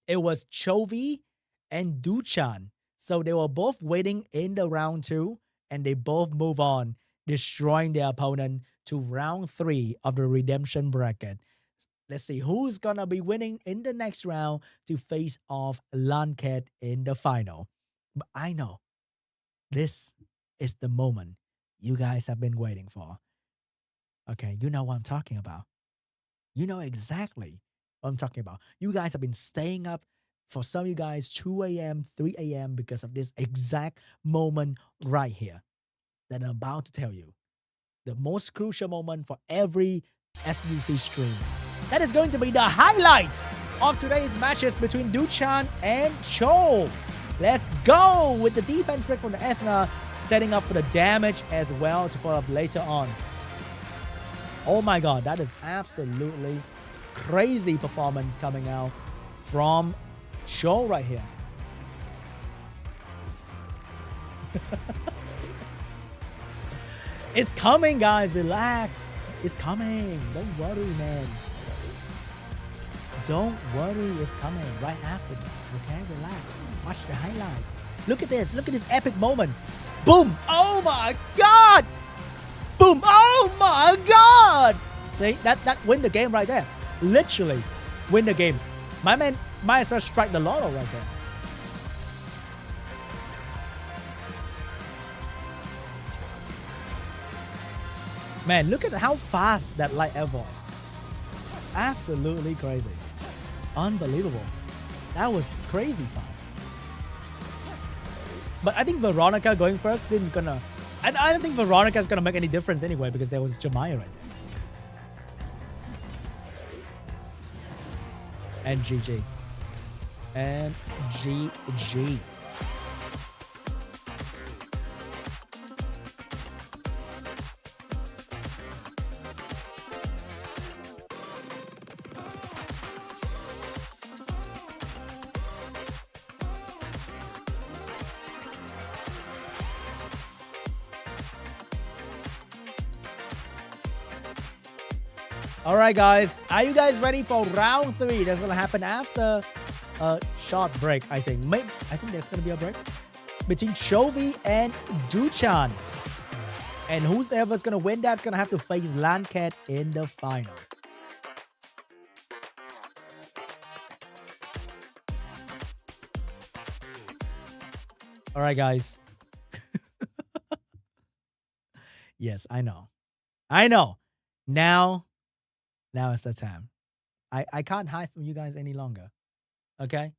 It was CHOVY and DUCHAN. So they were both waiting in the round 2, and they both move on, destroying their opponent to round 3 of the redemption bracket. Let's see who's gonna be winning in the next round to face off LANCHET in the final. But I know this is the moment you guys have been waiting for. Okay, you know what I'm talking about. You know exactly what I'm talking about. You guys have been staying up, for some of you guys, 2 a.m., 3 a.m. because of this exact moment right here that I'm about to tell you. The most crucial moment for every SWC stream. That is going to be the highlight of today's matches between DUCHAN and CHOVY. Let's go with the defense break from the Ethna, setting up for the damage as well to follow up later on. Oh my god, that is absolutely crazy performance coming out from CHOVY right here. It's coming, guys. Relax. It's coming. Don't worry, man. Don't worry. It's coming right after this. Okay? Relax. Watch the highlights. Look at this. Look at this epic moment. Boom. Oh my god. Boom. Oh my god. See? That win the game right there. Literally win the game. My man might as well strike the lotto right there. Man, look at how fast that Light Ever is. Absolutely crazy. Unbelievable. That was crazy fast. But I think Veronica going first didn't gonna... I don't think Veronica's gonna make any difference anyway because there was Jemaya right there. And GG. And GG. Alright guys, are you guys ready for round 3? That's gonna happen after a short break, I think. I think there's gonna be a break between CHOVY and DUCHAN. And whoever's gonna win that's gonna have to face LANCHET in the final. All right, guys. Yes, I know. Now is the time. I can't hide from you guys any longer. Okay?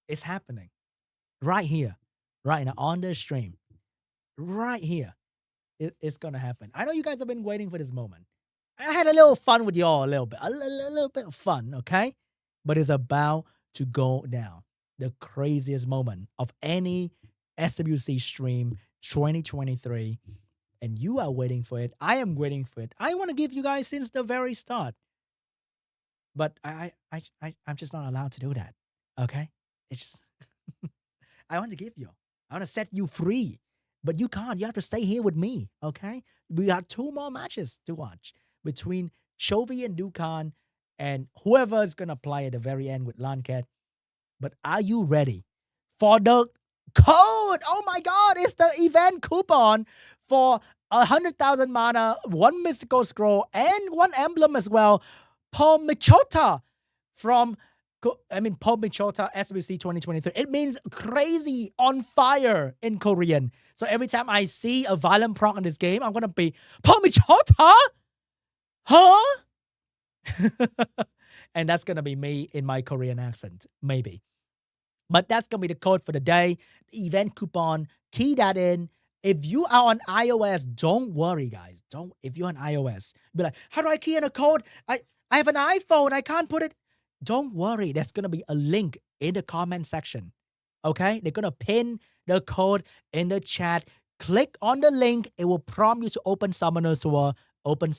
It's happening. Right here. Right now on the stream. Right here. It's gonna happen. I know you guys have been waiting for this moment. I had a little fun with y'all a little bit. A little bit of fun, okay? But it's about to go down. The craziest moment of any SWC stream 2023. And you are waiting for it. I am waiting for it. I want to give you guys since the very start. But I'm just not allowed to do that. Okay? It's just I want to give you. I want to set you free. But you can't. You have to stay here with me. Okay? We got 2 more matches to watch between CHOVY and DUCHAN and whoever is gonna play at the very end with LANCHET. But are you ready for the code? Oh my god, it's the event coupon for 100,000 mana, 1 mystical scroll, and 1 emblem as well. TMCHEOL from TMCHEOL SWC2023. It means crazy, on fire in Korean. So every time I see a violent proc in this game, I'm gonna be TMCHEOL? Huh? And that's gonna be me in my Korean accent, maybe. But that's gonna be the code for the day. The event coupon. Key that in. If you are on iOS, don't worry, guys. If you're on iOS, be like, how do I key in a code? I have an iPhone. I can't put it. Don't worry. There's gonna be a link in the comment section. Okay? They're gonna pin the code in the chat. Click on the link. It will prompt you to open Summoner's War. Open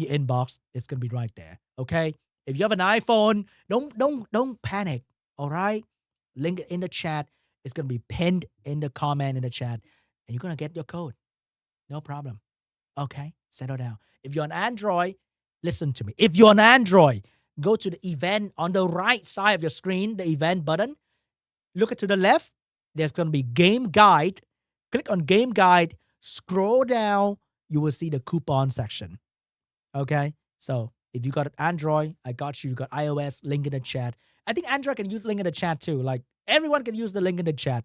your inbox. It's gonna be right there. Okay? If you have an iPhone, don't panic. All right? Link it in the chat. It's gonna be pinned in the comment in the chat, and you're gonna get your code. No problem. Okay? Settle down. If you're on Android, listen to me. If you're on Android, go to the event on the right side of your screen, the event button. Look to the left. There's gonna be game guide. Click on game guide. Scroll down. You will see the coupon section. Okay? So if you got Android, I got you. You got iOS, link in the chat. I think Android can use link in the chat too. Like everyone can use the link in the chat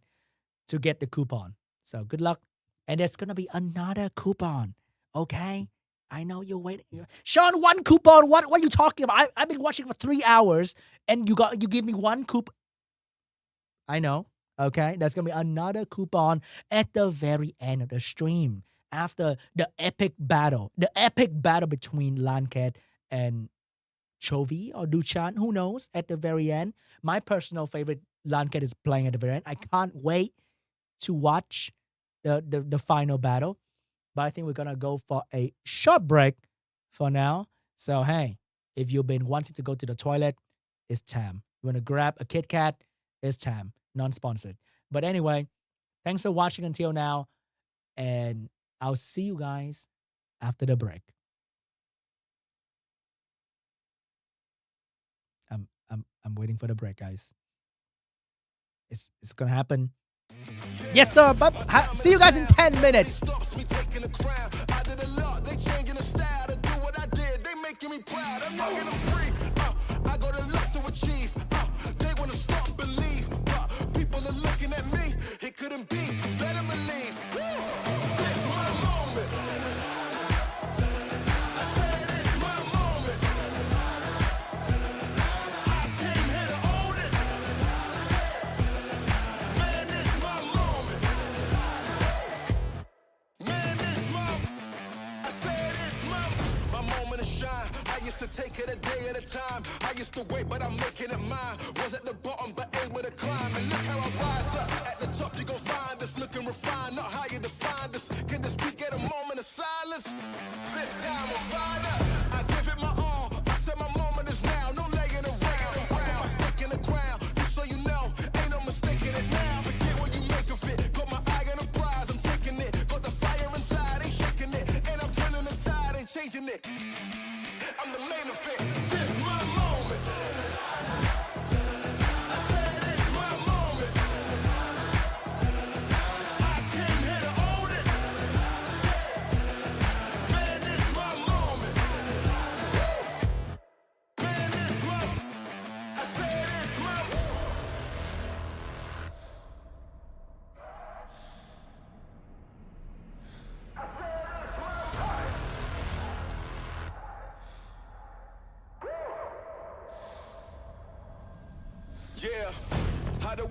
to get the coupon. So good luck. And there's gonna be another coupon. Okay? I know you're waiting. Sean, 1 coupon. What are you talking about? I've been watching for 3 hours and you give me 1 coupon. I know. Okay? There's gonna be another coupon at the very end of the stream. After the epic battle. The epic battle between LANCHET and CHOVY or DUCHAN, who knows, at the very end. My personal favorite, LANCHET is playing at the very end. I can't wait to watch the final battle. But I think we're gonna go for a short break for now. So hey, if you've been wanting to go to the toilet, it's time. You wanna grab a Kit Kat, it's time. Non-sponsored. But anyway, thanks for watching until now. And I'll see you guys after the break. I'm waiting for the break, guys. It's gonna happen. Yes, sir. But see you guys in 10 minutes. To take it a day at a time. I used to wait, but I'm making it mine. Was at the bottom, but able to climb. And look how I rise up. At the top, you gon' find us looking refined, not how you define us. Can this beat get a moment of silence? This time I'm fired up. I give it my all. I said my moment is now. No laying around. I put my stick in the ground. Just so you know, ain't no mistaking it now. Forget what you make of it. Got my eye on the prize. I'm taking it. Got the fire inside, ain't shaking it. And I'm turning the tide, ain't changing it. I'm the main event. This my moment. I said it's my moment. I came here to own it.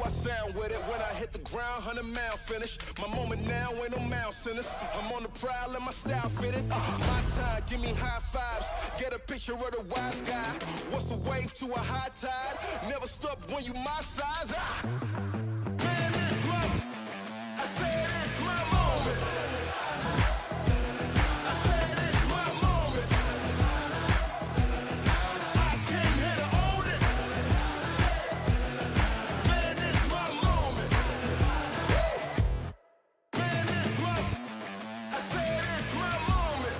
I sound with it when I hit the ground, 100-mile finish. My moment now ain't no mouse in this. I'm on the prowl and my style fitted. My time, give me high fives. Get a picture of the wise guy. What's a wave to a high tide? Never stop when you my size. Man, it's my, I said it's my moment. I said it's my moment. I came here to own it. Man, it's my moment. Man, it's my, I said it's my moment.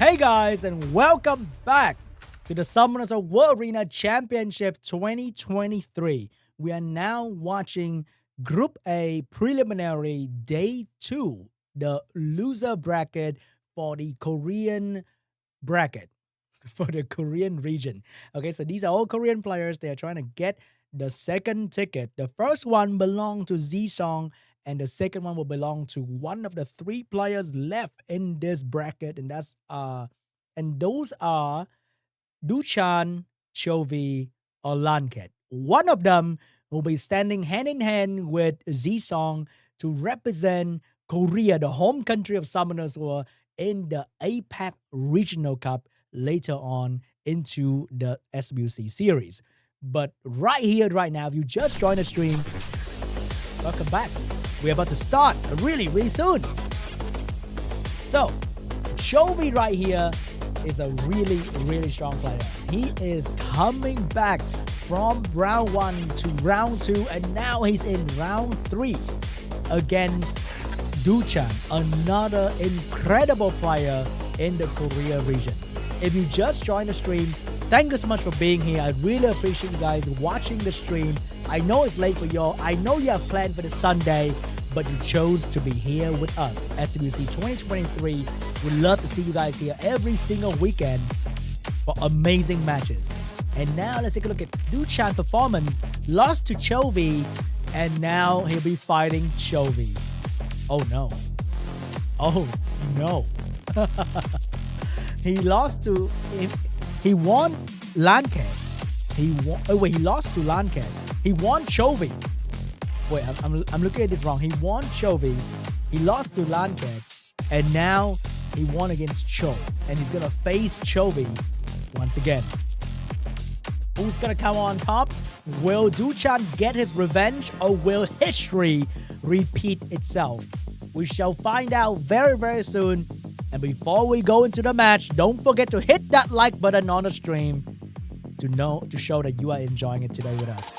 Hey guys, and welcome back to the Summoners World Arena Championship 2023. We are now watching Group A Preliminary Day 2, the loser bracket for the Korean bracket, for the Korean region. Okay, so these are all Korean players. They are trying to get the second ticket. The first one belonged to Z-Song, and the second one will belong to one of the three players left in this bracket, and those are DUCHAN, CHOVY, or LANCHET. One of them will be standing hand in hand with Z-Song to represent Korea, the home country of Summoners, in the APAC Regional Cup later on into the SWC series. But right here, right now, if you just joined the stream, welcome back. We're about to start really, really soon. So, CHOVY right here is a really, really strong player. He is coming back from round 1 to round 2, and now he's in round 3 against DUCHAN, another incredible player in the Korea region. If you just joined the stream, thank you so much for being here. I really appreciate you guys watching the stream. I know it's late for y'all. I know you have planned for the Sunday, but you chose to be here with us. SWC 2023. We'd love to see you guys here every single weekend for amazing matches. And now let's take a look at DUCHAN's performance. Lost to CHOVY, and now he'll be fighting CHOVY. Oh no. Oh no. He lost to... He won LANCHET. He lost to LANCHET. He won CHOVY. Wait, I'm looking at this wrong. He won CHOVY. He lost to LANCHET. And now he won against Cho. And he's going to face CHOVY once again. Who's going to come on top? Will DUCHAN get his revenge, or will history repeat itself? We shall find out very, very soon. And before we go into the match, don't forget to hit that like button on the stream to show that you are enjoying it today with us.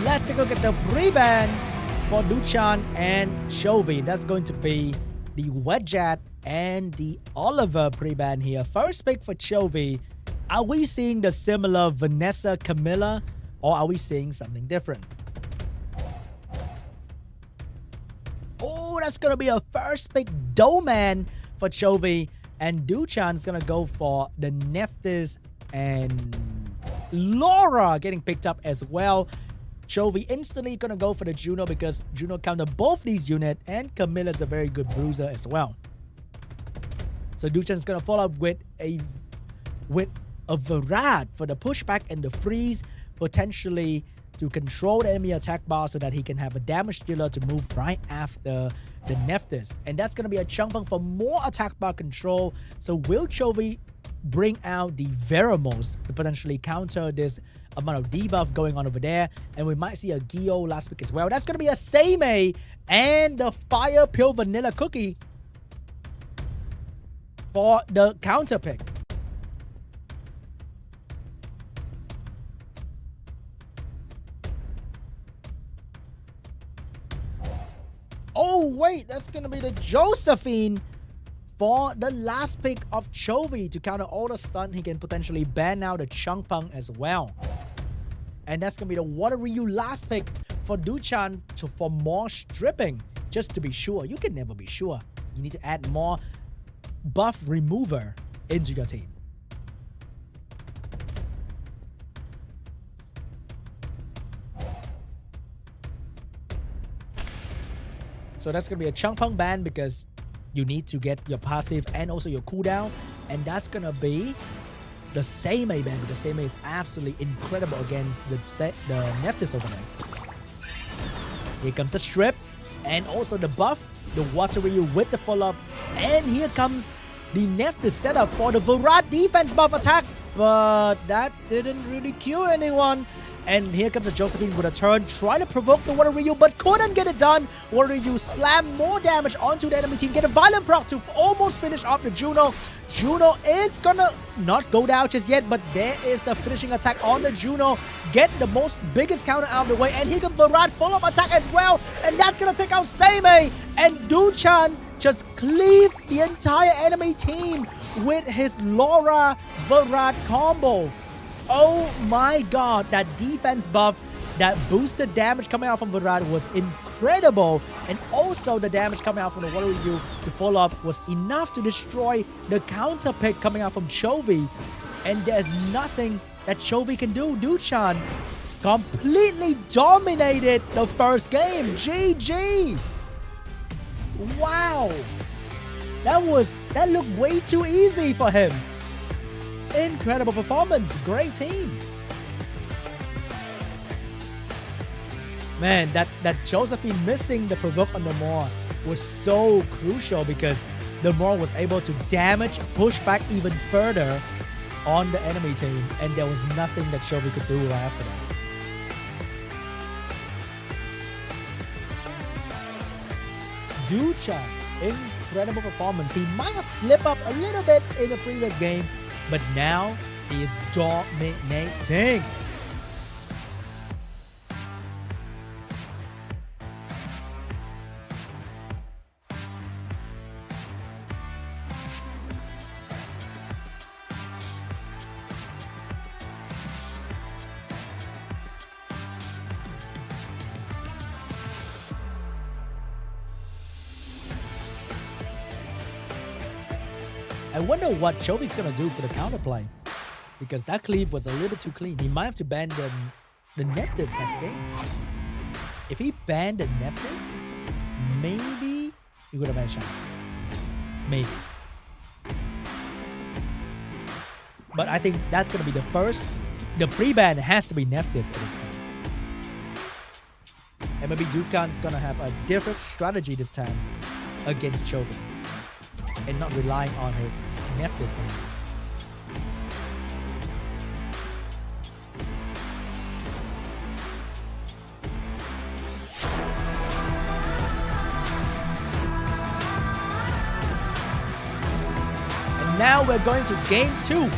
Let's take a look at the pre-ban for DUCHAN and CHOVY. That's going to be the Wedjat and the Oliver pre-ban here. First pick for CHOVY. Are we seeing the similar Vanessa Camilla, or are we seeing something different? Oh, that's going to be a first pick Doman for CHOVY. And DUCHAN's going to go for the Nephthys and Laura getting picked up as well. CHOVY instantly gonna go for the Juno because Juno counter both these units, and Camilla's a very good bruiser as well. So DUCHAN's gonna follow up with a Varad for the pushback and the freeze, potentially to control the enemy attack bar so that he can have a damage dealer to move right after the Nephthys. And that's gonna be a Changpeng for more attack bar control. So will CHOVY bring out the Veramos to potentially counter this amount of debuff going on over there? And we might see a Gio last pick as well. That's going to be a Seimei and the Fire Pure Vanilla Cookie for the counter pick. Oh wait, that's going to be the Josephine for the last pick of CHOVY to counter all the stun. He can potentially ban out the Changpeng as well. And that's going to be the Water Ryu last pick for DUCHAN for more stripping. Just to be sure. You can never be sure. You need to add more buff remover into your team. So that's going to be a Changpeng ban because you need to get your passive and also your cooldown. And that's going to be the Seimei ban. The Seimei is absolutely incredible against the Nephthys over there. Here comes the strip and also the buff, the Water Ryu with the follow-up. And here comes the Nephthys setup for the Varad defense buff attack. But that didn't really kill anyone. And here comes the Josephine with a turn, trying to provoke the Water Ryu, but couldn't get it done. Water Ryu slam more damage onto the enemy team, get a violent proc to almost finish off the Juno. Juno is gonna not go down just yet, but there is the finishing attack on the Juno. Get the biggest counter out of the way, and here comes Virat full-up attack as well, and that's gonna take out Seimei. And DUCHAN just cleave the entire enemy team with his Laura Virat combo. Oh my god, that defense buff, that boosted damage coming out from Virat was incredible. And also the damage coming out from the Water Ryu to follow up was enough to destroy the counter pick coming out from CHOVY. And there's nothing that CHOVY can do. DUCHAN completely dominated the first game. GG! Wow! That looked way too easy for him. Incredible performance. Great team. Man, that Josephine missing the provoke on the Maul was so crucial because the Maul was able to damage, push back even further on the enemy team, and there was nothing that CHOVY could do right after that. DUCHAN, incredible performance. He might have slipped up a little bit in the previous game, but now he is dominating. I wonder what CHOVY's gonna do for the counterplay, because that cleave was a little bit too clean. He might have to ban the Nephthys next game. If he banned the Nephthys, maybe he would have had a chance. Maybe. But I think that's gonna be the first. The pre-ban has to be Nephthys at this point. And maybe DUCHAN's gonna have a different strategy this time against CHOVY, and not relying on his Nephthys anymore. And now we're going to game 2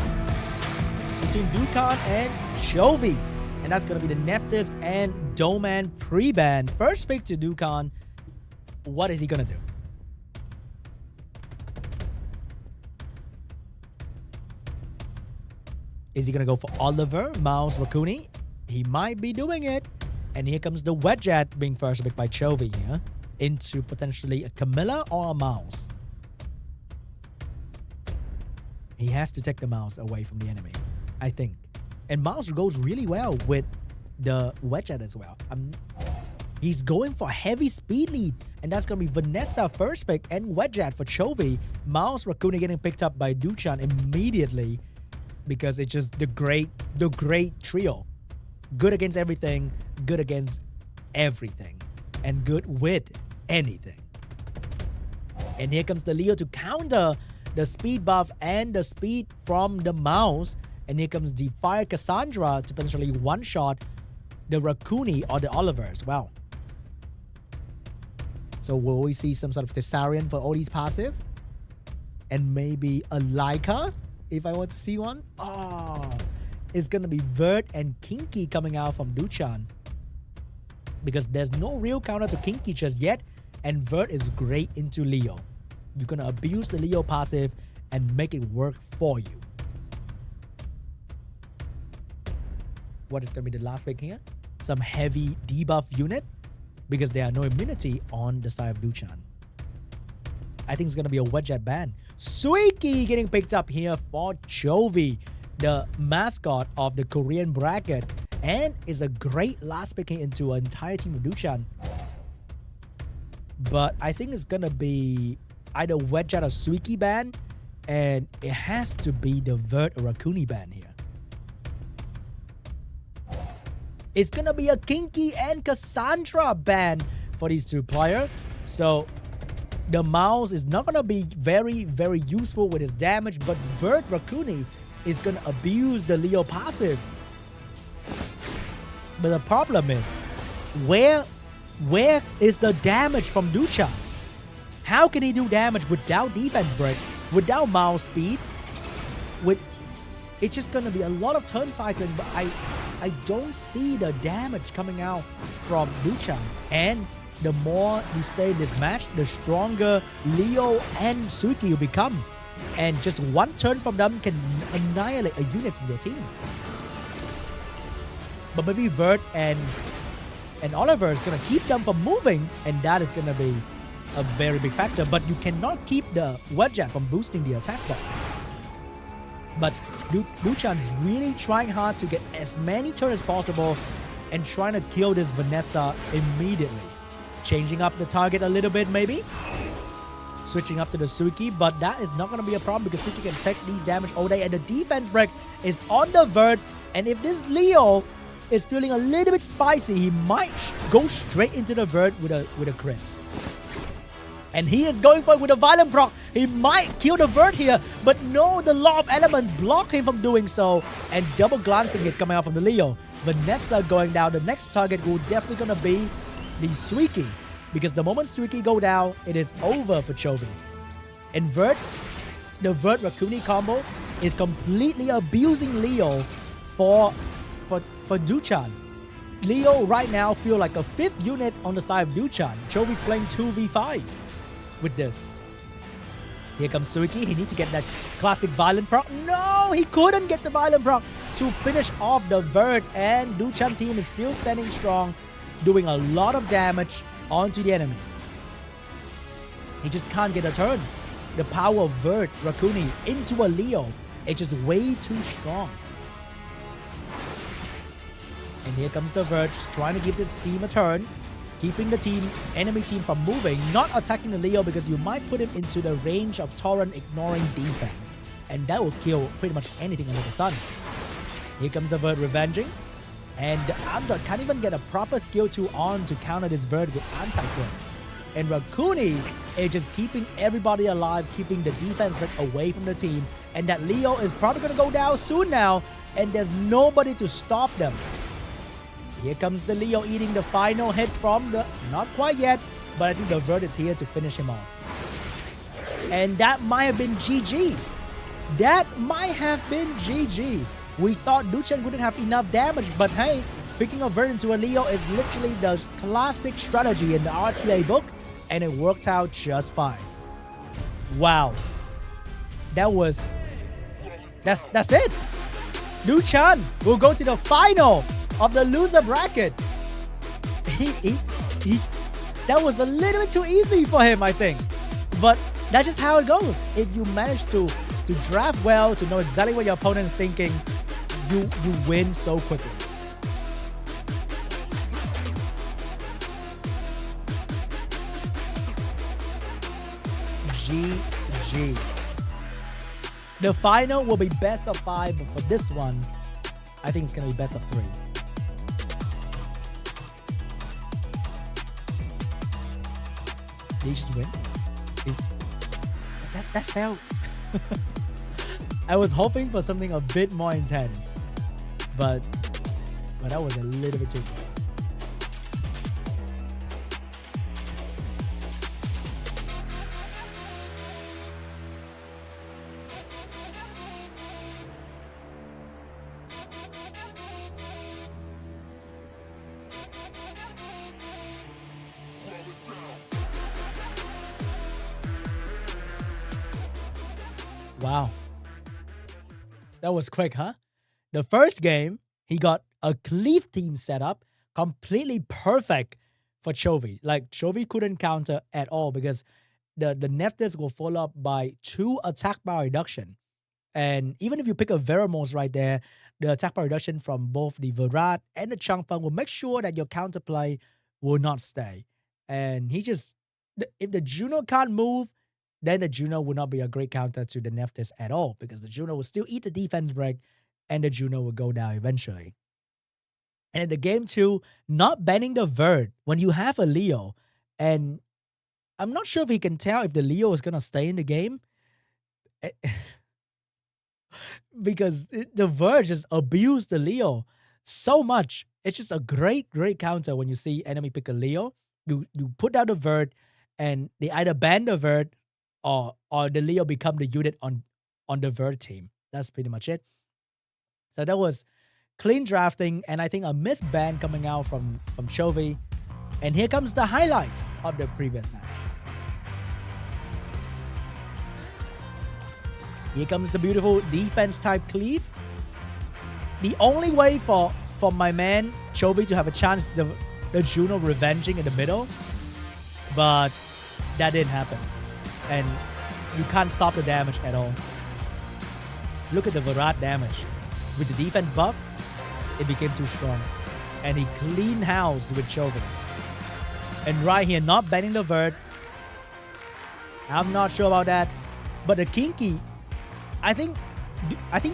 between DUCHAN and CHOVY. And that's going to be the Nephthys and Doman pre-ban. First pick to DUCHAN. What is he going to do? Is he going to go for Oliver, Mouse, Rakuni? He might be doing it. And here comes the Wedget being first picked by CHOVY here into potentially a Camilla or a Mouse. He has to take the Mouse away from the enemy, I think. And Mouse goes really well with the Wedget as well. He's going for heavy speed lead. And that's going to be Vanessa first pick and Wedget for CHOVY. Mouse, Rakuni getting picked up by DUCHAN immediately, because it's just the great trio. Good against everything, good against everything, and good with anything. And here comes the Leo to counter the speed buff and the speed from the Mouse. And here comes the Fire Cassandra to potentially one-shot the Rakuni or the Oliver as well. So will we see some sort of Thessarian for all these passive? And maybe a Laika, if I want to see one. Oh, it's going to be Vert and Kinky coming out from DUCHAN, because there's no real counter to Kinky just yet, and Vert is great into Leo. You're going to abuse the Leo passive and make it work for you. What is going to be the last pick here? Some heavy debuff unit, because there are no immunity on the side of DUCHAN. I think it's going to be a Wedget ban. Suiki getting picked up here for CHOVY, the mascot of the Korean bracket, and is a great last picking into an entire team of DUCHAN. But I think it's going to be either Wedget or Suiki ban, and it has to be the Vert or Rakuni ban here. It's going to be a Kinky and Cassandra ban for these two players. So the Mouse is not going to be very, very useful with his damage, but Vert Rakuni is going to abuse the Leo passive. But the problem is, where is the damage from DUCHAN? How can he do damage without defense break, without mouse speed? It's just gonna be a lot of turn cycling, but I don't see the damage coming out from DUCHAN. And the more you stay in this match, the stronger Leo and Suki will become. And just one turn from them can annihilate a unit from their team. But maybe Vert and Oliver is gonna keep them from moving, and that is gonna be a very big factor. But you cannot keep the Wedge from boosting the attack bar. But DUCHAN's really trying hard to get as many turns as possible and trying to kill this Vanessa immediately. Changing up the target a little bit maybe. Switching up to the Suki, but that is not going to be a problem because Suki can take these damage all day, and the defense break is on the Vert. And if this Leo is feeling a little bit spicy, he might go straight into the Vert with a crit. And he is going for it with a violent proc. He might kill the Vert here, but no, the Law of Element block him from doing so, and double glancing it coming out from the Leo. Vanessa going down. The next target will definitely going to be the Suiki, because the moment Suiki go down, it is over for CHOVY. And Vert, the Vert Rakuni combo is completely abusing Leo for DUCHAN. Leo right now feel like a 5th unit on the side of DUCHAN. CHOVY's playing 2v5 with this. Here comes Suiki. He needs to get that classic violent proc. No, he couldn't get the violent proc to finish off the Vert, and DUCHAN team is still standing strong, doing a lot of damage onto the enemy. He just can't get a turn. The power of Vert Rakuni into a Leo is just way too strong. And here comes the Vert trying to give this team a turn, keeping the enemy team from moving, not attacking the Leo because you might put him into the range of Torrent ignoring defense, and that will kill pretty much anything under the sun. Here comes the Vert revenging, and the Amdot can't even get a proper skill 2 on to counter this Vert with anti-crit. And Rakuni is just keeping everybody alive, keeping the defense rate away from the team, and that Leo is probably going to go down soon now, and there's nobody to stop them. Here comes the Leo eating the final hit from the... Not quite yet, but I think the Vert is here to finish him off. And that might have been GG. That might have been GG. We thought DUCHAN wouldn't have enough damage, but hey, picking a Vert into a Leo is literally the classic strategy in the RTA book, and it worked out just fine. Wow. That's it. DUCHAN will go to the final of the loser bracket. That was a little bit too easy for him, I think. But that's just how it goes. If you manage to draft well, to know exactly what your opponent is thinking, you win so quickly. GG. The final will be best of 5, but for this one, I think it's going to be best of 3. Did he just win? That felt... I was hoping for something a bit more intense, but that was a little bit too good. Wow. That was quick, huh? The first game, he got a cleave team set up, completely perfect for CHOVY. Like, CHOVY couldn't counter at all because the Nephthys will follow up by 2 attack bar reduction. And even if you pick a Veramos right there, the attack bar reduction from both the Virat and the Changfeng will make sure that your counterplay will not stay. And he just... If the Juno can't move, then the Juno will not be a great counter to the Nephthys at all, because the Juno will still eat the defense break and the Juno will go down eventually. And in the game 2, not banning the Vert when you have a Leo, and I'm not sure if he can tell if the Leo is going to stay in the game, because the Vert just abused the Leo. so much. It's just a great counter when you see enemy pick a Leo. You put down the Vert, and they either ban the Vert or the Leo become the unit on the Vert team. That's pretty much it. So that was clean drafting, and I think a missed ban coming out from CHOVY. And here comes the highlight of the previous match. Here comes the beautiful defense type cleave. The only way for my man CHOVY to have a chance, the Juno revenging in the middle, but that didn't happen. And you can't stop the damage at all. Look at the Virat damage. With the defense buff, it became too strong. And he clean house with CHOVY. And right here, not banning the Vert. I'm not sure about that. But the Kinky, I think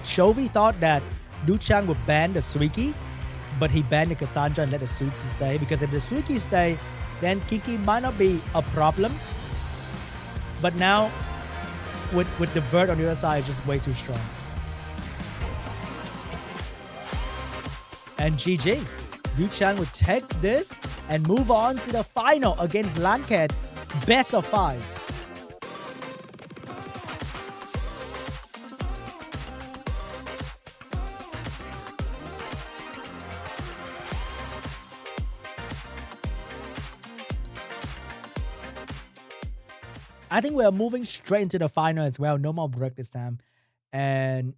CHOVY thought that DUCHAN would ban the Suiki, but he banned the Cassandra and let the Suiki stay. Because if the Suiki stay, then Kinky might not be a problem. But now, with the Vert on the other side, it's just way too strong. And GG. DUCHAN would take this and move on to the final against LANCHET, best of 5. I think we are moving straight into the final as well. No more break this time. And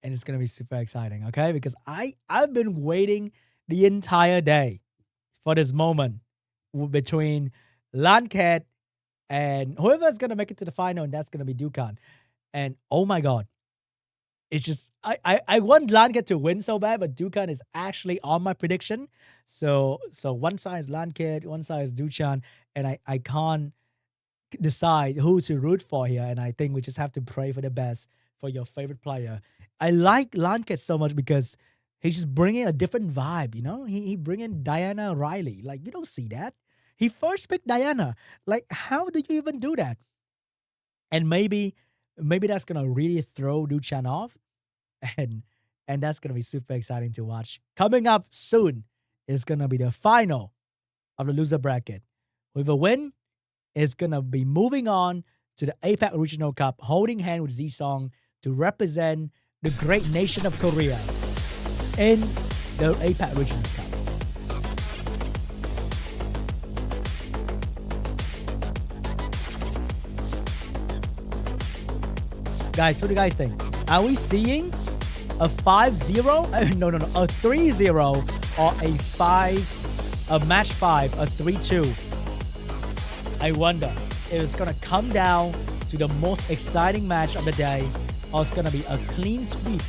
it's going to be super exciting, okay? Because I've been waiting the entire day for this moment between LANCHET and whoever's going to make it to the final, and that's going to be DUCHAN. And oh my God, it's just, I want LANCHET to win so bad, but DUCHAN is actually on my prediction. So one side is LANCHET, one side is DUCHAN, and I can't decide who to root for here. And I think we just have to pray for the best for your favorite player. I like LANCHET so much because he's just bringing a different vibe, you know? He bring in Diana Riley. Like, you don't see that. He first picked Diana. Like, how did you even do that? And maybe that's going to really throw DUCHAN off. And that's going to be super exciting to watch. Coming up soon is going to be the final of the loser bracket. With a win, is going to be moving on to the APAC Regional Cup, holding hand with Z-Song to represent the great nation of Korea in the APAC Regional Cup. Guys, what do you guys think? Are we seeing a 5-0? No, a 3-0 or a match 5, a 3-2? I wonder if it's going to come down to the most exciting match of the day, or it's going to be a clean sweep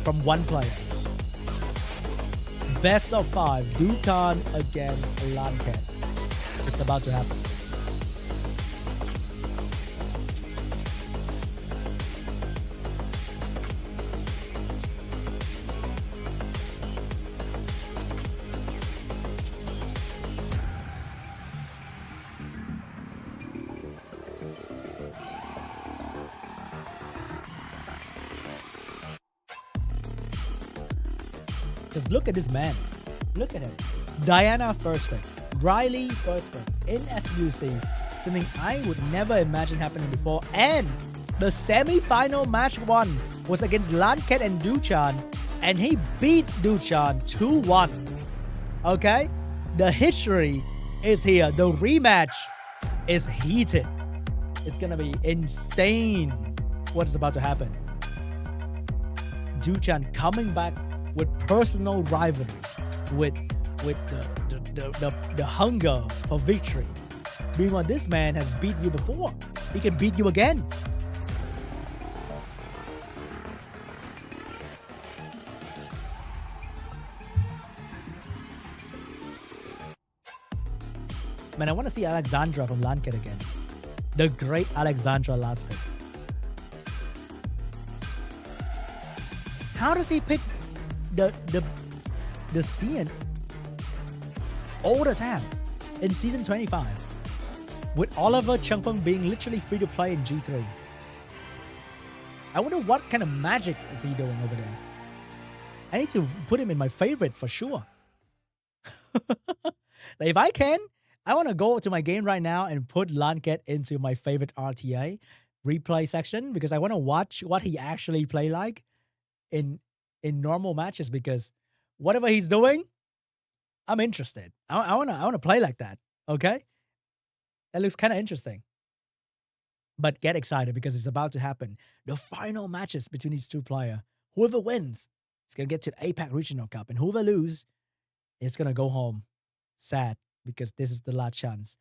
from one player. Best of 5, DUCHAN against LANCHET. It's about to happen. Just look at this man. Look at him. Diana first pick. Riley first pick. In SWC. Something I would never imagine happening before. And the semi-final match 1 was against LANCHET and DUCHAN. And he beat DUCHAN 2-1. Okay? The history is here. The rematch is heated. It's gonna be insane what is about to happen. DUCHAN coming back with personal rivalry, with the hunger for victory. Meanwhile, this man has beat you before. He can beat you again. Man, I want to see Alexandra from LANCHET again. The great Alexandra last pick. How does he pick the CN all the time in season 25 with Oliver Chungpeng being literally free to play in G3? I wonder what kind of magic is he doing over there. I need to put him in my favorite for sure. Like, if I can, I want to go to my game right now and put LANCHET into my favorite RTA replay section because I want to watch what he actually play like in normal matches, because whatever he's doing, I'm interested. I want to play like that. Okay, that looks kind of interesting. But get excited because it's about to happen. The final matches between these two players. Whoever wins is gonna get to the APAC Regional Cup, and whoever lose is gonna go home sad because this is the last chance.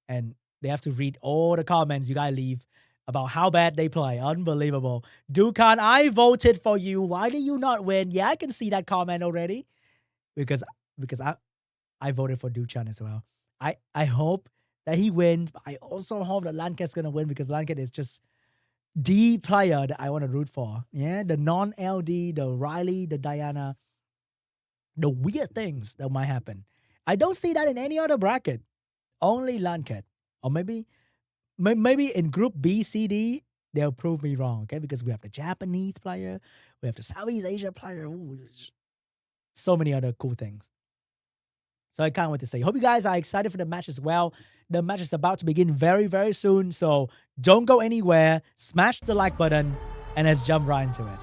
And they have to read all the comments you guys leave about how bad they play. Unbelievable. DUCHAN, I voted for you. Why did you not win? Yeah, I can see that comment already. Because I voted for DUCHAN as well. I hope that he wins, but I also hope that LANCHET's gonna win because LANCHET is just the player that I want to root for. Yeah, the non-LD, the Riley, the Diana, the weird things that might happen. I don't see that in any other bracket. Only LANCHET. Or maybe in Group B, C, D, they'll prove me wrong, okay? Because we have the Japanese player, we have the Southeast Asia player. Ooh, so many other cool things. So I can't wait to say. Hope you guys are excited for the match as well. The match is about to begin very, very soon. So don't go anywhere. Smash the like button and let's jump right into it.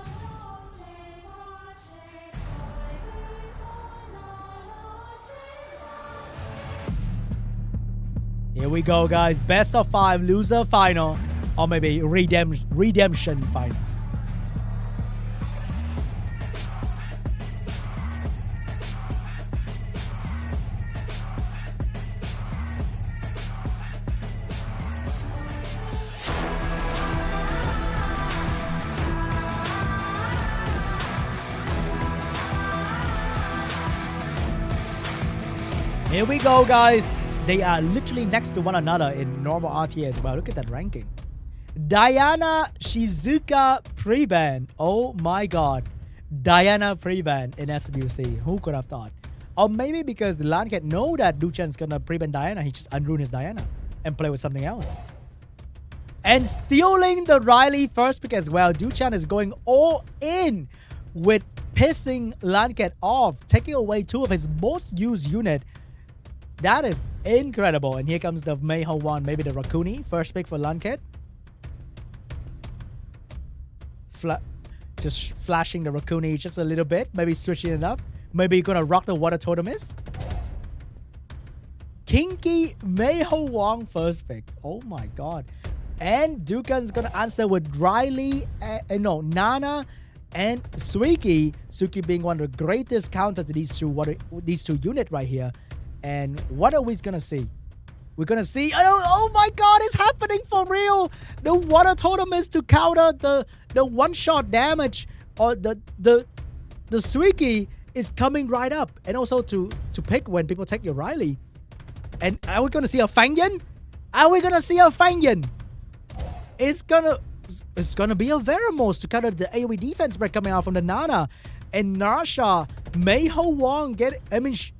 Here we go, guys. Best of 5 loser final, or maybe redemption final. Here we go, guys. They are literally next to one another in normal RTA as well. Look at that ranking. Diana Shizuka pre-ban. Oh my god. Diana pre-ban in SWC. Who could have thought? Or maybe because the LANCHET know that DUCHAN's gonna pre-ban Diana, he just unruin his Diana and play with something else. And stealing the Riley first pick as well. DUCHAN is going all in with pissing LANCHET off, taking away 2 of his most used unit. That is incredible. And here comes the HWAN, maybe the Rakuni. First pick for LANCHET. Just flashing the Rakuni just a little bit. Maybe switching it up. Maybe you're going to rock the Water Totemis. Kinky HWAN first pick. Oh my god. And DUCHAN's going to answer with Riley, Nana and Suiki. Suiki being one of the greatest counters to these two units right here. And what are we gonna see? We're gonna see. Oh my god, it's happening for real! The Water Totem is to counter the one-shot damage, or the Suiki is coming right up, and also to pick when people take your Riley. And are we gonna see a Fangyan? Are we gonna see a Fangyan? It's gonna be a Veramos to counter the AoE defense break coming out from the Nana. And Narsha, HWAN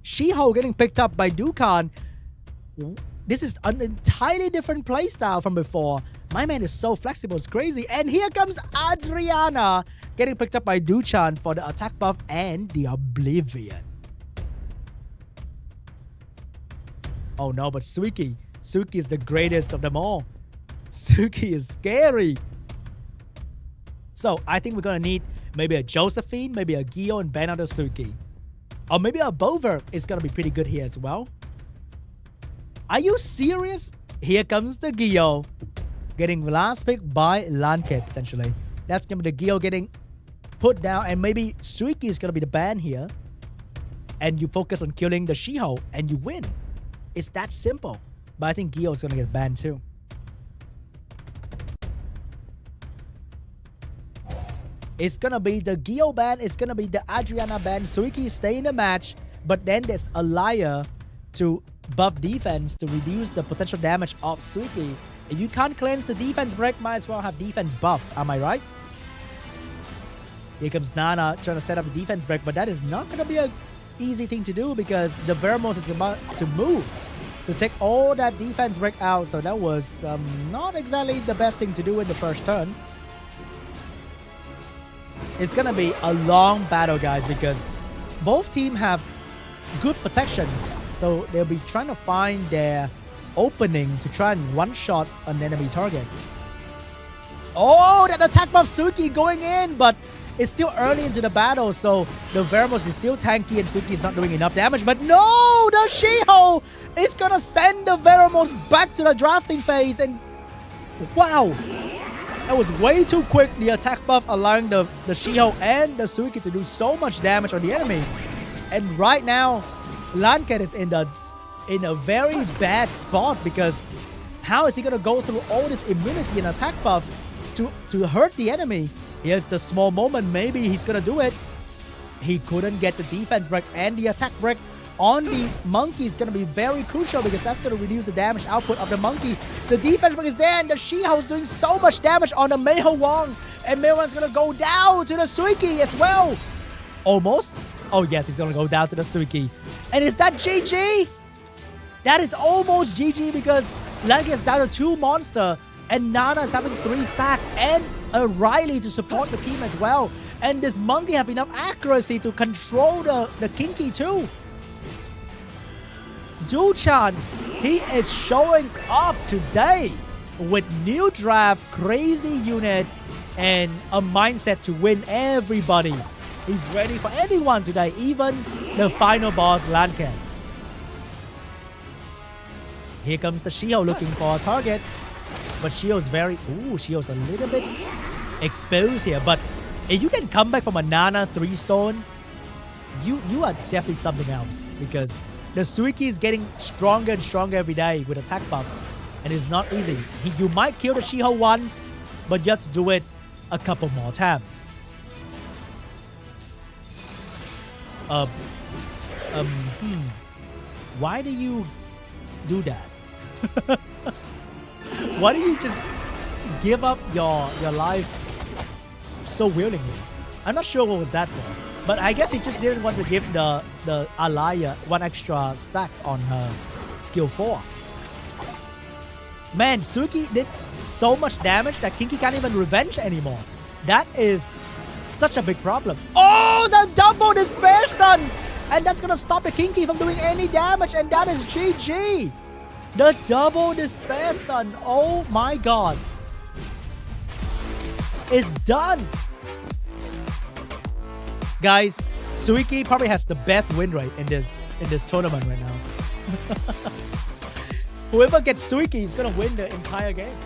Shiho getting picked up by DUCHAN. This is an entirely different playstyle from before. My man is so flexible, it's crazy. And here comes Adriana getting picked up by DUCHAN for the attack buff and the Oblivion. Oh no, but Suiki is the greatest of them all. Suiki is scary. So I think we're gonna need maybe a Josephine, maybe a Gio and ban out of Suiki. Or maybe a Bover is going to be pretty good here as well. Are you serious? Here comes the Gio. Getting last pick by LANCHET, potentially. That's going to be the Gio getting put down. And maybe Suiki is going to be the ban here. And you focus on killing the Shiho and you win. It's that simple. But I think Gio is going to get banned too. It's gonna be the Gio ban, it's gonna be the Adriana ban. Suiki stay in the match, but then there's a Liar to buff defense to reduce the potential damage of Suiki. If you can't cleanse the defense break, might as well have defense buff. Am I right? Here comes Nana trying to set up the defense break, but that is not gonna be an easy thing to do because the Veramos is about to move to take all that defense break out. So that was not exactly the best thing to do in the first turn. it's gonna be a long battle, guys, because both teams have good protection. So they'll be trying to find their opening to try and one-shot an enemy target. Oh, that attack buff Suki going in, but it's still early into the battle, so the Vermos is still tanky and Suki is not doing enough damage. But no, the Shiho is gonna send the Vermos back to the drafting phase, and wow, that was way too quick. The attack buff allowing the Shiho and the Suki to do so much damage on the enemy. And right now, LANCHET is in a very bad spot, because how is he gonna go through all this immunity and attack buff to hurt the enemy? Here's the small moment, maybe he's gonna do it. He couldn't get the defense break, and the attack break on the monkey is gonna be very crucial, because that's gonna reduce the damage output of the monkey. The defense break is there, and the Shiho is doing so much damage on the Meiho Wang, and Meiho Wang's gonna go down to the Suiki as well. Almost. Oh yes, he's gonna go down to the Suiki. And is that GG? That is almost GG, because LANCHET is down to 2 monsters, and Nana is having 3 stack, and a Riley to support the team as well. And this monkey have enough accuracy to control the Kinky too. DUCHAN, he is showing up today with new draft, crazy unit, and a mindset to win everybody. He's ready for anyone today, even the final boss, LANCHET. Here comes the Shiho looking for a target. But Shio's Shio's a little bit exposed here. But if you can come back from a Nana 3-stone, you are definitely something else. Because the Suiki is getting stronger and stronger every day with attack buff. And it's not easy. You might kill the Shiho once, but you have to do it a couple more times. Why do you do that? Why do you just give up your life so willingly? I'm not sure what was that for. But I guess he just didn't want to give the Alaya 1 extra stack on her skill 4. Man, Suki did so much damage that Kinky can't even revenge anymore. That is such a big problem. Oh, the double despair stun! And that's gonna stop the Kinky from doing any damage, and that is GG! The double despair stun, oh my god. It's done! Guys, Suiki probably has the best win rate in this tournament right now. Whoever gets Suiki is gonna win the entire game.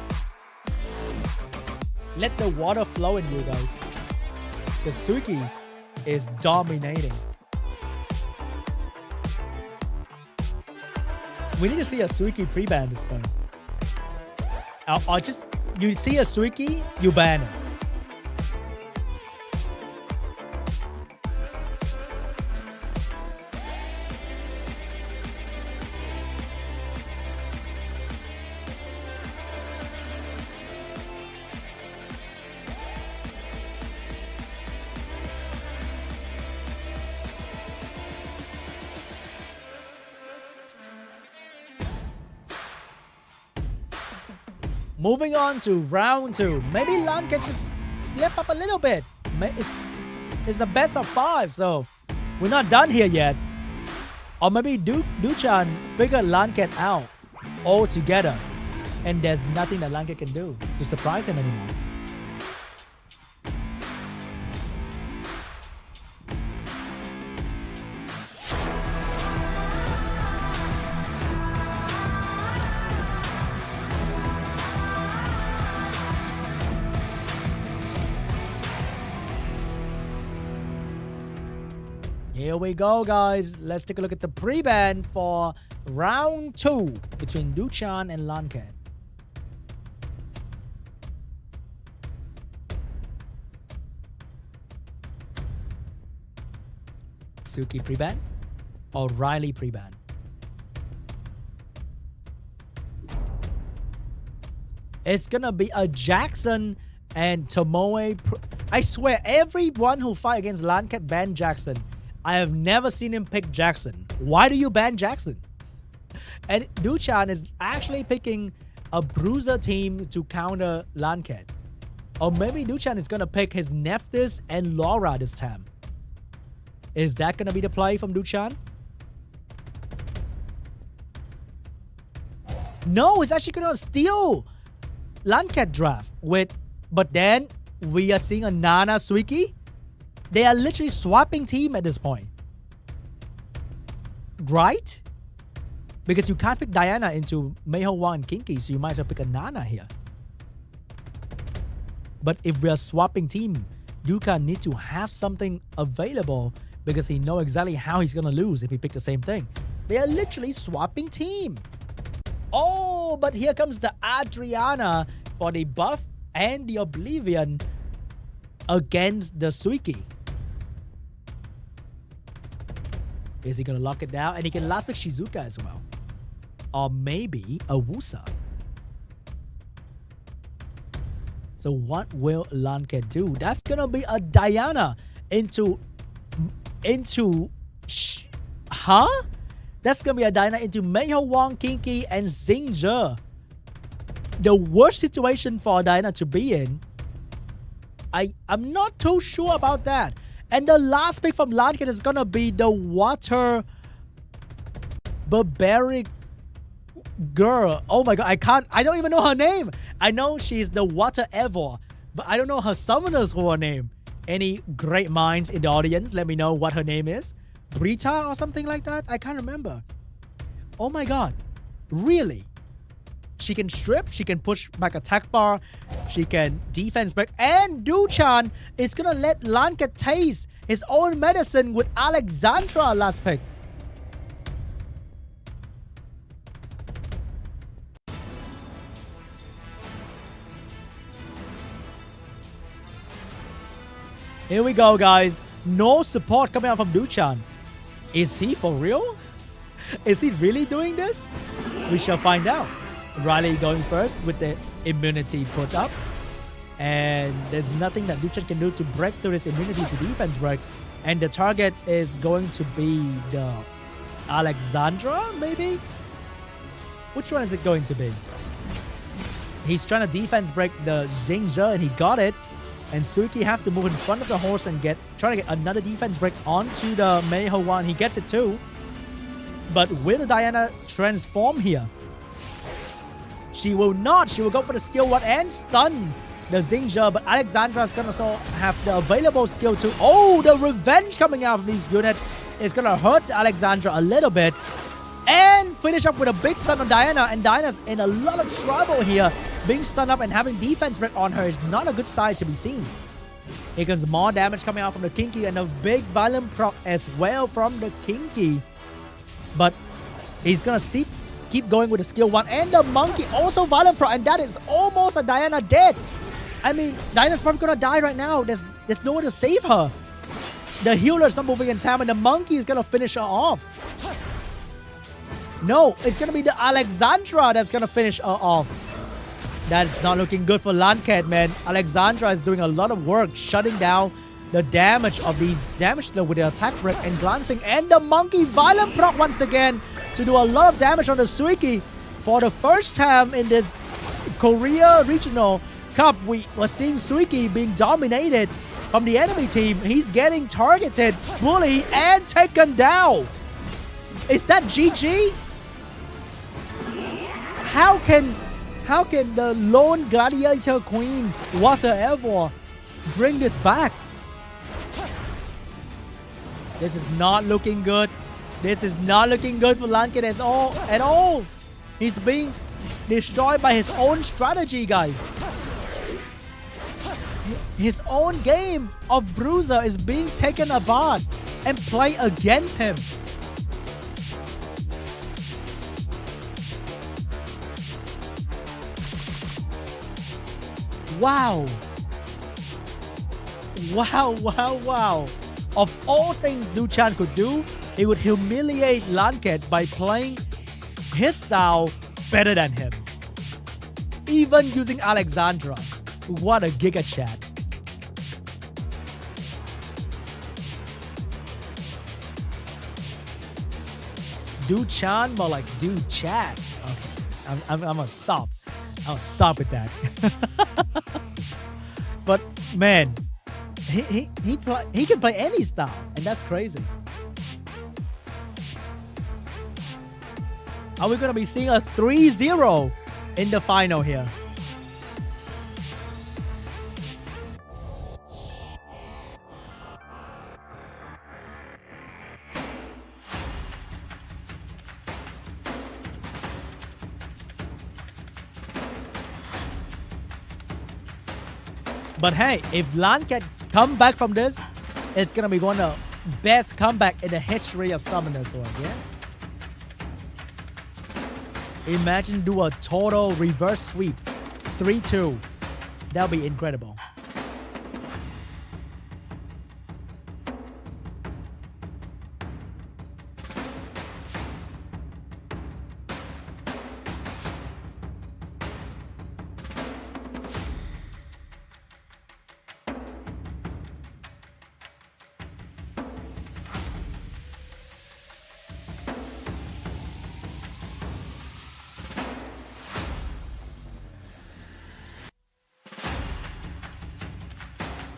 Let the water flow in you guys. The Suiki is dominating. We need to see a Suiki pre-ban this point. Or just, you see a Suiki, you ban it. Moving on to round 2. Maybe LANCHET just slip up a little bit. It's the best of 5, so we're not done here yet. Or maybe DUCHAN figured LANCHET out altogether, and there's nothing that LANCHET can do to surprise him anymore. Here we go, guys. Let's take a look at the pre-ban for round 2 between DUCHAN and LANCHET. Suki pre-ban or Riley pre-ban? It's gonna be a Jackson and Tomoe. I swear, everyone who fight against LANCHET ban Jackson. I have never seen him pick Jackson. Why do you ban Jackson? And DUCHAN is actually picking a bruiser team to counter LANCHET. Or maybe DUCHAN is gonna pick his Nephthys and Laura this time. Is that gonna be the play from DUCHAN? No, it's actually gonna steal LANCHET draft but then we are seeing a Nana Suiki. They are literally swapping team at this point. Right? Because you can't pick Diana into HWAN and Kinky, so you might as well pick a Nana here. But if we are swapping team, DUCHAN need to have something available because he knows exactly how he's gonna lose if he pick the same thing. They are literally swapping team. Oh, but here comes the Adriana for the buff and the Oblivion against the Suiki. Is he gonna lock it down? And he can last pick Shizuka as well. Or maybe a Wusa. So what will LANCHET do? That's gonna be a Diana into huh? That's gonna be a Diana into HWAN, Kinky, and Xingzhe. The worst situation for Diana to be in. I'm not too sure about that. And the last pick from LANCHET is gonna be the Water Barbaric girl. Oh my god, I don't even know her name. I know she's the Water Ever, but I don't know her Summoner's name. Any great minds in the audience, let me know what her name is. Brita or something like that? I can't remember. Oh my god. Really? She can strip, she can push back attack bar, she can defense break, and DUCHAN is gonna let LANCHET taste his own medicine with Alexandra last pick. Here we go, guys. No support coming out from DUCHAN. Is he for real? Is he really doing this? We shall find out. Riley going first with the immunity put up. And there's nothing that DUCHAN can do to break through this immunity to defense break. And the target is going to be the Alexandra, maybe? Which one is it going to be? He's trying to defense break the Xingzhe and he got it. And Suiki have to move in front of the horse and try to get another defense break onto the HWAN. He gets it too. But will the Diana transform here? She will not. She will go for the skill 1 and stun the Xingzhe. But Alexandra is going to also have the available skill 2. Oh, the revenge coming out of these units is going to hurt Alexandra a little bit. And finish up with a big stun on Diana. And Diana's in a lot of trouble here. Being stunned up and having defense break on her is not a good sight to be seen. Here comes more damage coming out from the Kinky and a big violent proc as well from the Kinky. But he's going to keep going with the skill 1. And the Monkey also violent proc. And that is almost a Diana dead. I mean, Diana's probably going to die right now. There's no one to save her. The healer's not moving in time and the Monkey is going to finish her off. No, it's going to be the Alexandra that's going to finish her off. That's not looking good for LANCHET, man. Alexandra is doing a lot of work shutting down the damage of these damage with the attack break and glancing. And the Monkey violent proc once again to do a lot of damage on the Suiki. For the first time in this Korea Regional Cup, we were seeing Suiki being dominated from the enemy team. He's getting targeted, bullied, and taken down. Is that GG? How can the lone gladiator queen Water Ever bring this back? This is not looking good. This is not looking good for LANCHET at all. He's being destroyed by his own strategy, guys. His own game of Bruiser is being taken apart and played against him. Wow. Of all things DUCHAN could do, he would humiliate LANCHET by playing his style better than him. Even using Alexandra. What a giga chat. DUCHAN, more like DUCHAT. Okay, I'm gonna stop. I'll stop with that. But man, he can play any style, and that's crazy. Are we gonna be seeing a 3-0 in the final here? But hey, if LANCHET come back from this, it's gonna be one of the best comeback in the history of Summoners War, yeah? Imagine do a total reverse sweep, 3-2. That'll be incredible.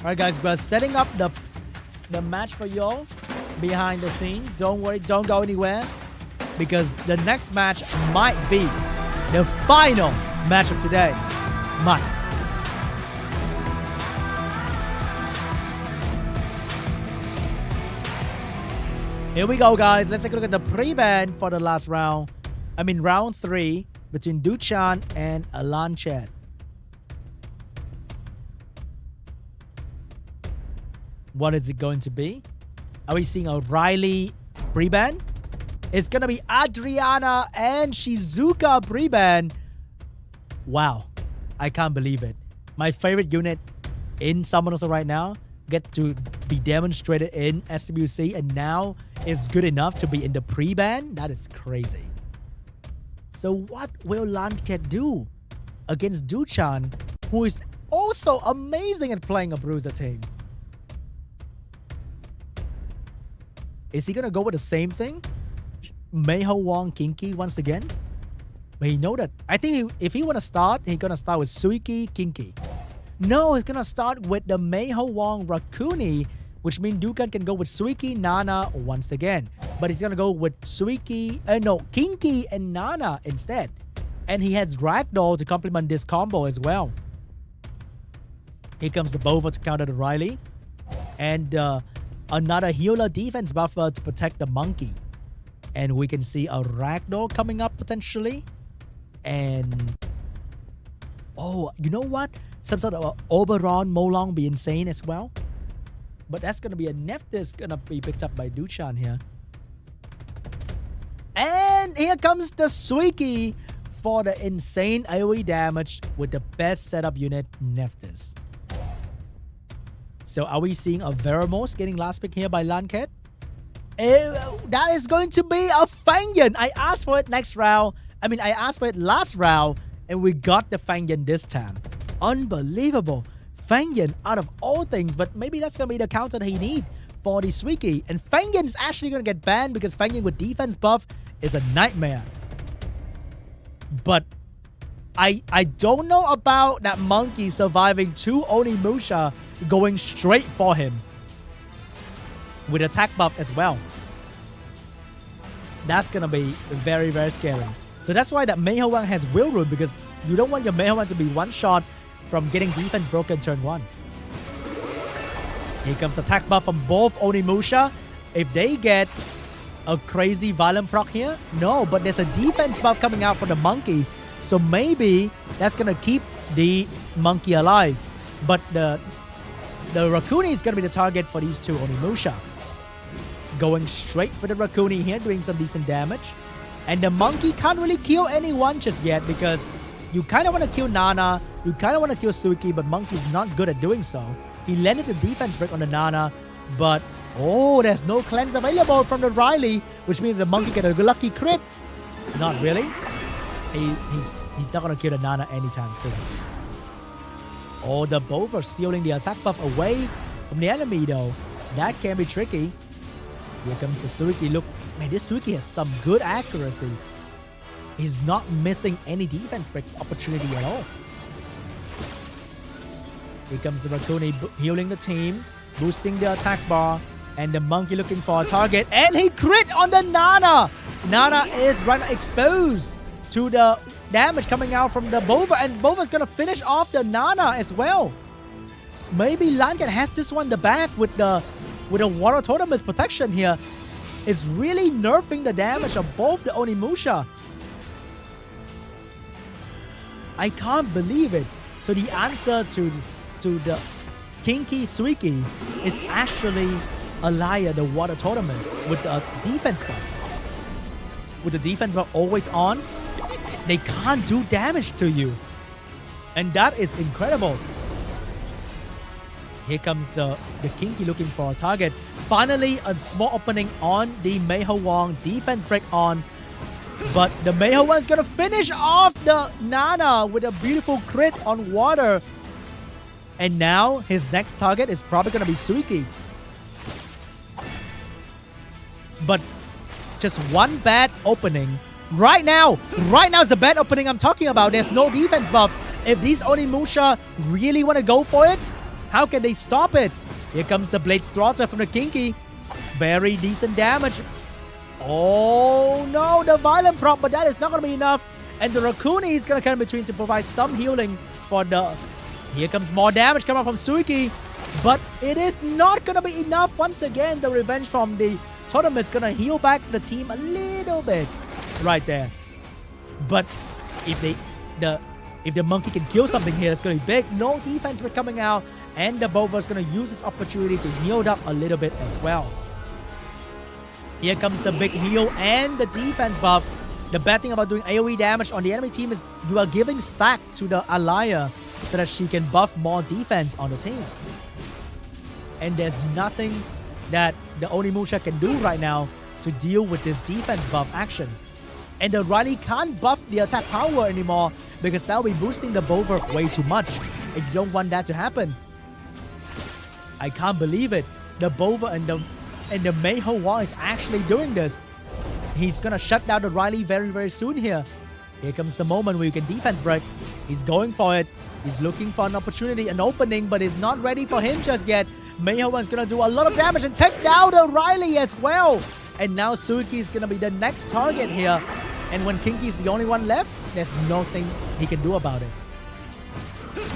Alright guys, we're setting up the match for y'all behind the scene. Don't worry, don't go anywhere, because the next match might be the final match of today. Might. Here we go guys, let's take a look at the pre-ban for the last round. I mean round 3 between DUCHAN and LANCHET. What is it going to be? Are we seeing a Riley pre-ban? It's gonna be Adriana and Shizuka pre-ban. Wow, I can't believe it. My favorite unit in Summoners right now get to be demonstrated in SWC, and now is good enough to be in the pre-ban? That is crazy. So what will LANCHET do against DUCHAN, who is also amazing at playing a bruiser team? Is he gonna go with the same thing? HWAN Kinky once again? But you know that. I think if he wanna start, he's gonna start with Suiki Kinky. No, he's gonna start with the HWAN Rakuni, which means DUCHAN can go with Suiki, Nana once again. But he's gonna go with Suiki, Kinky and Nana instead. And he has Ragdoll to complement this combo as well. Here comes the Bova to counter the Riley. And another healer defense buffer to protect the monkey. And we can see a Ragdoll coming up potentially. And oh, you know what? Some sort of Oberon Molong be insane as well. But that's gonna be a Nephthys gonna be picked up by DUCHAN here. And here comes the Suiki for the insane AoE damage with the best setup unit, Nephthys. So are we seeing a Veramos getting last pick here by LANCHET? That is going to be a Fangyan. I asked for it next round. I asked for it last round, and we got the Fangyan this time. Unbelievable. Fangyan out of all things, but maybe that's going to be the counter that he needs for the Suiki. And Fangyan is actually going to get banned because Fangyan with defense buff is a nightmare. But I don't know about that monkey surviving 2 Onimusha going straight for him with attack buff as well. That's gonna be very, very scary. So that's why that HWAN has Will Rune, because you don't want your HWAN to be one shot from getting defense broken turn 1. Here comes attack buff from both Onimusha. If they get a crazy violent proc here, no, but there's a defense buff coming out for the monkey. So maybe that's gonna keep the monkey alive. But the Rakuni is gonna be the target for these 2 Onimusha. Going straight for the Rakuni here, doing some decent damage. And the monkey can't really kill anyone just yet, because you kind of want to kill Nana, you kind of want to kill Suiki, but monkey's not good at doing so. He landed the defense break on the Nana, but oh, there's no cleanse available from the Riley, which means the monkey get a lucky crit. Not really. He's not gonna kill the Nana anytime soon. Oh, the Bova stealing the attack buff away from the enemy though. That can be tricky. Here comes the Suiki. Look, man, this Suiki has some good accuracy. He's not missing any defense break opportunity at all. Here comes the Rakuni healing the team, boosting the attack bar, and the monkey looking for a target. And he crit on the Nana. Nana is right now exposed to the damage coming out from the Bova, and Bova's gonna finish off the Nana as well. Maybe LANCHET has this one in the back with the Water Totem's protection here. It's really nerfing the damage of both the Onimusha. I can't believe it. So the answer to the Kinky Suiki is actually Alaya, the Water Totem, with the defense buff. With the defense buff always on, they can't do damage to you. And that is incredible. Here comes the Kinky looking for a target. Finally, a small opening on the HWAN. Defense break on. But the HWAN is going to finish off the Nana with a beautiful crit on water. And now his next target is probably going to be Suiki. But just one bad opening. Right now is the bad opening I'm talking about. There's no defense buff. If these Onimusha really want to go for it, how can they stop it? Here comes the Blade Slaughter from the Kinky. Very decent damage. Oh no, the Violent Prop, but that is not going to be enough. And the Rakuni is going to come in between to provide some healing for the... Here comes more damage coming from Suiki. But it is not going to be enough. Once again, the revenge from the Totem is going to heal back the team a little bit. Right there. But if the monkey can kill something here, it's going to be big. No defense for coming out. And the Bova is going to use this opportunity to heal up a little bit as well. Here comes the big heal and the defense buff. The bad thing about doing AoE damage on the enemy team is you are giving stack to the Alaya so that she can buff more defense on the team. And there's nothing that the Onimusha can do right now to deal with this defense buff action. And the Riley can't buff the attack power anymore because that will be boosting the Bova way too much. And you don't want that to happen. I can't believe it. The Bova and the HWAN is actually doing this. He's gonna shut down the Riley very, very soon here. Here comes the moment where you can defense break. He's going for it. He's looking for an opportunity, an opening, but it's not ready for him just yet. HWAN is gonna do a lot of damage and take down the Riley as well. And now Suiki is gonna be the next target here. And when Kinky is the only one left, there's nothing he can do about it.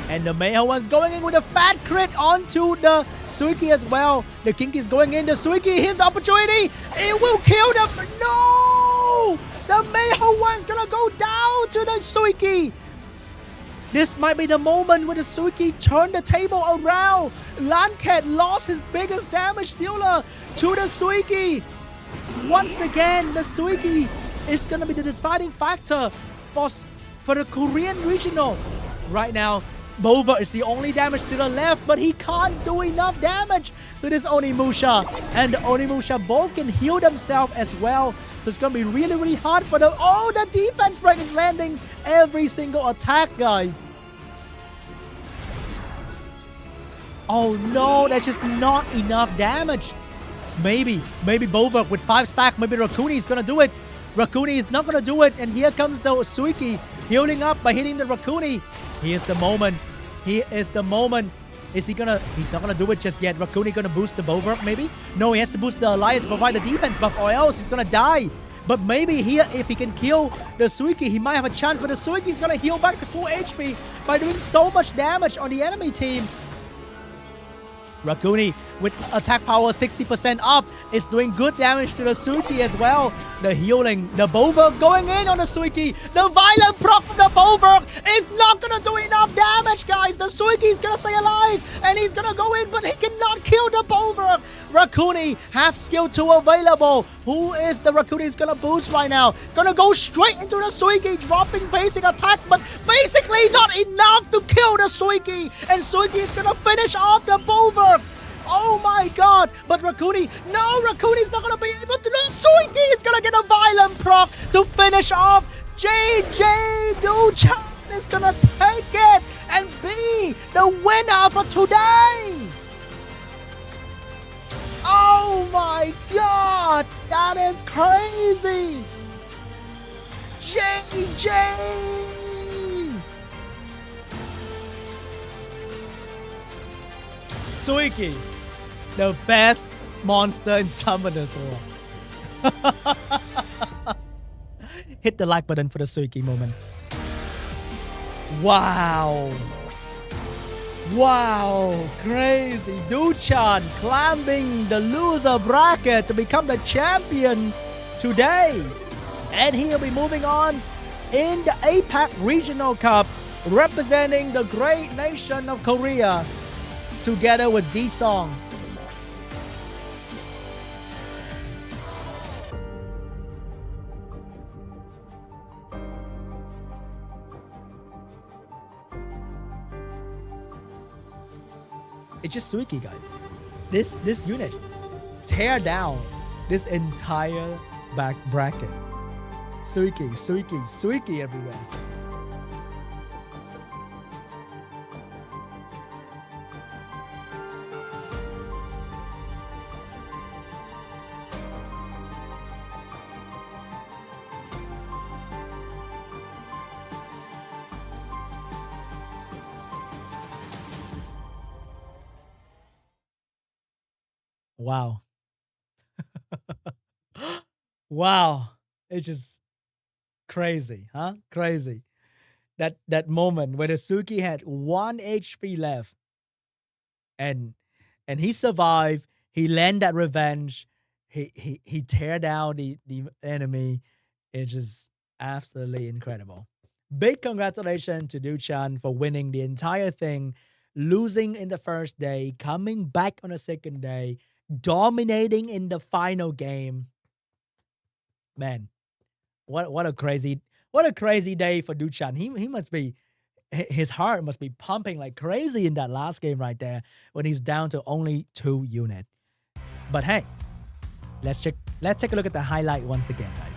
And the HWAN is going in with a fat crit onto the Suiki as well. The Kinky is going in. The Suiki, here's the opportunity. It will kill them. No! The HWAN is gonna go down to the Suiki. This might be the moment where the Suiki turned the table around. LANCHET lost his biggest damage dealer to the Suiki. Once again, the Suiki is gonna be the deciding factor for the Korean regional. Right now, Bova is the only damage dealer left, but he can't do enough damage to this Onimusha. And the Onimusha both can heal themselves as well. So it's gonna be really, really hard for them. Oh, the defense break is landing every single attack, guys. Oh no, that's just not enough damage. Maybe Bova with 5 stack, maybe Rakuni is gonna do it. Rakuni is not gonna do it, and here comes the Suiki healing up by hitting the Rakuni. Here's the moment. Here is the moment. Is he gonna... He's not gonna do it just yet. Rakuni gonna boost the Bova, maybe? No, he has to boost the Alliance, provide the defense buff, or else he's gonna die. But maybe here, if he can kill the Suiki, he might have a chance. But the Suiki is gonna heal back to full HP by doing so much damage on the enemy team. Rakuni with attack power 60% up is doing good damage to the Suiki as well. The healing, the Bova going in on the Suiki. The violent proc from the Bova is not gonna do enough damage, guys. The Suiki is gonna stay alive and he's gonna go in, but he cannot kill the Bova. Rakuni have skill 2 available. Who is the Rakuni is gonna boost right now? Gonna go straight into the Suiki, dropping basic attack, but basically not enough to kill the Suiki. And Suiki is gonna finish off the Bova. Oh my god, but Rakuni, no, Rakuni's not gonna be able to do it. Suiki is gonna get a violent proc to finish off. JJ DUCHAN is gonna take it and be the winner for today. Oh my god, that is crazy. JJ. Suiki, the best monster in Summoner's War. Hit the like button for the Suiki moment. Wow. Wow, crazy. DUCHAN climbing the loser bracket to become the champion today. And he'll be moving on in the APAC Regional Cup, representing the great nation of Korea, together with Z-Song. It's just Suiki, guys. This unit tear down this entire back bracket. Suiki everywhere. Wow. Wow. It's just crazy, huh? Crazy. That moment where the Suki had 1 HP left and he survived. He landed that revenge. He tear down the enemy. It's just absolutely incredible. Big congratulations to DUCHAN for winning the entire thing, losing in the first day, coming back on the second day, dominating in the final game. Man, what a crazy day for DUCHAN. He must be, his heart must be pumping like crazy in that last game right there when he's down to only 2 units. But hey, let's take a look at the highlight once again, guys.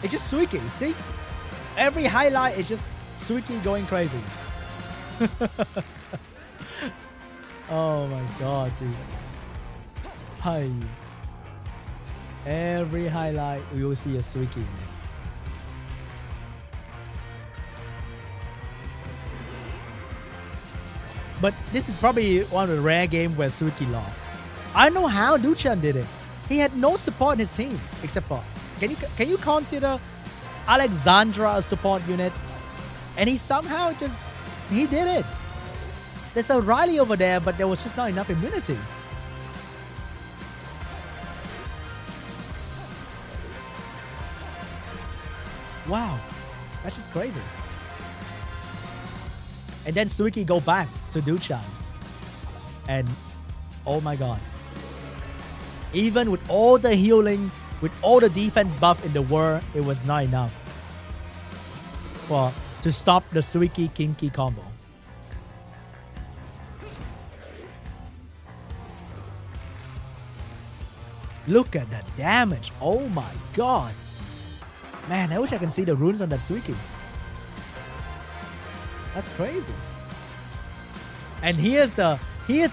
It's just Suiki, see? Every highlight is just Suiki going crazy. Oh my god, dude. Hi. Every highlight we will see a Suiki in it. But this is probably one of the rare games where Suiki lost. I don't know how DUCHAN did it. He had no support in his team except for, can you consider Alexandra a support unit? And he somehow he did it. There's a Riley over there, but there was just not enough immunity. Wow, that's just crazy. And then Suiki go back to DUCHAN. And oh my god. Even with all the healing, with all the defense buff in the world, it was not enough to stop the Suiki Kinky combo. Look at that damage. Oh my god. Man, I wish I can see the runes on that Suiki. That's crazy. And here's the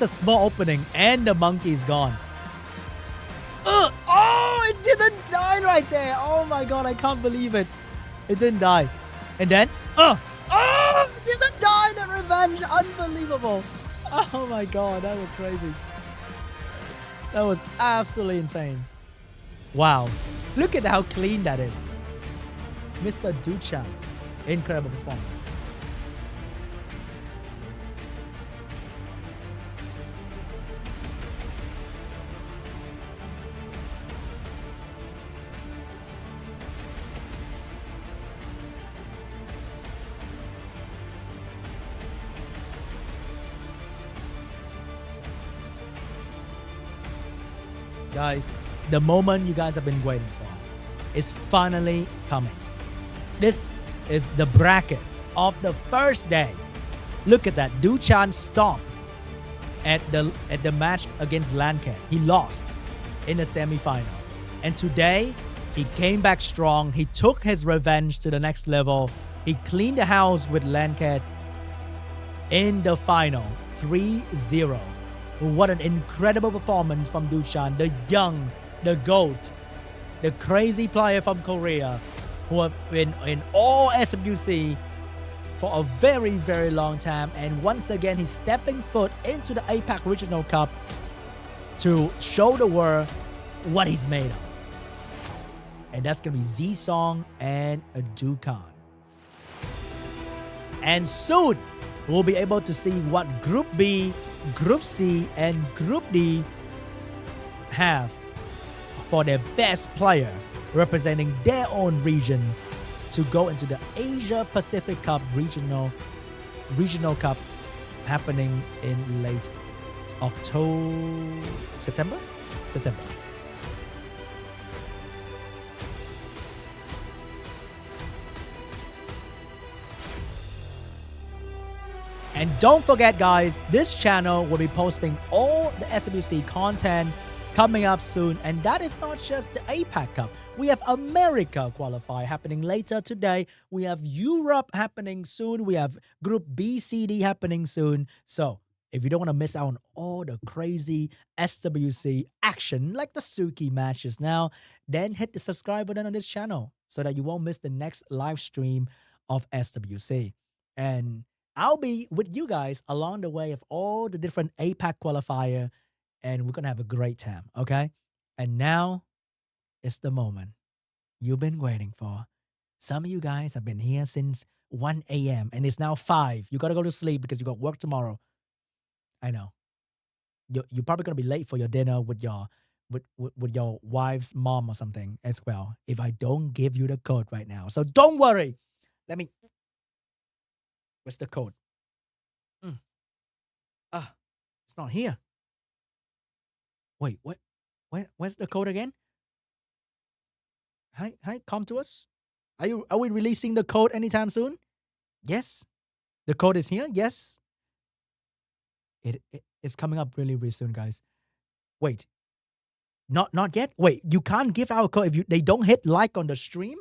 small opening and the monkey is gone. Oh, it didn't die right there. Oh my god, I can't believe it. It didn't die. And then, it didn't die. The revenge, unbelievable. Oh my god, that was crazy. That was absolutely insane. Wow, look at how clean that is. Mr. DUCHAN, incredible performance. Guys, the moment you guys have been waiting for is finally coming. This is the bracket of the first day. Look at that. DUCHAN stopped at the match against LANCHET. He lost in the semi-final. And today, He came back strong. He took his revenge to the next level. He cleaned the house with LANCHET in the final, 3-0. What an incredible performance from DUCHAN, the young, the GOAT, the crazy player from Korea who have been in all SWC for a very, very long time. And once again, he's stepping foot into the APAC Regional Cup to show the world what he's made of. And that's going to be Z-Song and DUCHAN. And soon, we'll be able to see what Group B, Group C, and Group D have for their best player representing their own region to go into the Asia Pacific Cup Regional Cup happening in late September. And don't forget, guys, this channel will be posting all the SWC content coming up soon. And that is not just the APAC Cup. We have America qualifier happening later today. We have Europe happening soon. We have Group B, C, D happening soon. So if you don't want to miss out on all the crazy SWC action like the Suki matches now, then hit the subscribe button on this channel so that you won't miss the next live stream of SWC. And I'll be with you guys along the way of all the different APAC qualifier, and we're going to have a great time, okay? And now it's the moment you've been waiting for. Some of you guys have been here since 1 a.m. and it's now 5. You got to go to sleep because you got work tomorrow. I know. You're probably going to be late for your dinner with your wife's mom or something as well if I don't give you the code right now. So don't worry. Where's the code? It's not here. Wait, what? Where's the code again? Hi, come to us. Are we releasing the code anytime soon? Yes. The code is here. Yes. It's coming up really, really soon, guys. Wait. Not yet. Wait, you can't give our code if they don't hit like on the stream.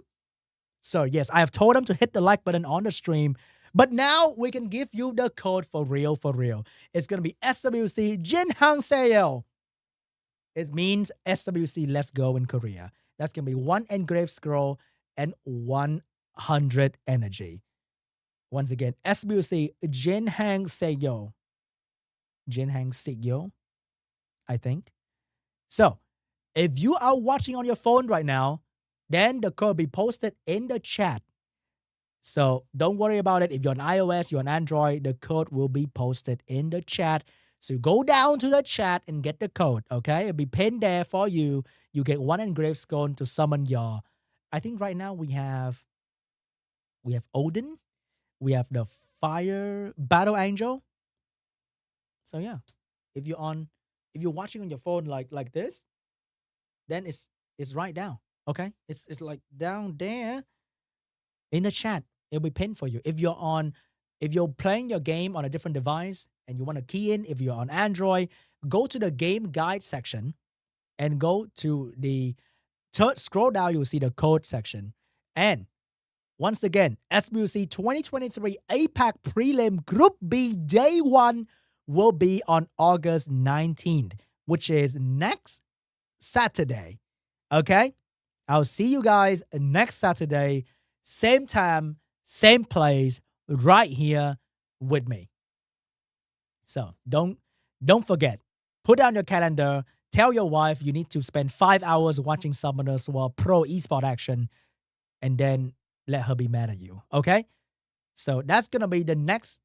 So yes, I have told them to hit the like button on the stream. But now we can give you the code for real, for real. It's going to be SWC Jinhang. It means SWC Let's Go in Korea. That's going to be 1 engraved scroll and 100 energy. Once again, SWC Jinhang Seyo. Jinhang Seyo, I think. So, if you are watching on your phone right now, then the code will be posted in the chat. So don't worry about it. If you're on iOS, you're on Android, the code will be posted in the chat. So go down to the chat and get the code, okay? It'll be pinned there for you. You get 1 engraved scroll to summon your... I think right now we have Odin. We have the Fire Battle Angel. So yeah, if you're watching on your phone like this, then it's right down, okay? It's like down there in the chat. It'll be pinned for you. If you're playing your game on a different device and you want to key in, if you're on Android, go to the game guide section and go to the third scroll down. You'll see the code section. And once again, SWC 2023 APAC Prelim Group B Day 1 will be on August 19th, which is next Saturday. Okay? I'll see you guys next Saturday. Same time, same place, right here with me. So don't forget. Put down your calendar. Tell your wife you need to spend 5 hours watching Summoners Pro Esports action, and then let her be mad at you. Okay? So that's gonna be the next.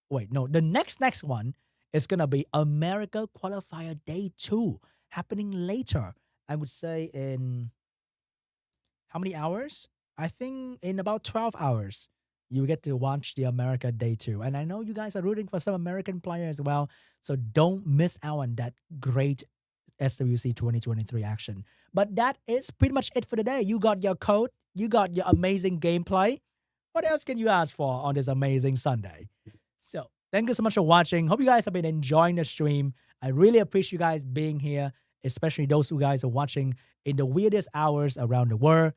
Wait, no, the next one is gonna be America Qualifier Day 2 happening later. I would say in how many hours? I think in about 12 hours, you get to watch the America Day 2. And I know you guys are rooting for some American players as well. So don't miss out on that great SWC 2023 action. But that is pretty much it for the day. You got your code. You got your amazing gameplay. What else can you ask for on this amazing Sunday? So thank you so much for watching. Hope you guys have been enjoying the stream. I really appreciate you guys being here. especially those who guys are watching in the weirdest hours around the world.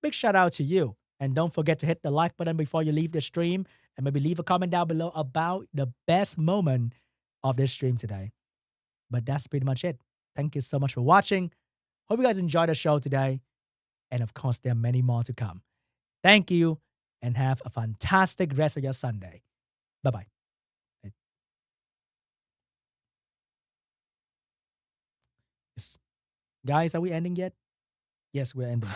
Big shout out to you. And don't forget to hit the like button before you leave the stream. And maybe leave a comment down below about the best moment of this stream today. But that's pretty much it. Thank you so much for watching. Hope you guys enjoyed the show today. And of course, there are many more to come. Thank you and have a fantastic rest of your Sunday. Bye-bye. Guys, are we ending yet? Yes, we're ending.